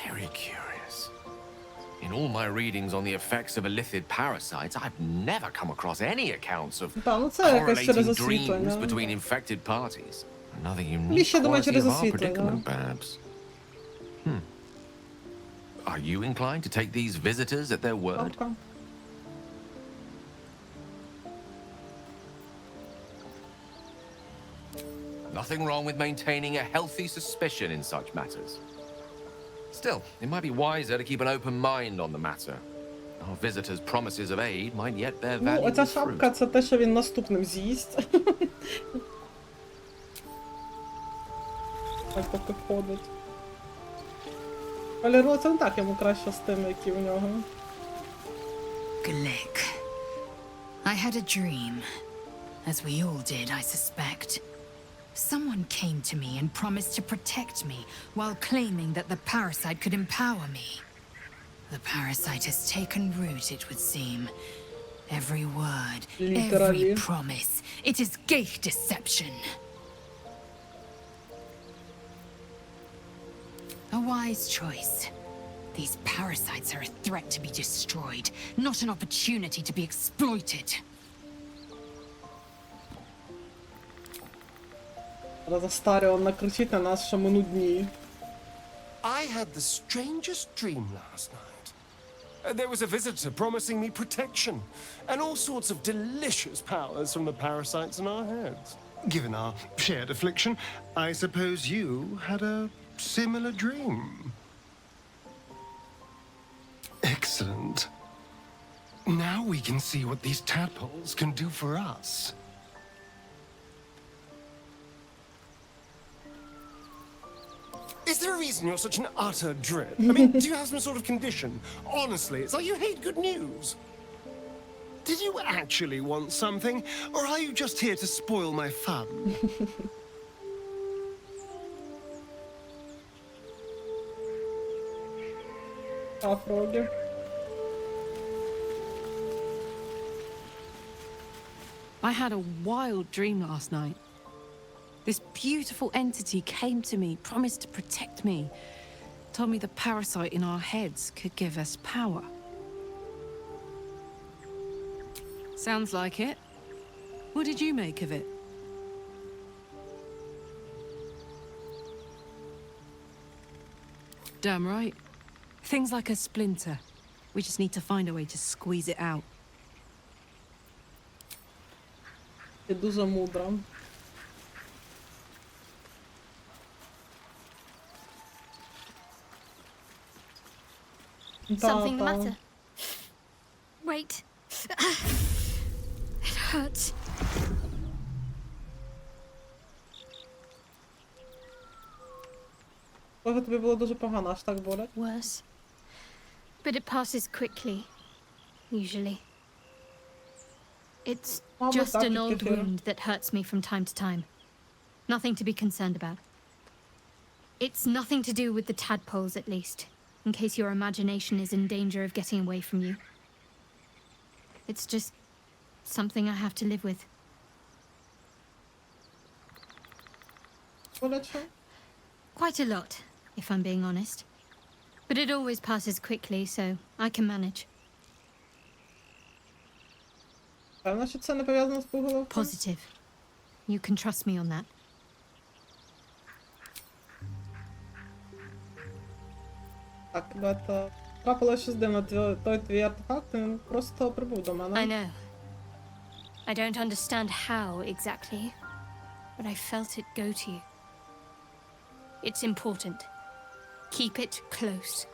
Very curious. In all my readings on the effects of illithid parasites, I've never come across any accounts of correlating dreams between infected parties. Another unique quality of our predicament, perhaps. Are you inclined to take these visitors at their word? Okay. Nothing wrong with maintaining a healthy suspicion in such matters. Still, it might be wiser to keep an open mind on the matter. Our visitors' promises of aid might yet bear valuable Ну, оця fruit. шапка, це те, що він наступним з'їсть. Так поки ходить. Кольоро, це не так йому краще з тим, які в нього. Glick. I had a dream. As we all did, I suspect. Someone came to me and promised to protect me while claiming that the parasite could empower me. The parasite has taken root, it would seem. Every word, Literally. every promise. It is gate deception. A wise choice. These parasites are a threat to be destroyed, not an opportunity to be exploited. Зараз Астаріон накричить на нас, що ми нудні. I had the strangest dream last night. There was a visitor promising me protection and all sorts of delicious powers from the parasites in our heads. Given our shared affliction, I suppose you had a similar dream. Excellent. Now we can see what these tadpoles can do for us. Is there a reason you're such an utter drip? I mean, do you have some sort of condition? Honestly, it's like you hate good news. Did you actually want something, or are you just here to spoil my fun? I had a wild dream last night. This beautiful entity came to me, promised to protect me, told me the parasite in our heads could give us power. Sounds like it. What did you make of it? Damn right. Things like a splinter. We just need to find a way to squeeze it out. Ти дуже мудра. Something the matter? Wait. It hurts. Може, тобі було дуже погано, аж так болить? Worse. But it passes quickly, usually. It's just an old wound that hurts me from time to time. Nothing to be concerned about. It's nothing to do with the tadpoles, at least, in case your imagination is in danger of getting away from you. It's just something I have to live with. Quite a lot, if I'm being honest. But it always passes quickly, so I can manage. Певно, що це не пов'язано з поголовком? Positive. You can trust me on that. Так, ребята, трапилося щось дивно. Той твій артефакт, він просто прибув до мене. I know. I don't understand how exactly, but I felt it go to you. It's important. Keep it close.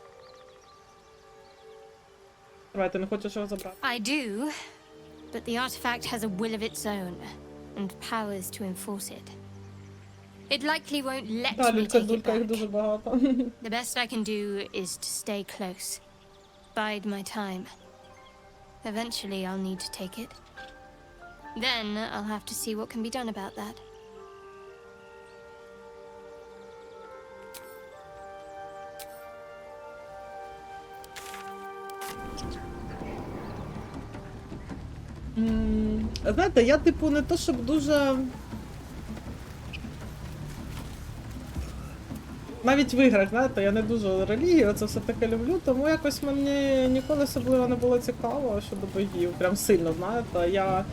Давай, ти не хочеш його забрати? I do, but the artifact has a will of its own, and powers to enforce it. It likely won't let me take it back. The best I can do is to stay close. Bide my time. Eventually I'll need to take it. Then I'll have to see what can be done about that. Знаєте, я типу не то, щоб дуже... Навіть в іграх, знаєте, я не дуже релігію, це все таке люблю, тому якось мені ніколи особливо не було цікаво щодо богів. Прям сильно, знаєте. Я,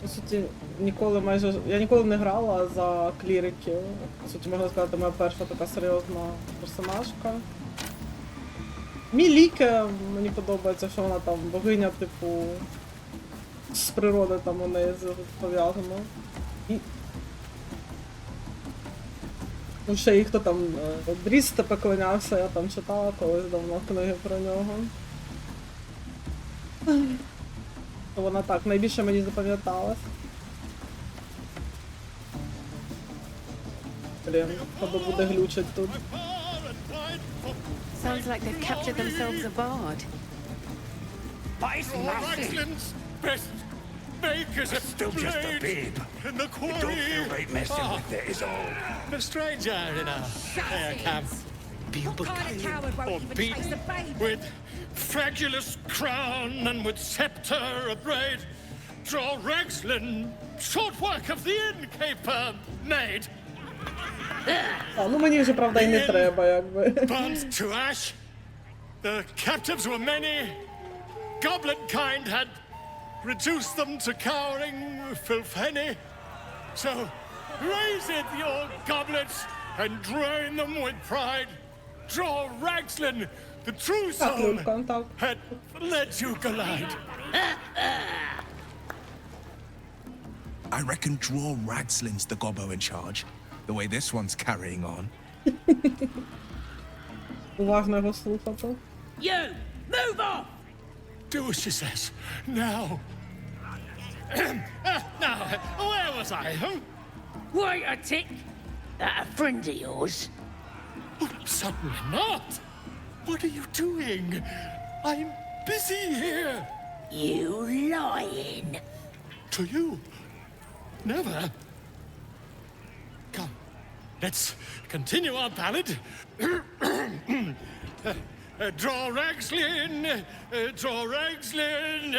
по суті, ніколи не грала за кліриків. По суті, можна сказати, моя перша така серйозна персонажка. Міліке, мені подобається, що вона там богиня, типу, з природи там у неї пов'язано. Ну, ще і хто там Дріста поклонявся, я там читала колись давно книги про нього. То вона так найбільше мені запам'яталась. Блін, хто буде глючить тут. Sounds like they've captured themselves a bard. It's still just a babe. It don't feel right messing with it, is all. A stranger in a camp. What kind of coward won't even chase a baby? With fragulous crown and with scepter abraid, draw Ragslin, short work of the innkeeper made. А, ну мені вже, правда, і не треба, якби. Burnt to ash. The captives were many. Goblin kind had reduced them to cowering filtheny. So raise it, your goblets, and drain them with pride. Draw Ragslin, the true soul, had let you collide. I reckon draw Ragslin's the gobbo in charge. The way this one's carrying on. Уважно його слухати. You, move off! Do as she says, now. Now, where was I? Wait a tick. That a friend of yours? Certainly not. What are you doing? I'm busy here. You lying. To you? Never. Come, let's continue our ballad. Draw Ragslin, draw Ragslin.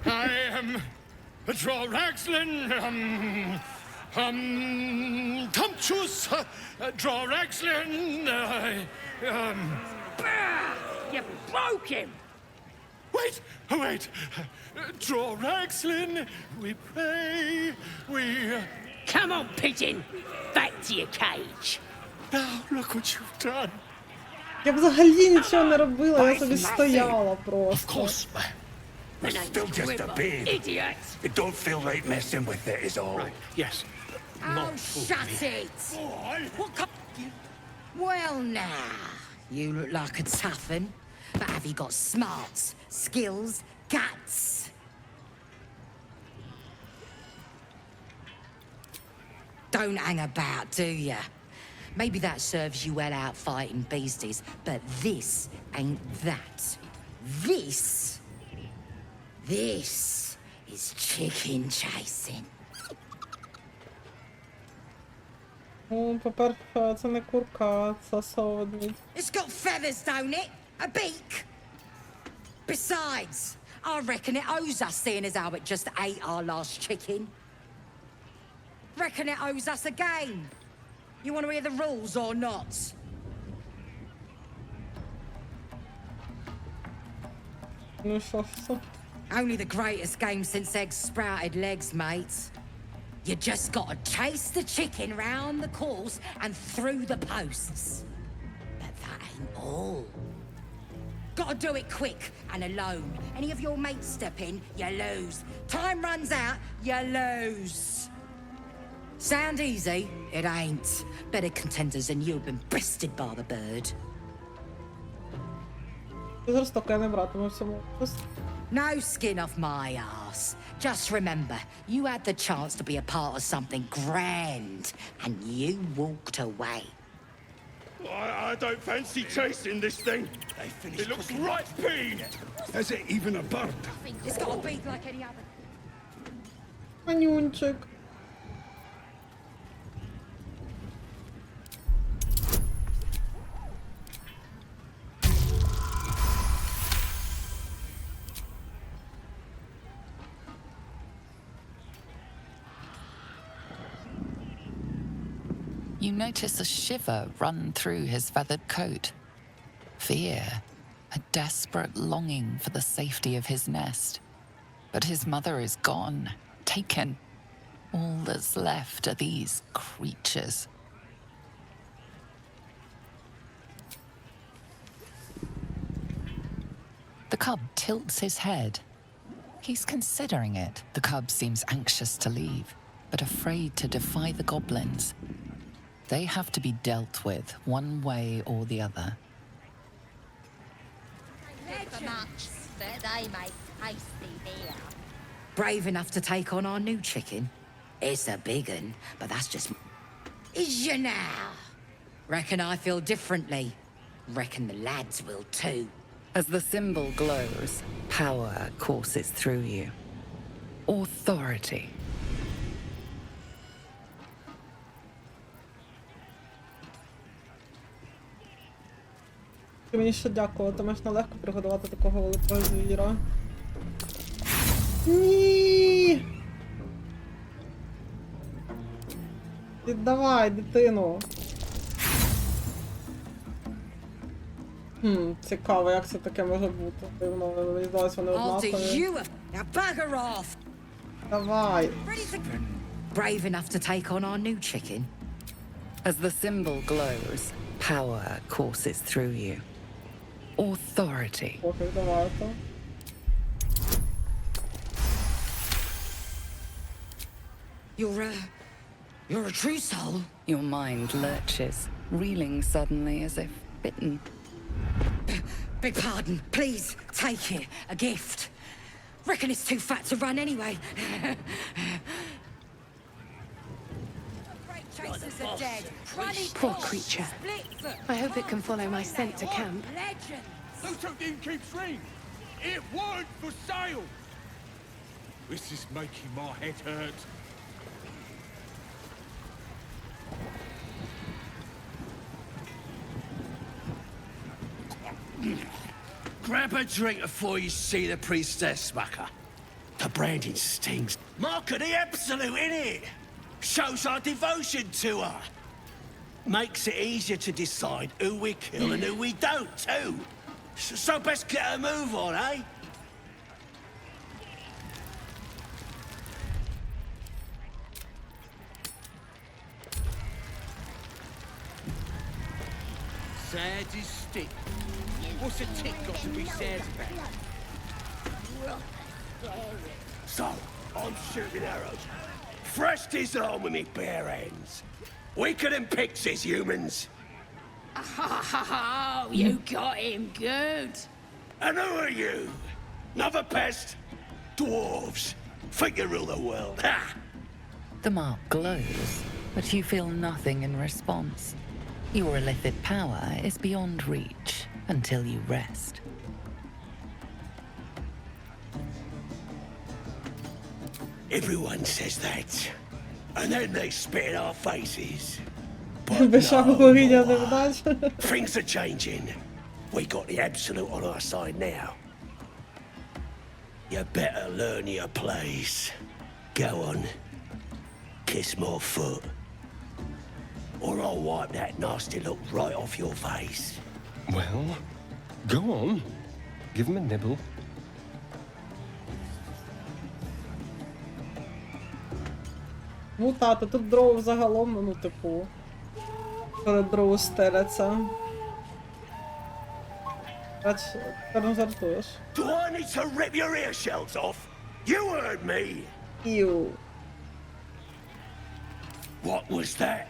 I am draw Ragslin. Tumptuous, draw Ragslin. You broke him. Wait, wait. Draw Ragslin, we pray, we... Come on, pigeon. Back to your cage. Now, look what you've done. Я взагалі нічого не робила, я собі стояла просто. It's still just a babe. Idiot. It don't feel right messing with it is all. Yes. Oh, shut it! Well, now, you look like a tough un, but have you got smarts, skills, guts? Don't hang about, do ya? Maybe that serves you well out fighting beasties, but this ain't that. This is chicken chasing. Ну, по-перше, це не курка, це соводник. It's got feathers, don't it? A beak? Besides, I reckon it owes us, seeing as how it just ate our last chicken. Reckon it owes us a game. You want to hear the rules or not? Ну що ж це? Only the greatest game since eggs sprouted legs, mate. You just gotta chase the chicken round the course and through the posts. But that ain't all. Gotta do it quick and alone. Any of your mates step in, you lose. Time runs out, you lose. Sound easy? It ain't. Better contenders than you have been breasted by the bird. Жорстоко, я не братиму в цьому. No skin off my arse. Just remember, you had the chance to be a part of something grand, and you walked away. I don't fancy chasing this thing. It looks right big. Is it even a bird? It's got a beak like any other. Манюнчик. You notice a shiver run through his feathered coat. Fear, a desperate longing for the safety of his nest. But his mother is gone, taken. All that's left are these creatures. The cub tilts his head. He's considering it. The cub seems anxious to leave, but afraid to defy the goblins. They have to be dealt with one way or the other. Brave enough to take on our new chicken? It's a big un, but that's just... Is you now? Reckon I feel differently. Reckon the lads will too. As the symbol glows, power courses through you. Authority. Ти мені ще дякувати, можеш нелегко пригодувати такого великого звіра. Ні! Віддавай, дитину! Цікаво, як це таке може бути. Дивно, мені здалось, вони однакові. Давай! Brave enough to take on our new chicken? As the symbol glows, power courses through you. Authority. Окей, давай то. You're a true soul. Your mind lurches, reeling suddenly as if bitten. Beg pardon. Please, take it. A gift. Reckon it's too fat to run anyway. Poor creature. I hope it can follow my scent to camp. Look at the keep It weren't for sale! This is making my head hurt. Grab a drink before you see the priestess, Mucker. The branding stings. Mark of the absolute, innit? Shows our devotion to her. Makes it easier to decide who we kill and who we don't, too. So best get a move on, eh? Sad as stick. What's a tick got to be sad about? So, I'm shooting arrows. Fresh disarm with me bare hands. Weaker than pixies, humans. Oh, you got him good. And who are you? Another pest? Dwarves. Think you rule the world, ha! The mark glows, but you feel nothing in response. Your illithid power is beyond reach until you rest. Everyone says that. And then they spit in our faces. Без шагу не вдачі. Things are changing. We got the absolute on our side now. You better learn your place. Go on. Kiss my foot. Or I'll wipe that nasty look right off your face. Well, go on. Give him a nibble. Ну тато, тут дров загалом, ну типу, перед дров стеляться. Тепер жартуєш. Do I need to rip your ear shells off? You heard me. Ew. What was that?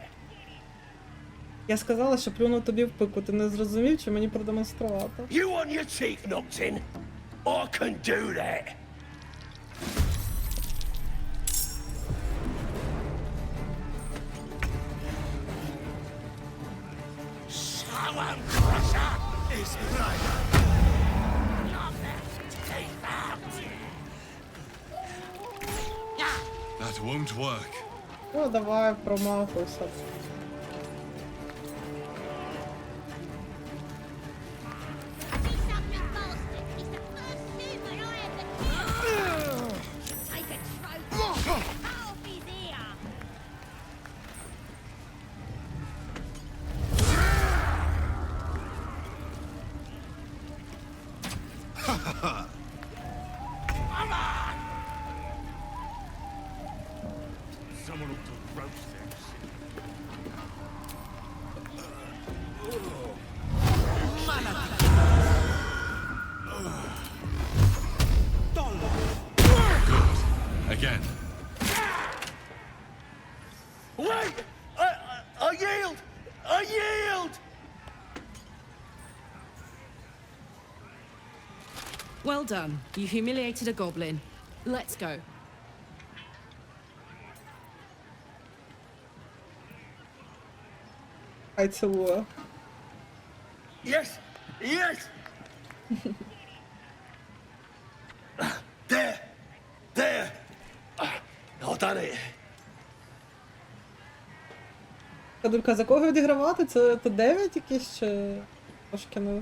Я сказала, що плюну тобі в пику, ти не зрозумів, чи мені продемонструвати? You want your teeth knocked in? I can do that. Someone crusher is right. That won't work. Ну, давай, промахуйся. Someone ought to roast them. Good. Again. Wait! I yield! I yield! Well done. You humiliated a goblin. Let's go. Хай цілує. Yes! Yes! There! There! I've done it. Кадулька, за кого відігравати? Це 9 якийсь чи трошки не...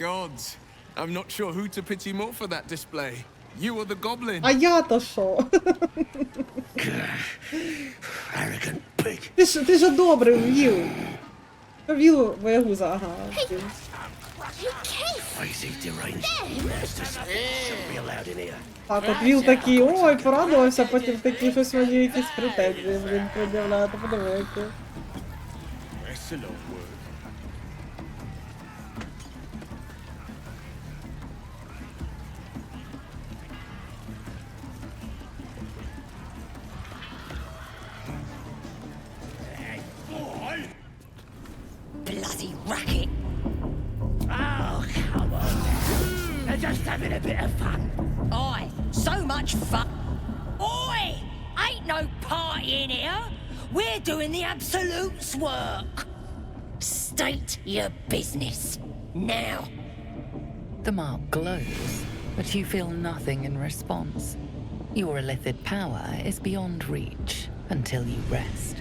Gods, I'm not sure who to pity more for that display. You or the goblin? А я-то що? Arrogant pig. Ти ж добрий, Вілл. Вілл боягуза, ага. Crazy deranged masters shouldn't be allowed in here. Так, от Вілл такий, ой, порадувався, потім такий, щось мені якісь претензії, блін, пред'являє, то подиви, які. Bloody racket! Oh, come on now. They're just having a bit of fun. Oi, so much fun! Oi! Ain't no party in here! We're doing the Absolute's work! State your business, now! The mark glows, but you feel nothing in response. Your illithid power is beyond reach until you rest.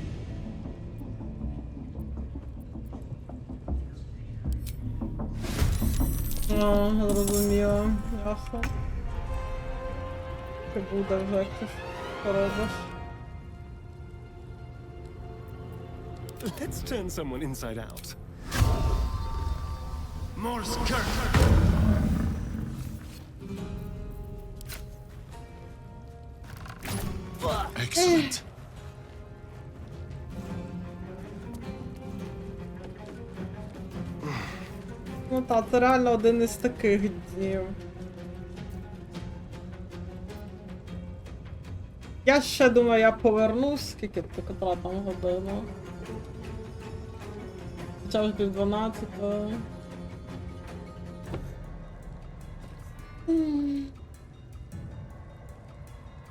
Зрозуміло, ясно. Ти буде вже, як ти поробиш. Let's turn someone inside out. More skirt. Excellent. Ну так, це реально один із таких днів. Я ще думаю, я повернусь, скільки це котра там година. Хоча ж пів 12.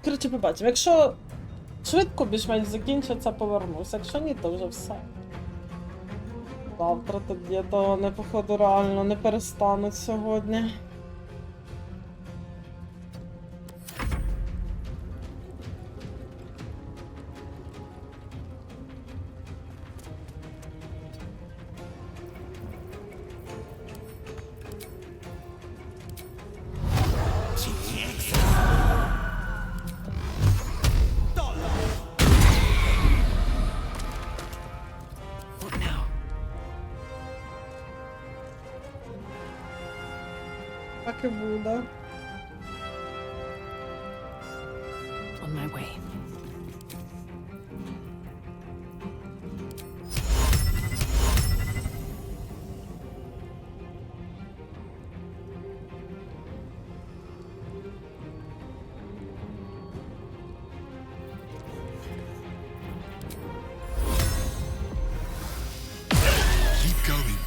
Коротше, побачимо. Якщо швидко більш-менш закінчиться, повернусь. Якщо ні, то вже все. Завтра тоді я того не, походу, реально не перестануть сьогодні. Так і буде. On my way. Keep going.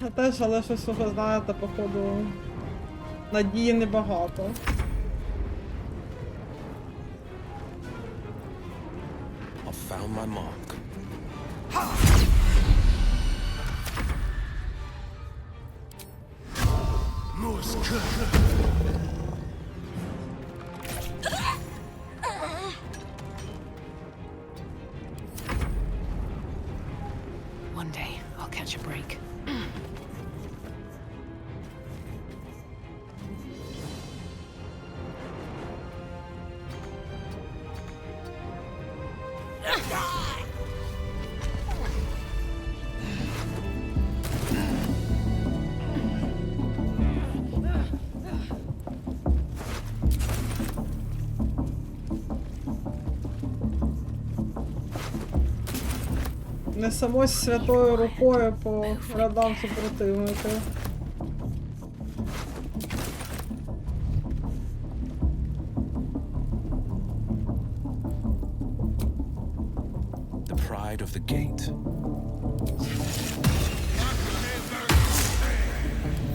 Я теж, але щось уже, знаєте, походу, надії небагато. I found my mark. More skirt. One day, I'll catch a break. Несемось святою рукою по рядам супротивників. The pride of the gate.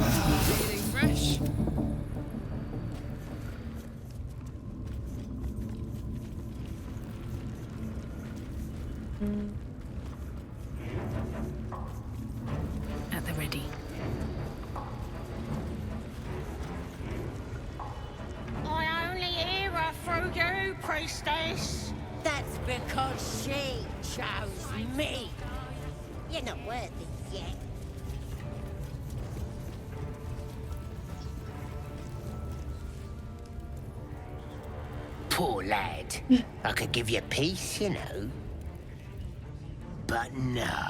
Feeling fresh? At the ready. I only hear her through you, priestess. That's because she chose me. You're not worthy yet. Poor lad. I could give you peace, you know. But no.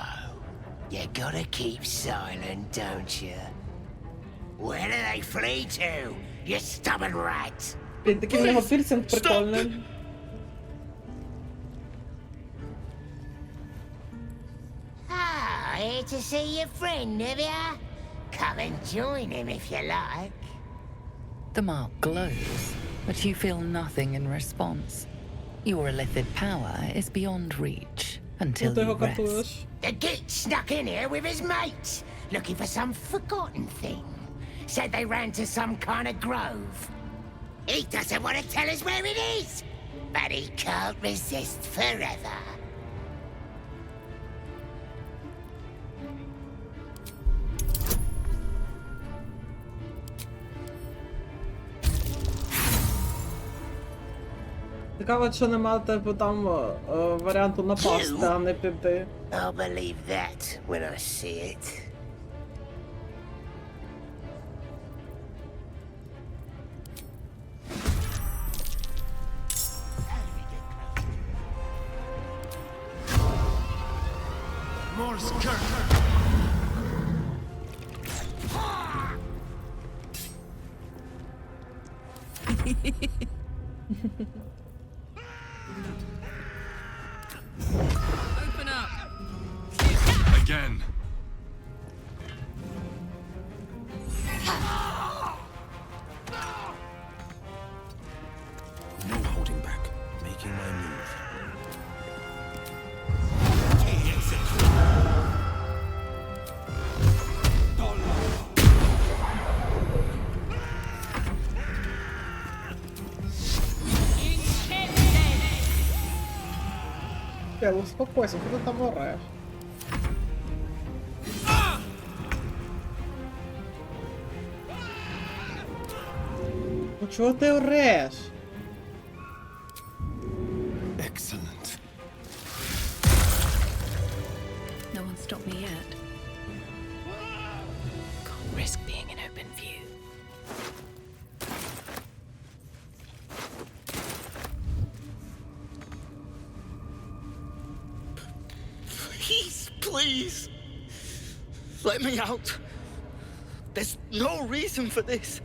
You gotta keep silent, don't you? Where do they flee to, you stubborn rat? Блін, такий в нього пірсинг прикольний. Ah, here to see your friend, have ya? Come and join him if you like. The mark glows, but you feel nothing in response. Your illithid power is beyond reach until you rest. The git snuck in here with his mates, looking for some forgotten thing. Said they ran to some kind of grove. He doesn't want to tell us where it is, but he can't resist forever. Цікаво, що нема типу там варіанту напасти, а не піти. I'll believe that when I see it. Open up. Again. No holding back. Making my move. Ґейл, успокойся, куди ти там ореш? Ну чого ти ореш? Excellent. No one stopped me yet. Can't risk being in open view. Please! Let me out! There's no reason for this!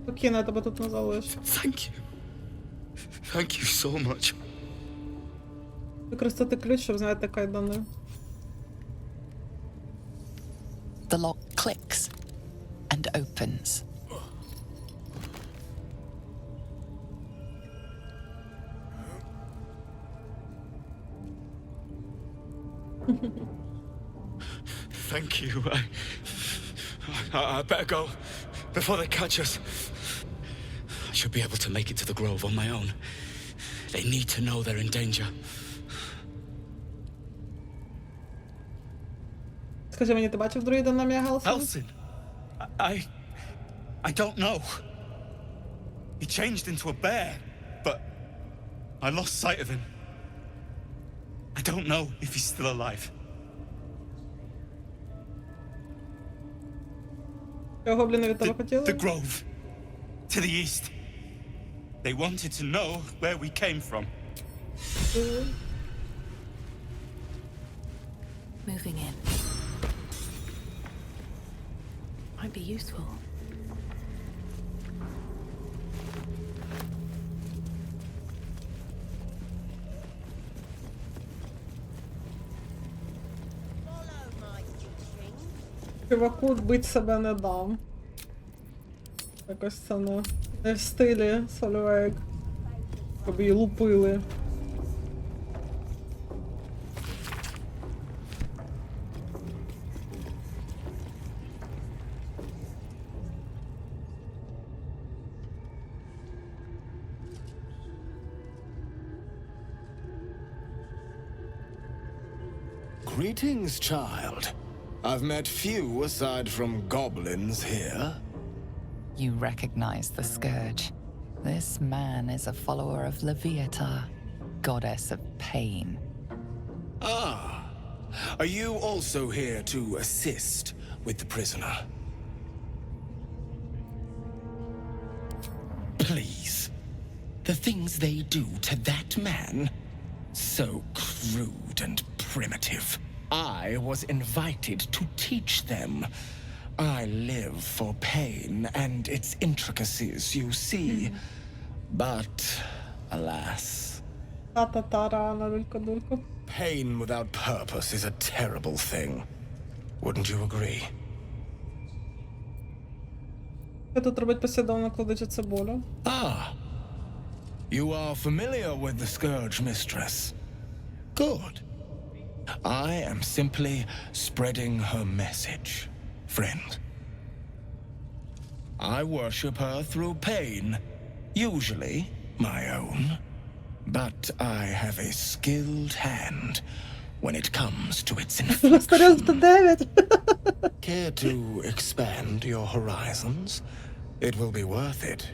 Окей, я тебе тут не залишу. Thank you. Thank you so much. Використати ключ, щоб зняти кайдани. The lock clicks and opens. Thank you. I better go before they catch us. I should be able to make it to the grove on my own. They need to know they're in danger. Скажи мені, ти бачив друїда на ім'я Гелсон? Elson? I don't know. He changed into a bear, but I lost sight of him. I don't know if he's still alive. Його гобліни від тебе хотіли? The grove. To the east. They wanted to know where we came from. Moving in. Might be useful. Чуваку бить себе не дам. Якось це не в стилі Сольвейк. Щоб її лупили. Greetings, child. I've met few aside from goblins here. You recognize the scourge. This man is a follower of Leviata, goddess of pain. Ah. Are you also here to assist with the prisoner? Please. The things they do to that man, so crude and primitive. I was invited to teach them. I live for pain and its intricacies, you see. But, alas. Pain without purpose is a terrible thing. Wouldn't you agree? Тут робить послідовно кладучи цибулю. Ah. You are familiar with the Scourge Mistress. Good. I am simply spreading her message, friend. I worship her through pain, usually my own. But I have a skilled hand when it comes to its infliction. Care to expand your horizons? It will be worth it.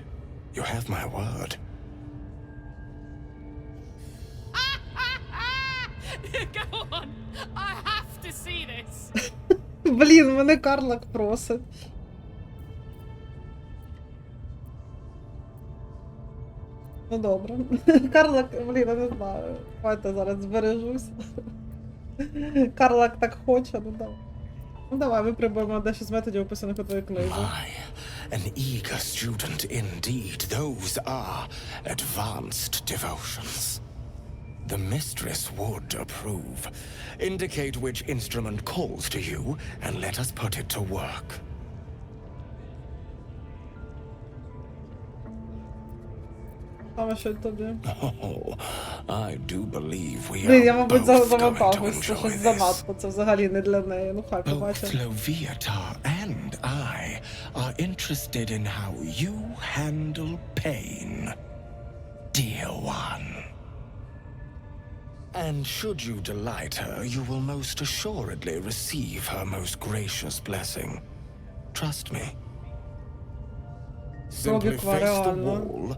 You have my word. Go on! I have to see this! Блін, мене Карлак просить. Ну добре. Карлак, блін, я не знаю. Давайте зараз збережусь. Карлак так хоче, ну давай. Ну давай, випробуємо дещо з методів, описаних у твоїй книзі. An eager student indeed. Those are advanced devotions. The mistress would approve. Indicate which instrument calls to you, and let us put it to work. Саме що тобі? Oh, I do believe we Блін, я, are мабуть, both going to завантажуюсь, це enjoy щось this. занадто, це взагалі не для неї. Ну хай побачимо. Both Leviata and I are interested in how you handle pain, dear one. And should you delight her, you will most assuredly receive her most gracious blessing. Trust me. Simply face the wall,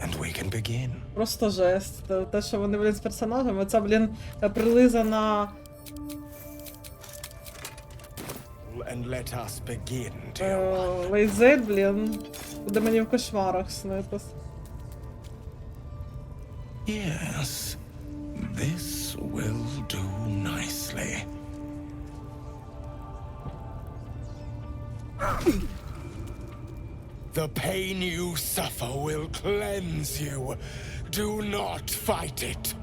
and we can begin. Просто жест. Те, що вони, блін, з персонажами, це, блін, прилизана... And let us begin, dear one. Лейзет, блін, буде мені в кошмарах снитись. Yes. This will do nicely. The pain you suffer will cleanse you. Do not fight it.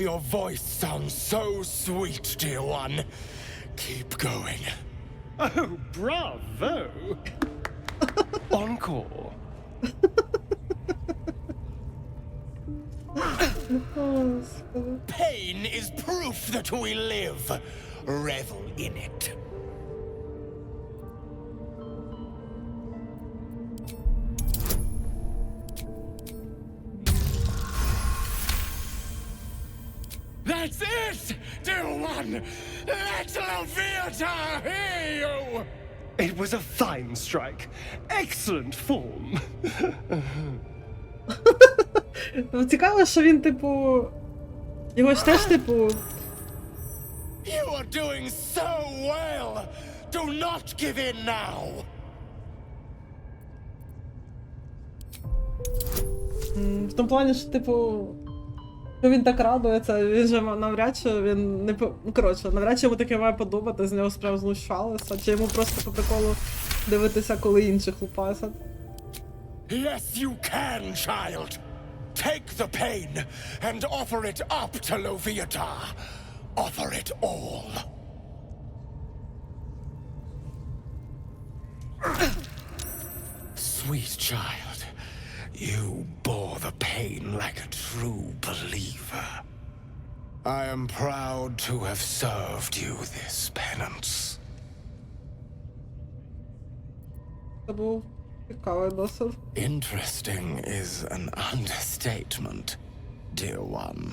Your voice sounds so sweet, dear one. Keep going. Oh, bravo! Encore. Pain is proof that we live. Revel in it. That's it, dear one! Let Leviata hear you! It was a fine strike. Excellent form. Цікаво, що він, типу... Його ж теж, типу... You are doing so well! Do not give in now! В тому плані, що, типу... Що він так радується, він же навряд чи він не ну, коротше, навряд чи йому таке має подобати, з нього справді знущалися, чи йому просто по приколу дивитися, коли інших лупасять. Yes, you can, child. Take the pain and offer it up to Leviata. Offer it all. Sweet child, You bore the pain like a true believer. I am proud to have served you this penance. Це був цікавий досвід. Interesting is an understatement, dear one.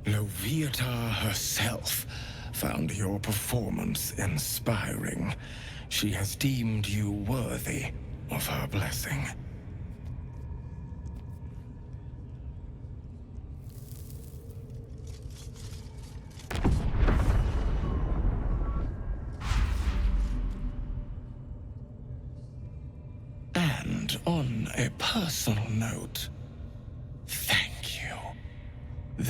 Loviatar herself found your performance inspiring. She has deemed you worthy of her blessing. And on a personal note, thank you.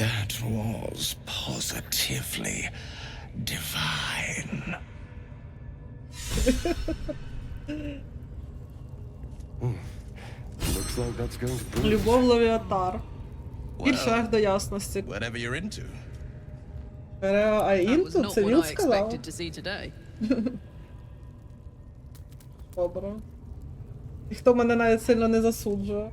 That was positively divine. Looks like that's going to prove. Любов Левіатар. І шлях до ясності. Whatever you're into. А інту? Це Вілл сказав? to see today. Добре. Ніхто мене навіть сильно не засуджує.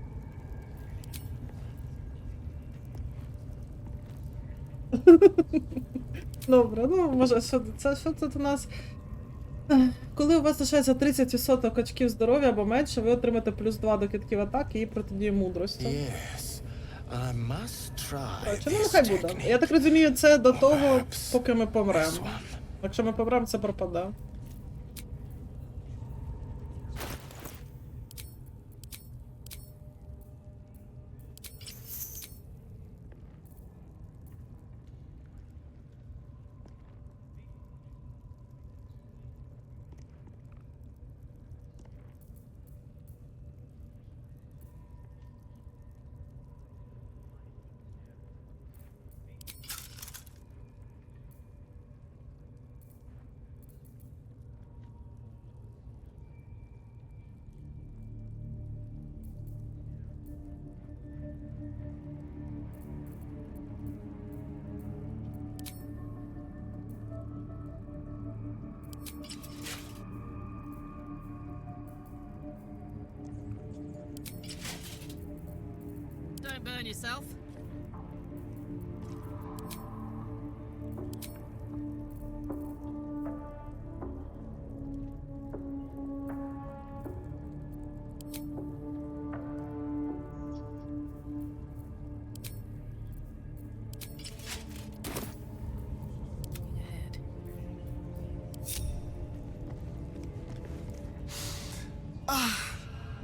Добре, ну може, що тут у нас? Коли у вас залишається 30% очків здоров'я або менше, ви отримаєте плюс 2 до кидків атаки і протидії мудрості. Yes, I must try. Чому нехай буде? Я так розумію, це до того, поки ми помремо. Якщо ми помремо, це пропаде. Don't burn yourself.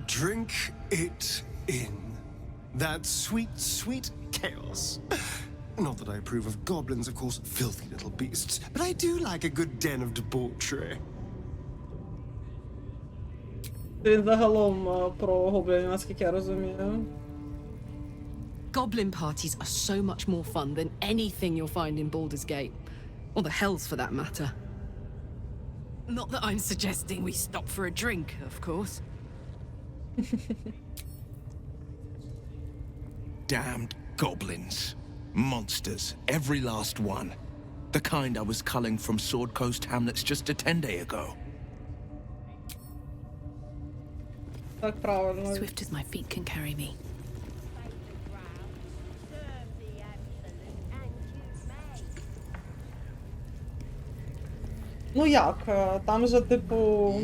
Drink it in. That sweet, sweet chaos. Not that I approve of goblins, of course, filthy little beasts, but I do like a good den of debauchery. Він загалом про гоблінів, наскільки я розумію. Goblin parties are so much more fun than anything you'll find in Baldur's Gate. Or the Hells, for that matter. Not that I'm suggesting we stop for a drink, of course. Damned goblins. Monsters. Every last one. The kind I was culling from Sword Coast hamlets just a 10-day ago. Так, правильно. Swift as my feet can carry me. Ну як, там же, типу...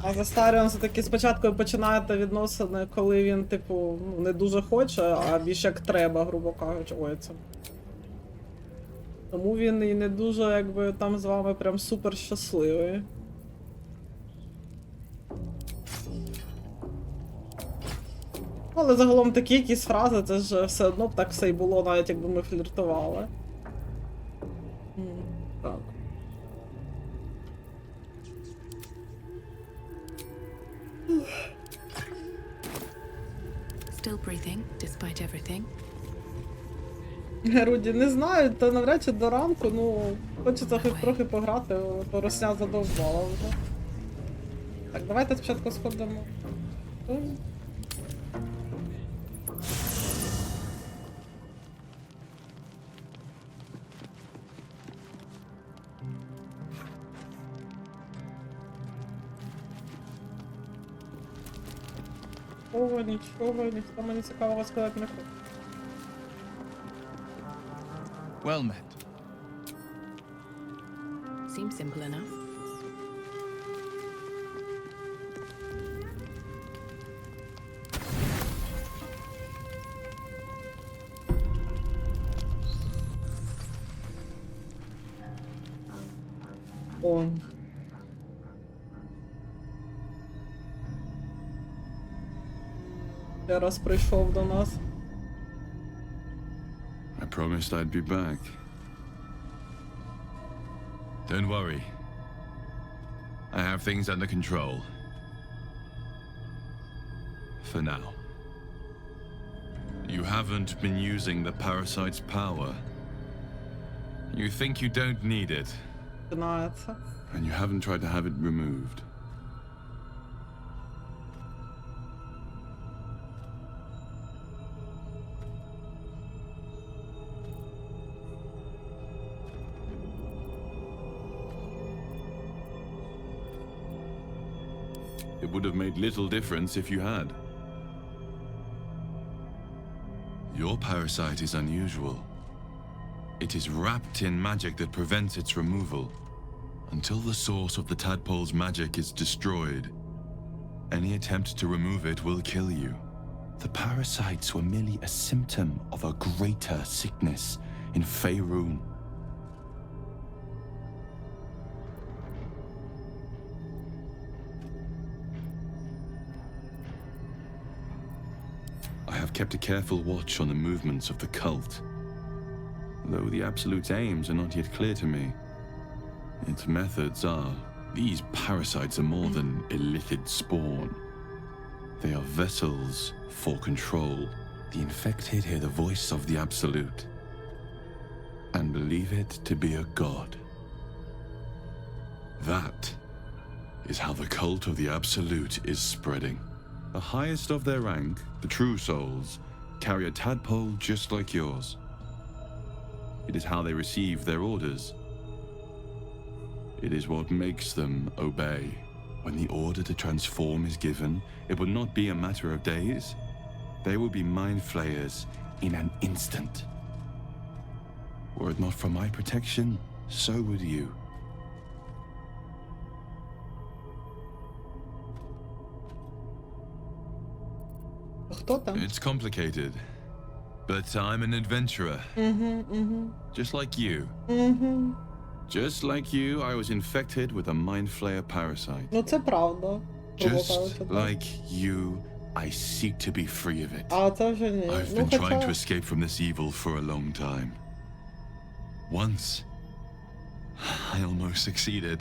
А з Астаріоном все-таки спочатку починаєте відносини, коли він, типу, ну, не дуже хоче, а більш як треба, грубо кажучи. Ой, це. Тому він і не дуже, якби, там з вами прям супер щасливий. Але загалом такі якісь фрази, це ж все одно б так все і було, навіть якби ми фліртували. Так. Still breathing, despite everything. Руді, не знаю, та навряд чи до ранку, ну, хочеться хоч трохи пограти, то росня задовбала вже. Так, давайте спочатку сходимо. Нічого, ніхто мені цікавого сказати не хоче. Well met. Seems simple enough. Он. Я раз прийшов до нас. I promised I'd be back. Don't worry. I have things under control. For now. You haven't been using the parasite's power. You think you don't need it. Знається. And you haven't tried to have it removed. It would have made little difference if you had. Your parasite is unusual. It is wrapped in magic that prevents its removal. Until the source of the tadpole's magic is destroyed, any attempt to remove it will kill you. The parasites were merely a symptom of a greater sickness in Faerun. I have kept a careful watch on the movements of the cult, though the Absolute's aims are not yet clear to me. Its methods are. These parasites are more than illithid spawn. They are vessels for control. The infected hear the voice of the Absolute and believe it to be a god. That is how the cult of the Absolute is spreading. The highest of their rank, the true souls, carry a tadpole just like yours. It is how they receive their orders. It is what makes them obey. When the order to transform is given, it will not be a matter of days. They will be mind flayers in an instant. Were it not for my protection, so would you. Хто там? It's complicated, but I'm an adventurer. Just like you. Just like you, I was infected with a mind flayer parasite. Ну це правда. Just like you, I seek to be free of it. А це вже ні. I've been trying to escape from this evil for a long time. Once, I almost succeeded.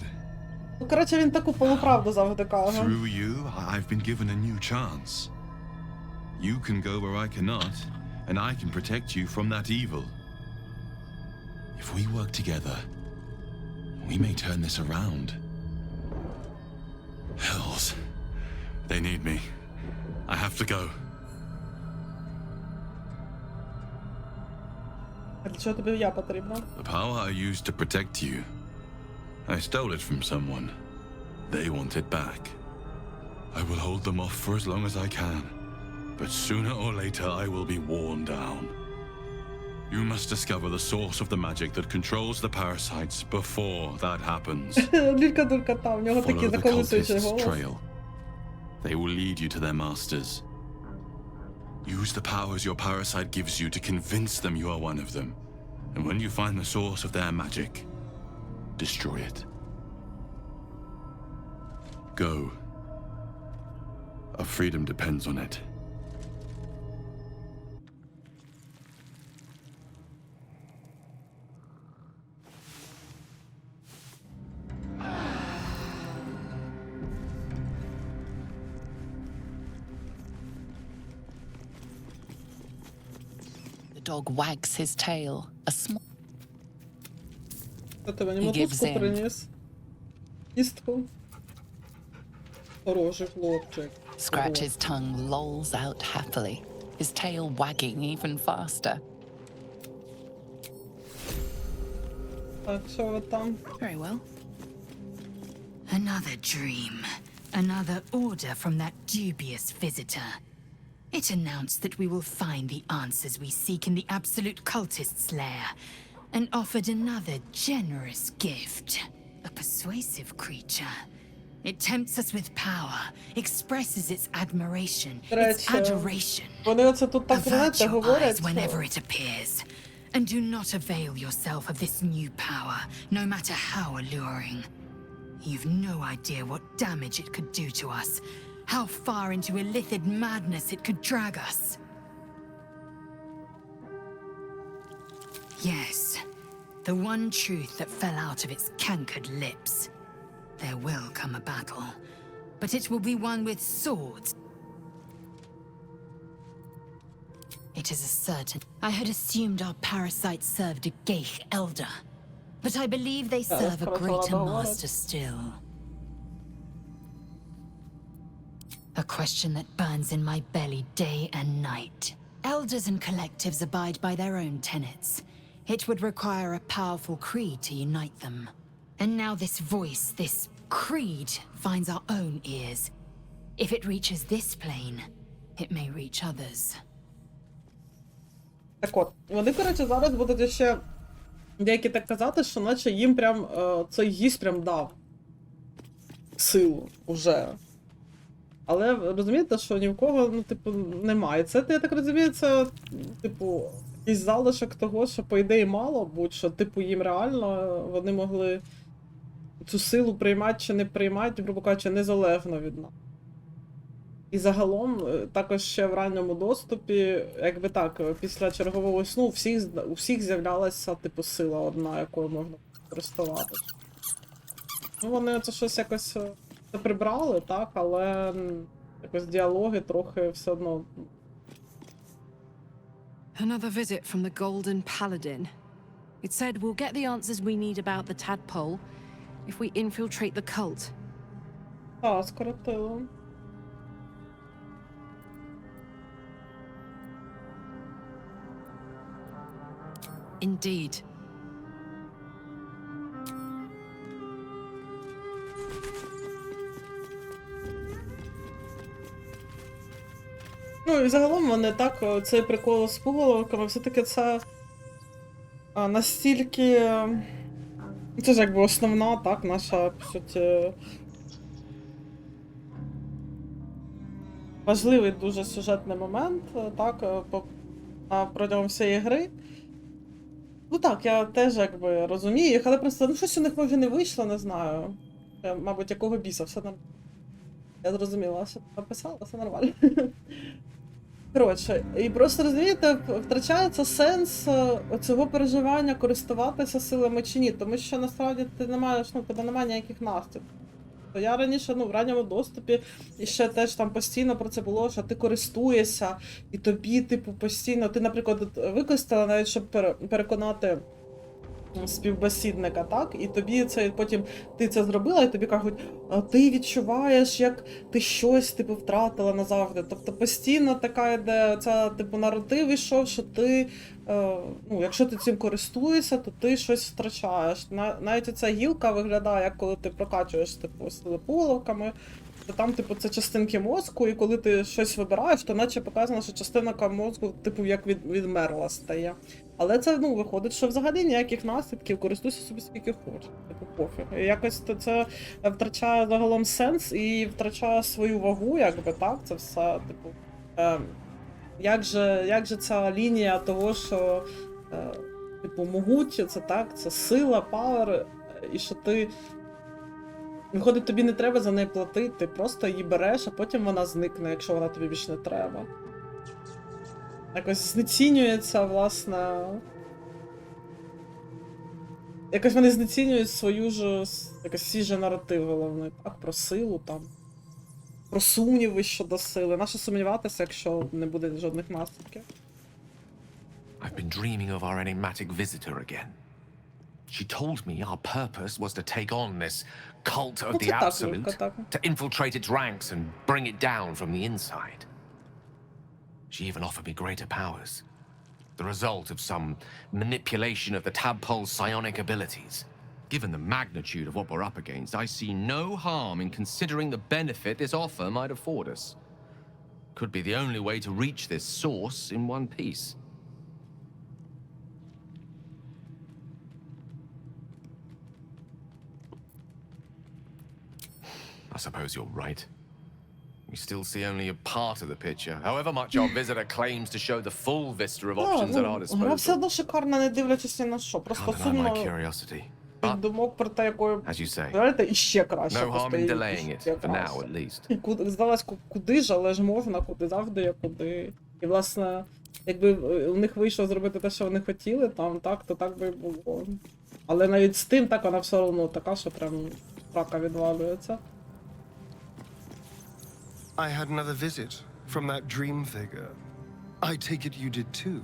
Ну, коротше, він таку полуправду завжди каже. Through you, I've been given a new chance. You can go where I cannot, and I can protect you from that evil. If we work together, we may turn this around. Hells. They need me. I have to go. Для чого тобі я потрібна? The power I used to protect you, I stole it from someone. They want it back. I will hold them off for as long as I can, but sooner or later I will be worn down. You must discover the source of the magic that controls the parasites before that happens. Follow the cultists' trail. They will lead you to their masters. Use the powers your parasite gives you to convince them you are one of them. And when you find the source of their magic, destroy it. Go. Our freedom depends on it. The dog wags his tail, a small... Я тебе не мотузку приніс. Кістку. Хороший хлопчик. Scratch his tongue lolls out happily, his tail wagging even faster. Так, що ви там? Very well. Another dream. Another order from that dubious visitor. It announced that we will find the answers we seek in the absolute cultist's lair, and offered another generous gift. A persuasive creature. It tempts us with power, expresses its admiration, its adoration. Avert your eyes whenever it appears, and do not avail yourself of this new power, no matter how alluring. You've no idea what damage it could do to us, how far into illithid madness it could drag us. Yes, the one truth that fell out of its cankered lips. There will come a battle, but it will be won with swords. It is a certain. I had assumed our parasites served a Geich elder, but I believe they serve a greater master still. A question that burns in my belly day and night. Elders and collectives abide by their own tenets. It would require a powerful creed to unite them. And now this voice, this creed, finds our own ears. If it reaches this plane, it may reach others. Так от, вони, коротше, зараз будуть ще деякі так казати, що наче їм прям цей гість прям дав силу уже. Але розумієте, що ні в кого, ну, типу, немає. Це, я так розумію, це, типу, якийсь залишок того, що, по ідеї, мало бути, що, типу, їм реально вони могли цю силу приймати чи не приймати, грубо кажучи, незалежно від нас. І загалом, також ще в ранньому доступі, якби так, після чергового сну у всіх з'являлася, типу, сила одна, якою можна користуватися. Ну, вони це щось якось прибрали, так, але якось діалоги трохи все одно. Another visit from the Golden Paladin. It said we'll get the answers we need about the tadpole if we infiltrate the cult. Так, скоротило. Indeed. Ну і загалом вони так, цей прикол з пуголовками, все-таки це настільки, це ж якби основна, так, наша, по суті, важливий дуже сюжетний момент, так, протягом всієї гри. Ну так, я теж якби розумію їх, але просто, ну щось у них може не вийшло, не знаю. Я, мабуть, якого біса, все нормально. Я зрозуміла, що написала, все нормально. Коротше, і просто, розумієте, втрачається сенс цього переживання, користуватися силами чи ні, тому що насправді ти не маєш, ну, тебе немає ніяких наслідків. Я раніше, ну, в ранньому доступі і ще теж там постійно про це було, що ти користуєшся, і тобі, типу, постійно, ти, наприклад, використала навіть, щоб переконати співбесідника, так? І тобі це потім ти це зробила, і тобі кажуть, а ти відчуваєш, як ти щось, типу, втратила назавжди. Тобто постійно така йде, ця, типу, наратив ішов, що ти, ну, якщо ти цим користуєшся, то ти щось втрачаєш. Навіть ця гілка виглядає, як коли ти прокачуєш, типу, сили пуголовками, то там, типу, це частинки мозку, і коли ти щось вибираєш, то наче показано, що частинка мозку, типу, як відмерла стає. Але це, ну, виходить, що взагалі ніяких наслідків, користуйся собі скільки хочеш, типу, пофіг. І якось це втрачає загалом сенс і втрачає свою вагу, якби, так, це все, типу, як же ця лінія того, що, типу, могуть, це так, це сила, павер, і що ти, виходить, тобі не треба за неї платити, ти просто її береш, а потім вона зникне, якщо вона тобі більше не треба. Якось знецінюється, власне. Якось вони знецінюють свою ж, якось свій же наратив головний, так, про силу там. Про сумніви щодо сили. Нащо сумніватися, якщо не буде жодних наслідків? I've been dreaming of our enigmatic visitor again. She told me our purpose was to take on this cult of the absolute, to infiltrate its ranks and bring it down from the inside. She even offered me greater powers, the result of some manipulation of the tadpole's psionic abilities. Given the magnitude of what we're up against, I see no harm in considering the benefit this offer might afford us. Could be the only way to reach this source in one piece. I suppose you're right. We still see only a part of the picture, however much our visitor claims to show the full vista of options at our Гра все disposal. одно шикарна, не дивлячись ні на що. Просто Can't deny my сумно curiosity. від думок про те, якою, As you say, знаєте, іще краще. no harm in постоїть, delaying іще it, for now краще. at least. І здавалось, куди ж, але ж можна, куди завжди є куди. І, власне, якби у них вийшло зробити те, що вони хотіли, там так, то так би і було. Але навіть з тим, так, вона все одно така, що прям рака відвалюється. I had another visit from that dream figure. I take it you did too.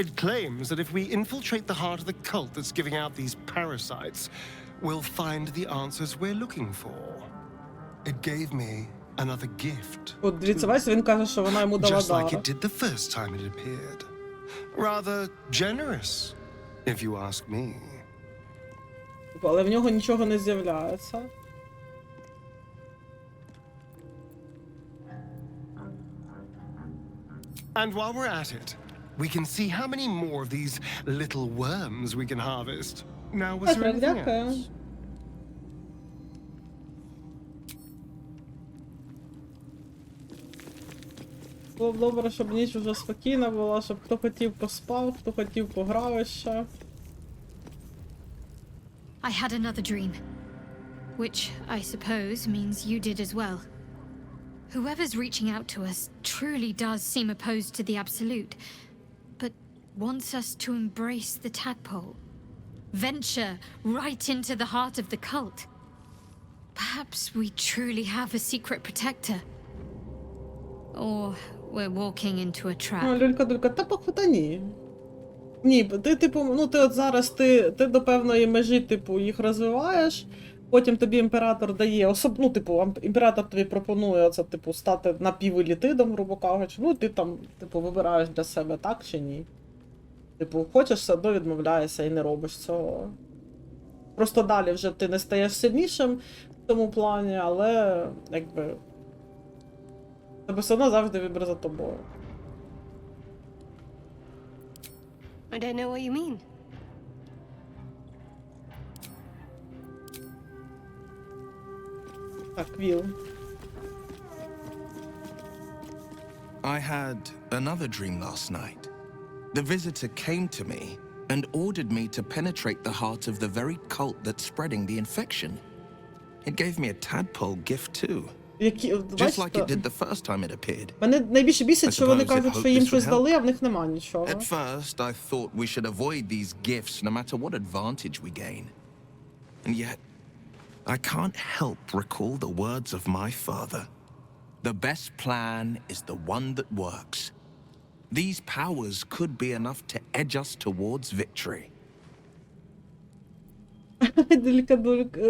It claims that if we infiltrate the heart of the cult that's giving out these parasites, we'll find the answers we're looking for. It gave me another gift. От дивіться, бачите, він каже, що вона йому дала Just like дар. it did the first time it appeared. Rather generous, if you ask me. Але в нього нічого не з'являється. And while we're at it, we can see how many more of these little worms we can harvest. Now, was there anything else? Було б добре, щоб ніч вже спокійна була, щоб хто хотів поспав, хто хотів пограв ще. I had another dream, which I suppose means you did as well. Whoever's reaching out to us truly does seem opposed to the absolute, but wants us to embrace the tadpole. Venture right into the heart of the cult. Perhaps we truly have a secret protector. Or we're walking into a trap. Ну, Люлька-дулька, та похода ні. Ні, ти, типу, ну ти от зараз, ти до певної межі, типу, їх розвиваєш, потім тобі імператор дає, ну, типу, імператор тобі пропонує оце, типу, стати напівелітидом, грубо кажучи, ну, ти там, типу, вибираєш для себе, так чи ні. Типу, хочеш, все одно відмовляєшся і не робиш цього. Просто далі вже ти не стаєш сильнішим в цьому плані, але, якби, тебе все одно завжди вибір за тобою. I don't know what you mean. Так, Вілл. I had another dream last night. The visitor came to me and ordered me to penetrate the heart of the very cult that's spreading the infection. It gave me a tadpole gift too. Just like it did the first time it appeared. Мене найбільше бісить, що вони кажуть, що їм щось дали, а в них нема нічого. At first, I thought we should avoid these gifts no matter what advantage we gain. And yet, I can't help recall the words of my father. The best plan is the one that works. These powers could be enough to edge us towards victory.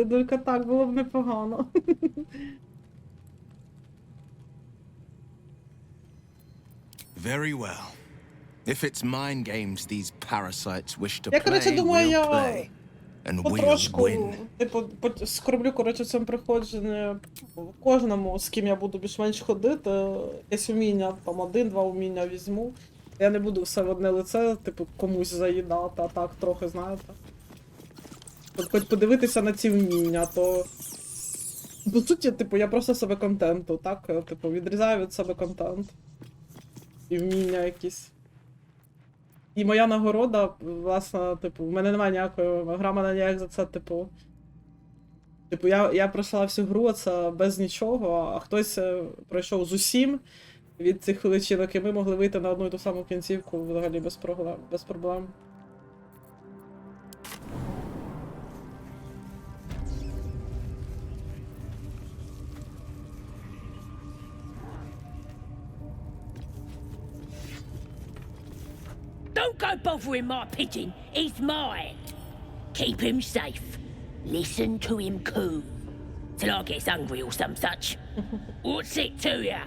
Дулька, так, було б непогано. Very well. If it's mind games these parasites wish to Я, коротше, play, думаю, we'll я play. And we'll потрошку, win. типу, скроблю, коротше, в цьому приходженні кожному, з ким я буду більш-менш ходити, якесь уміння, там, 1-2 уміння візьму. Я не буду все в одне лице, типу, комусь заїдати, а так, трохи, знаєте. От хоч подивитися на ці вміння, то... По суті, типу, я просто себе контенту, так? Типу, відрізаю від себе контент. І вміння якісь. І моя нагорода, власне, типу, в мене немає ніякої, гра мене ніяк за це, типу... Типу, я пройшла всю гру, це без нічого, а хтось пройшов з усім від цих личинок, і ми могли вийти на одну і ту саму кінцівку взагалі без проблем. Don't go bothering my pigeon. He's mine. Keep him safe. Listen to him coo. Till I gets hungry or some such. What's it to ya?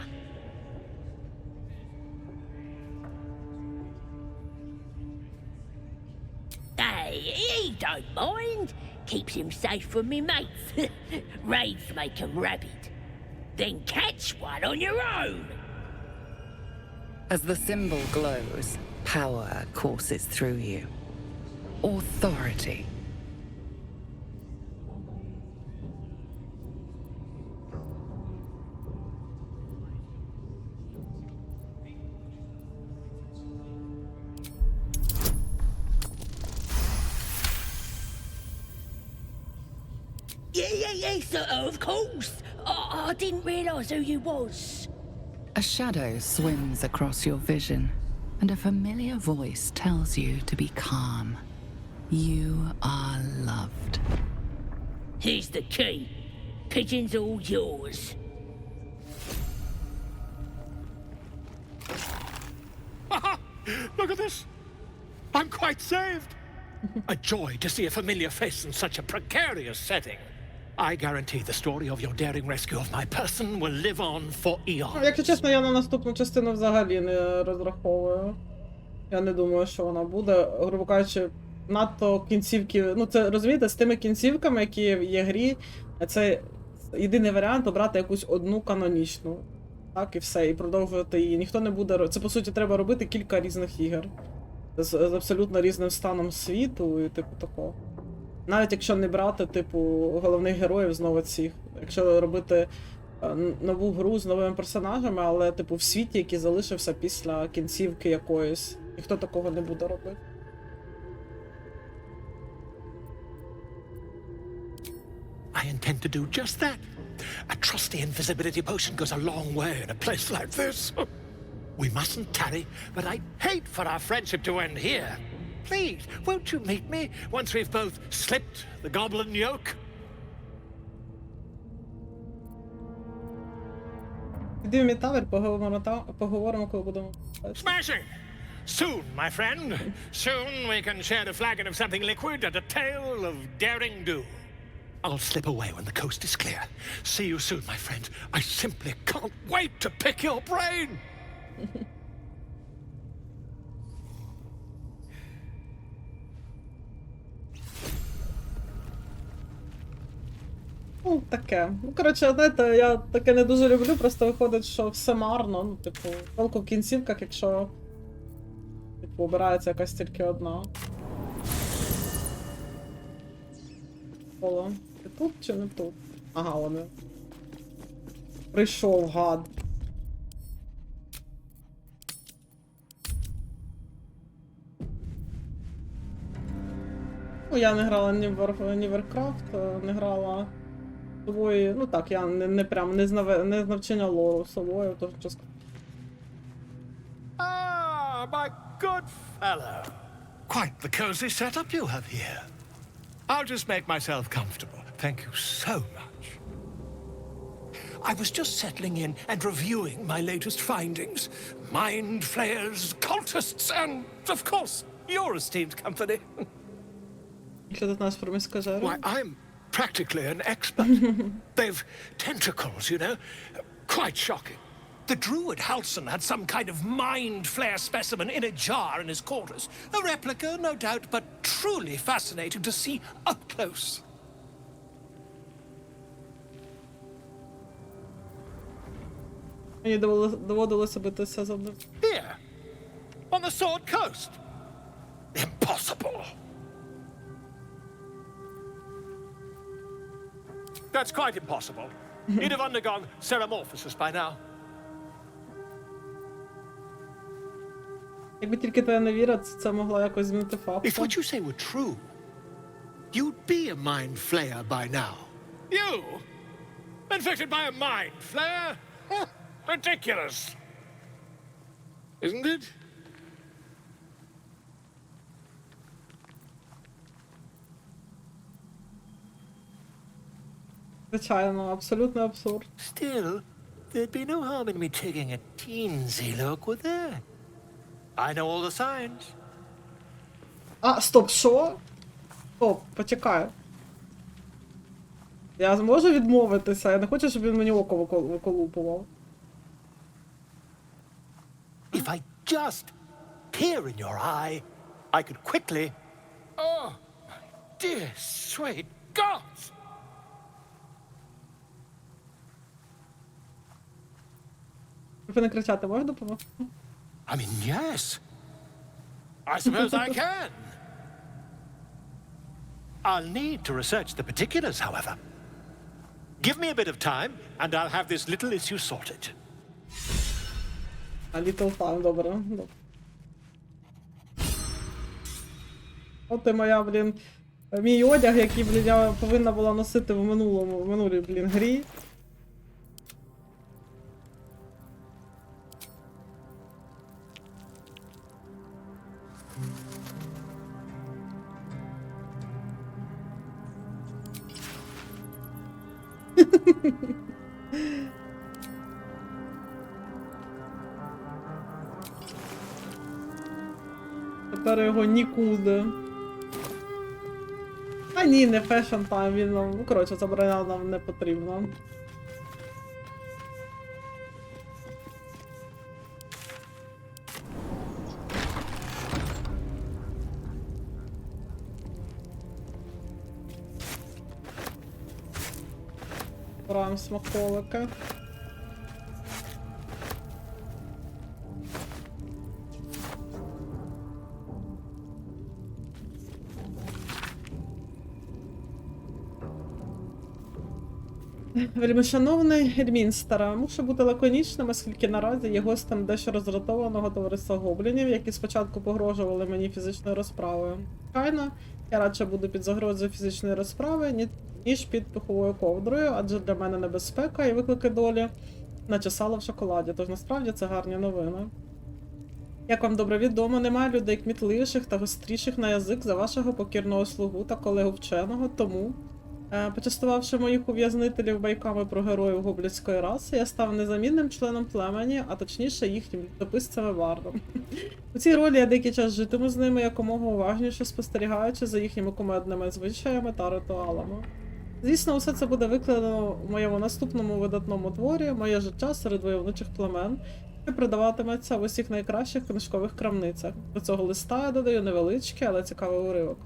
Hey, he don't mind. Keeps him safe from me mates. Raids make 'em rabid. Then catch one on your own. As the symbol glows, power courses through you. Authority. Yeah, of course. I didn't realise who you was. A shadow swims across your vision, and a familiar voice tells you to be calm. You are loved. Here's the key. Pigeon's all yours. Look at this. I'm quite saved. A joy to see a familiar face in such a precarious setting. I guarantee the story of your daring rescue of my person will live on for eons. Якщо чесно, я на наступну частину взагалі не розраховую. Я не думаю, що вона буде. Грубо кажучи, надто кінцівки... Ну, це, розумієте, з тими кінцівками, які є в грі, це єдиний варіант обрати якусь одну канонічну. Так, і все, і продовжувати її. Ніхто не буде... Це, по суті, треба робити кілька різних ігор. З абсолютно різним станом світу і типу такого. Навіть якщо не брати, типу, головних героїв знову цих. Якщо робити нову гру з новими персонажами, але, типу, в світі, який залишився після кінцівки якоїсь. Ніхто такого не буде робити. I intend to do just that. A trusty invisibility potion goes a long way in a place like this. We mustn't tarry, but I'd hate for our friendship to end here. Please, won't you meet me once we've both slipped the goblin yoke? Іди в мій тавер, поговоримо, коли будемо. Smashing! Soon, my friend. Soon we can share a flagon of something liquid and a tale of daring do. I'll slip away when the coast is clear. See you soon, my friend. I simply can't wait to pick your brain! Ну, таке. Ну, коротше, знаєте, я таке не дуже люблю, просто виходить, що все марно. Ну, типу, толку в кінцівках, якщо типу, обирається якась тільки одна. Оло, ти тут чи не тут? Ага, вони. Прийшов, гад. Ну, я не грала ні в Warcraft, не грала сової. Ну так, я не прям не знавчення лору совою, тож чесно. Ah, my good fellow. Quite the cozy setup you have here. I'll just make myself comfortable. Thank you so much. I was just settling in and reviewing my latest findings. Mind flayers, cultists, and, of course, your esteemed company. Why, I'm practically an expert. They've tentacles, you know. Quite shocking. The druid Halson had some kind of mind flare specimen in a jar in his quarters. A replica, no doubt, but truly fascinating to see up close. Мені доводилося битися з одним. Here, on the Sword Coast. Impossible. That's quite impossible. He'd have undergone ceramorphosis by now. Якби тільки твоя невіра, це могло якось змінити факт. If what you say were true, you'd be a mind flayer by now. You? Infected by a mind flayer? Ridiculous. Isn't it? Звичайно, абсолютно абсурд. Still, there'd be no harm in me taking a teensy look, would there? I know all the signs. А, стоп, що? Стоп, почекай. Я зможу відмовитися? Я не хочу, щоб він мені око виколупував. If I just peer in your eye, I could quickly... Oh, my dear, sweet gods! Ви не кричати, можеш допомогти? I mean, yes. I suppose I can. I'll need to research the particulars, however. Give me a bit of time, and I'll have this little issue sorted. A little time, добре. От і моя, блін, мій одяг, який, блін, я повинна була носити в минулій, блін, грі. Тепер його нікуди. А ні, не фешн тайм, він нам, ну коротше, ця броня нам не потрібна. Збираємо смаколики. Вельмишановний Ельмінстера, мушу бути лаконічним, оскільки наразі є гостем дещо роздратованого товариства гоблінів, які спочатку погрожували мені фізичною розправою. Звичайно, я радше буду під загрозою фізичної розправи, ніж під пуховою ковдрою, адже для мене небезпека і виклики долі наче сало в шоколаді, тож насправді це гарні новини. Як вам добре відомо, немає людей кмітливіших та гостріших на язик за вашого покірного слугу та колегу вченого, тому, почастувавши моїх ув'язнителів байками про героїв гоблінської раси, я став незамінним членом племені, а точніше їхнім літописцем і бардом. У цій ролі я деякий час житиму з ними якомога уважніше, спостерігаючи за їхніми кумедними звичаями та ритуалами. Звісно, усе це буде викладено у моєму наступному видатному творі «Моє життя серед войовничих племен», що продаватиметься в усіх найкращих книжкових крамницях. До цього листа я додаю невеличкий, але цікавий уривок.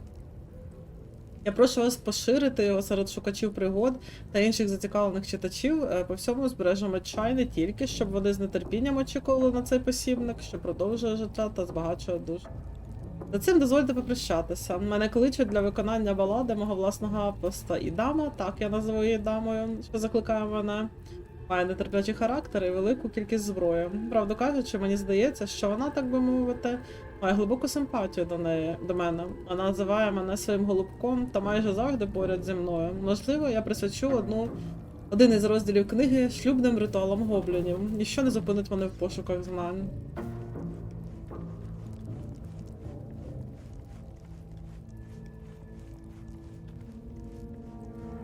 Я прошу вас поширити його серед шукачів пригод та інших зацікавлених читачів по всьому узбережжю Меча, не тільки, щоб вони з нетерпінням очікували на цей посібник, що продовжує життя та збагачує душу. За цим дозвольте попрощатися. Мене кличуть для виконання балади мого власного апоста і дама, так я називаю її дамою, що закликає мене. Має нетерплячий характер і велику кількість зброї. Правду кажучи, мені здається, що вона, так би мовити, має глибоку симпатію до мене. Вона називає мене своїм голубком та майже завжди поряд зі мною. Можливо, я присвячу один із розділів книги шлюбним ритуалам гоблінів. Ніщо не зупинить мене в пошуках знань.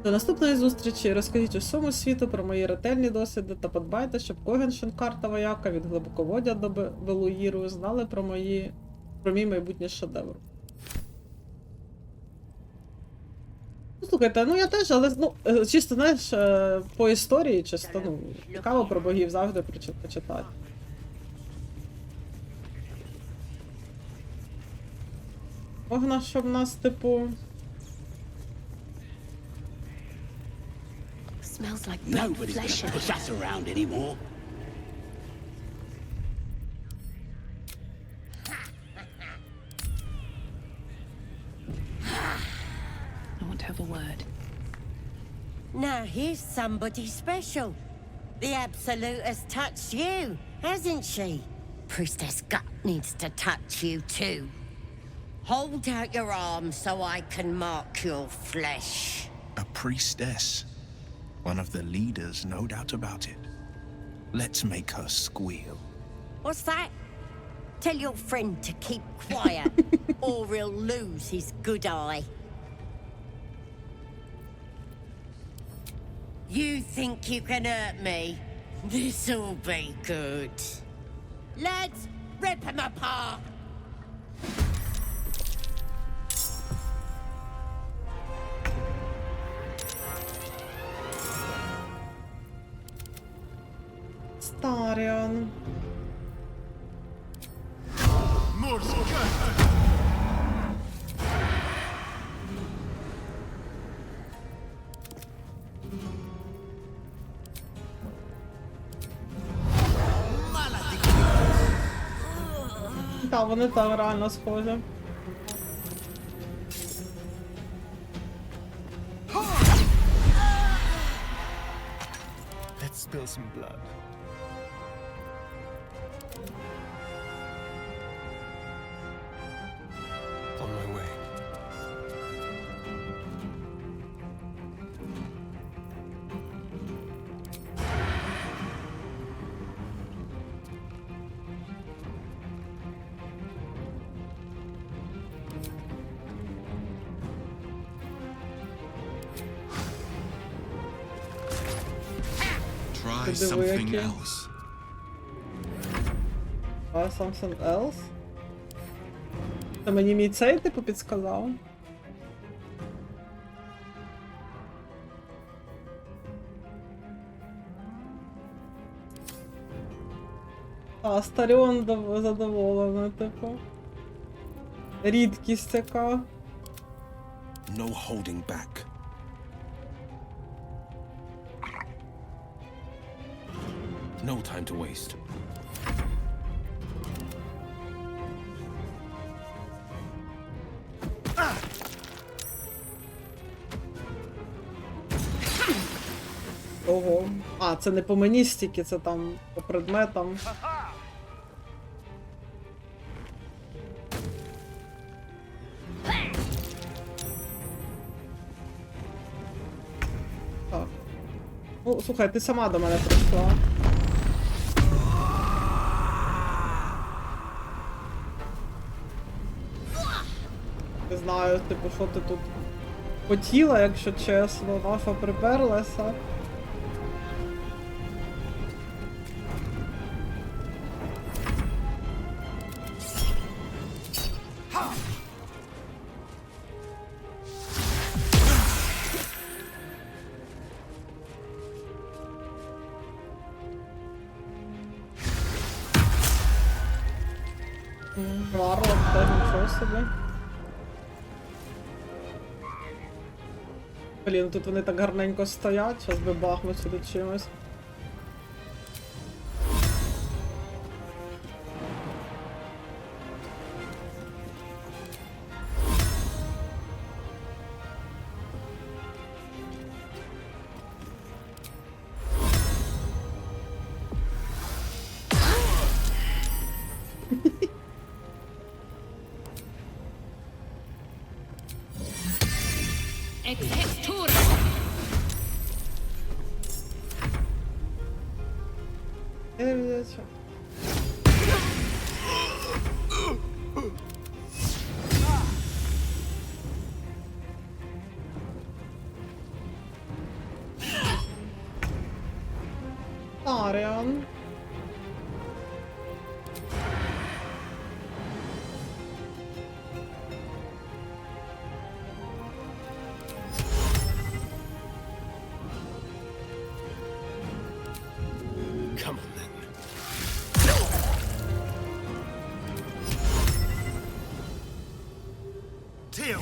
До наступної зустрічі розкажіть усьому світу про мої ретельні досліди та подбайте, щоб Когеншин, карта вояка від глибоководя до Белуїру знали про мій майбутній шедевр. Ну, слухайте, ну я теж, але чисто, знаєш, по історії, чисто, цікаво про богів завжди почитати. Можна, щоб нас, типу... Smells like nobody's gonna push us around anymore. I want to have a word. Now here's somebody special. The Absolute has touched you, hasn't she? Priestess Gut needs to touch you too. Hold out your arm so I can mark your flesh. A priestess. One of the leaders, no doubt about it. Let's make her squeal. What's that? Tell your friend to keep quiet, or he'll lose his good eye. You think you can hurt me? This'll be good. Lads, rip him apart! Астаріон. Так, вони там реально схожі. Let's spill some blood. On my way. Try something else. Try something else? Це мені мій цей, типу, підсказав? Астаріон задоволений, типу. Рідкість яка. No holding back. No time to waste. Ого. А, це не по мені стільки, це там по предметам. Так. Ну, слухай, ти сама до мене прийшла. Не знаю, типу, що ти тут хотіла, якщо чесно, наша приперлася. Варлок, теж нічого собі. Блін, тут вони так гарненько стоять, зараз би бахнуть сюди чимось. Аріан. Come on then. Deal.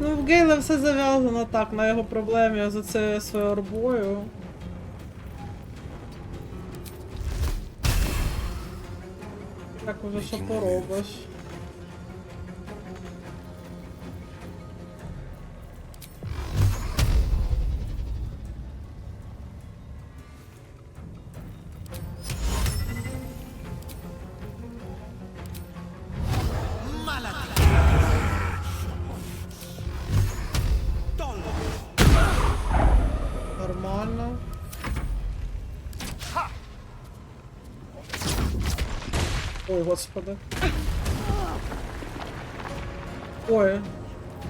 Ну, в Ґейла все зав'язано так, на його проблемі з цією своєю орбою. Так уже що поробиш. Нормально. Ой, господи. Ой,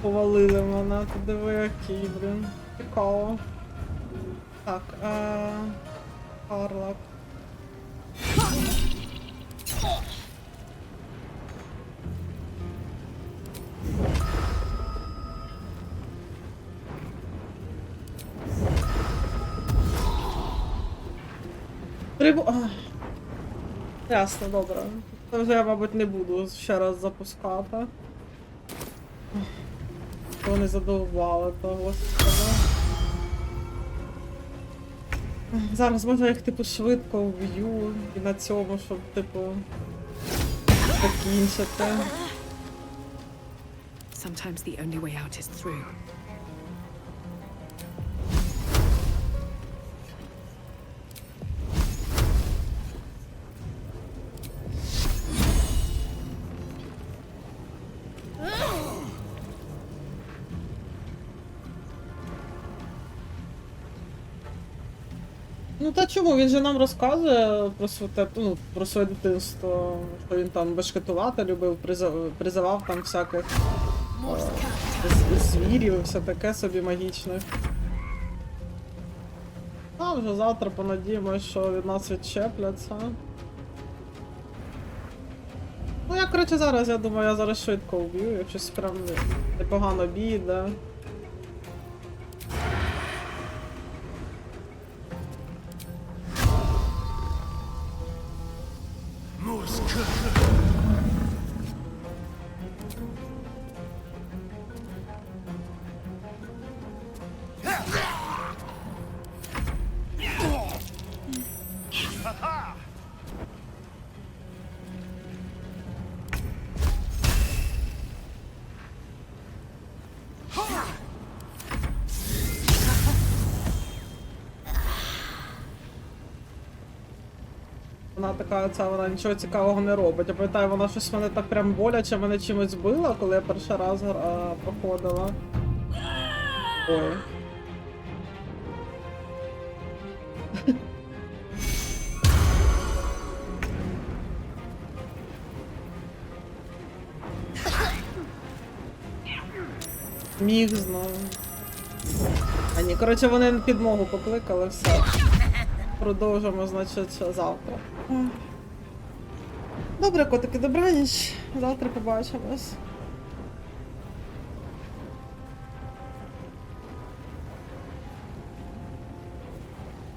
повалили мене, ти диви який, блін. Цікаво. Так, Харлак. Ясно, добре. Це вже я, мабуть, не буду ще раз запускати. Вони задовбали, то господи. Зараз можна їх, типу, швидко вб'ю і на цьому, щоб, типу, закінчити. Sometimes the only way out is through. Ну та чому? Він же нам розказує про своє дитинство, що він там бешкетувати любив, призивав там всяких звірів і все таке собі магічних. А вже завтра понадіємось, що від нас відчепляться. Ну я, коротше, зараз, я думаю, я зараз швидко вб'ю, якщо прям непогано бійде. Вона така, вона нічого цікавого не робить. Я пам'ятаю, вона щось мене так прям боляче, мене чимось била, коли я перший раз проходила. Ой. Міг знову. А ні, коротше, вони підмогу покликали, все. Продовжимо, значить, завтра. Добре, котики, добраніч. Завтра побачимось.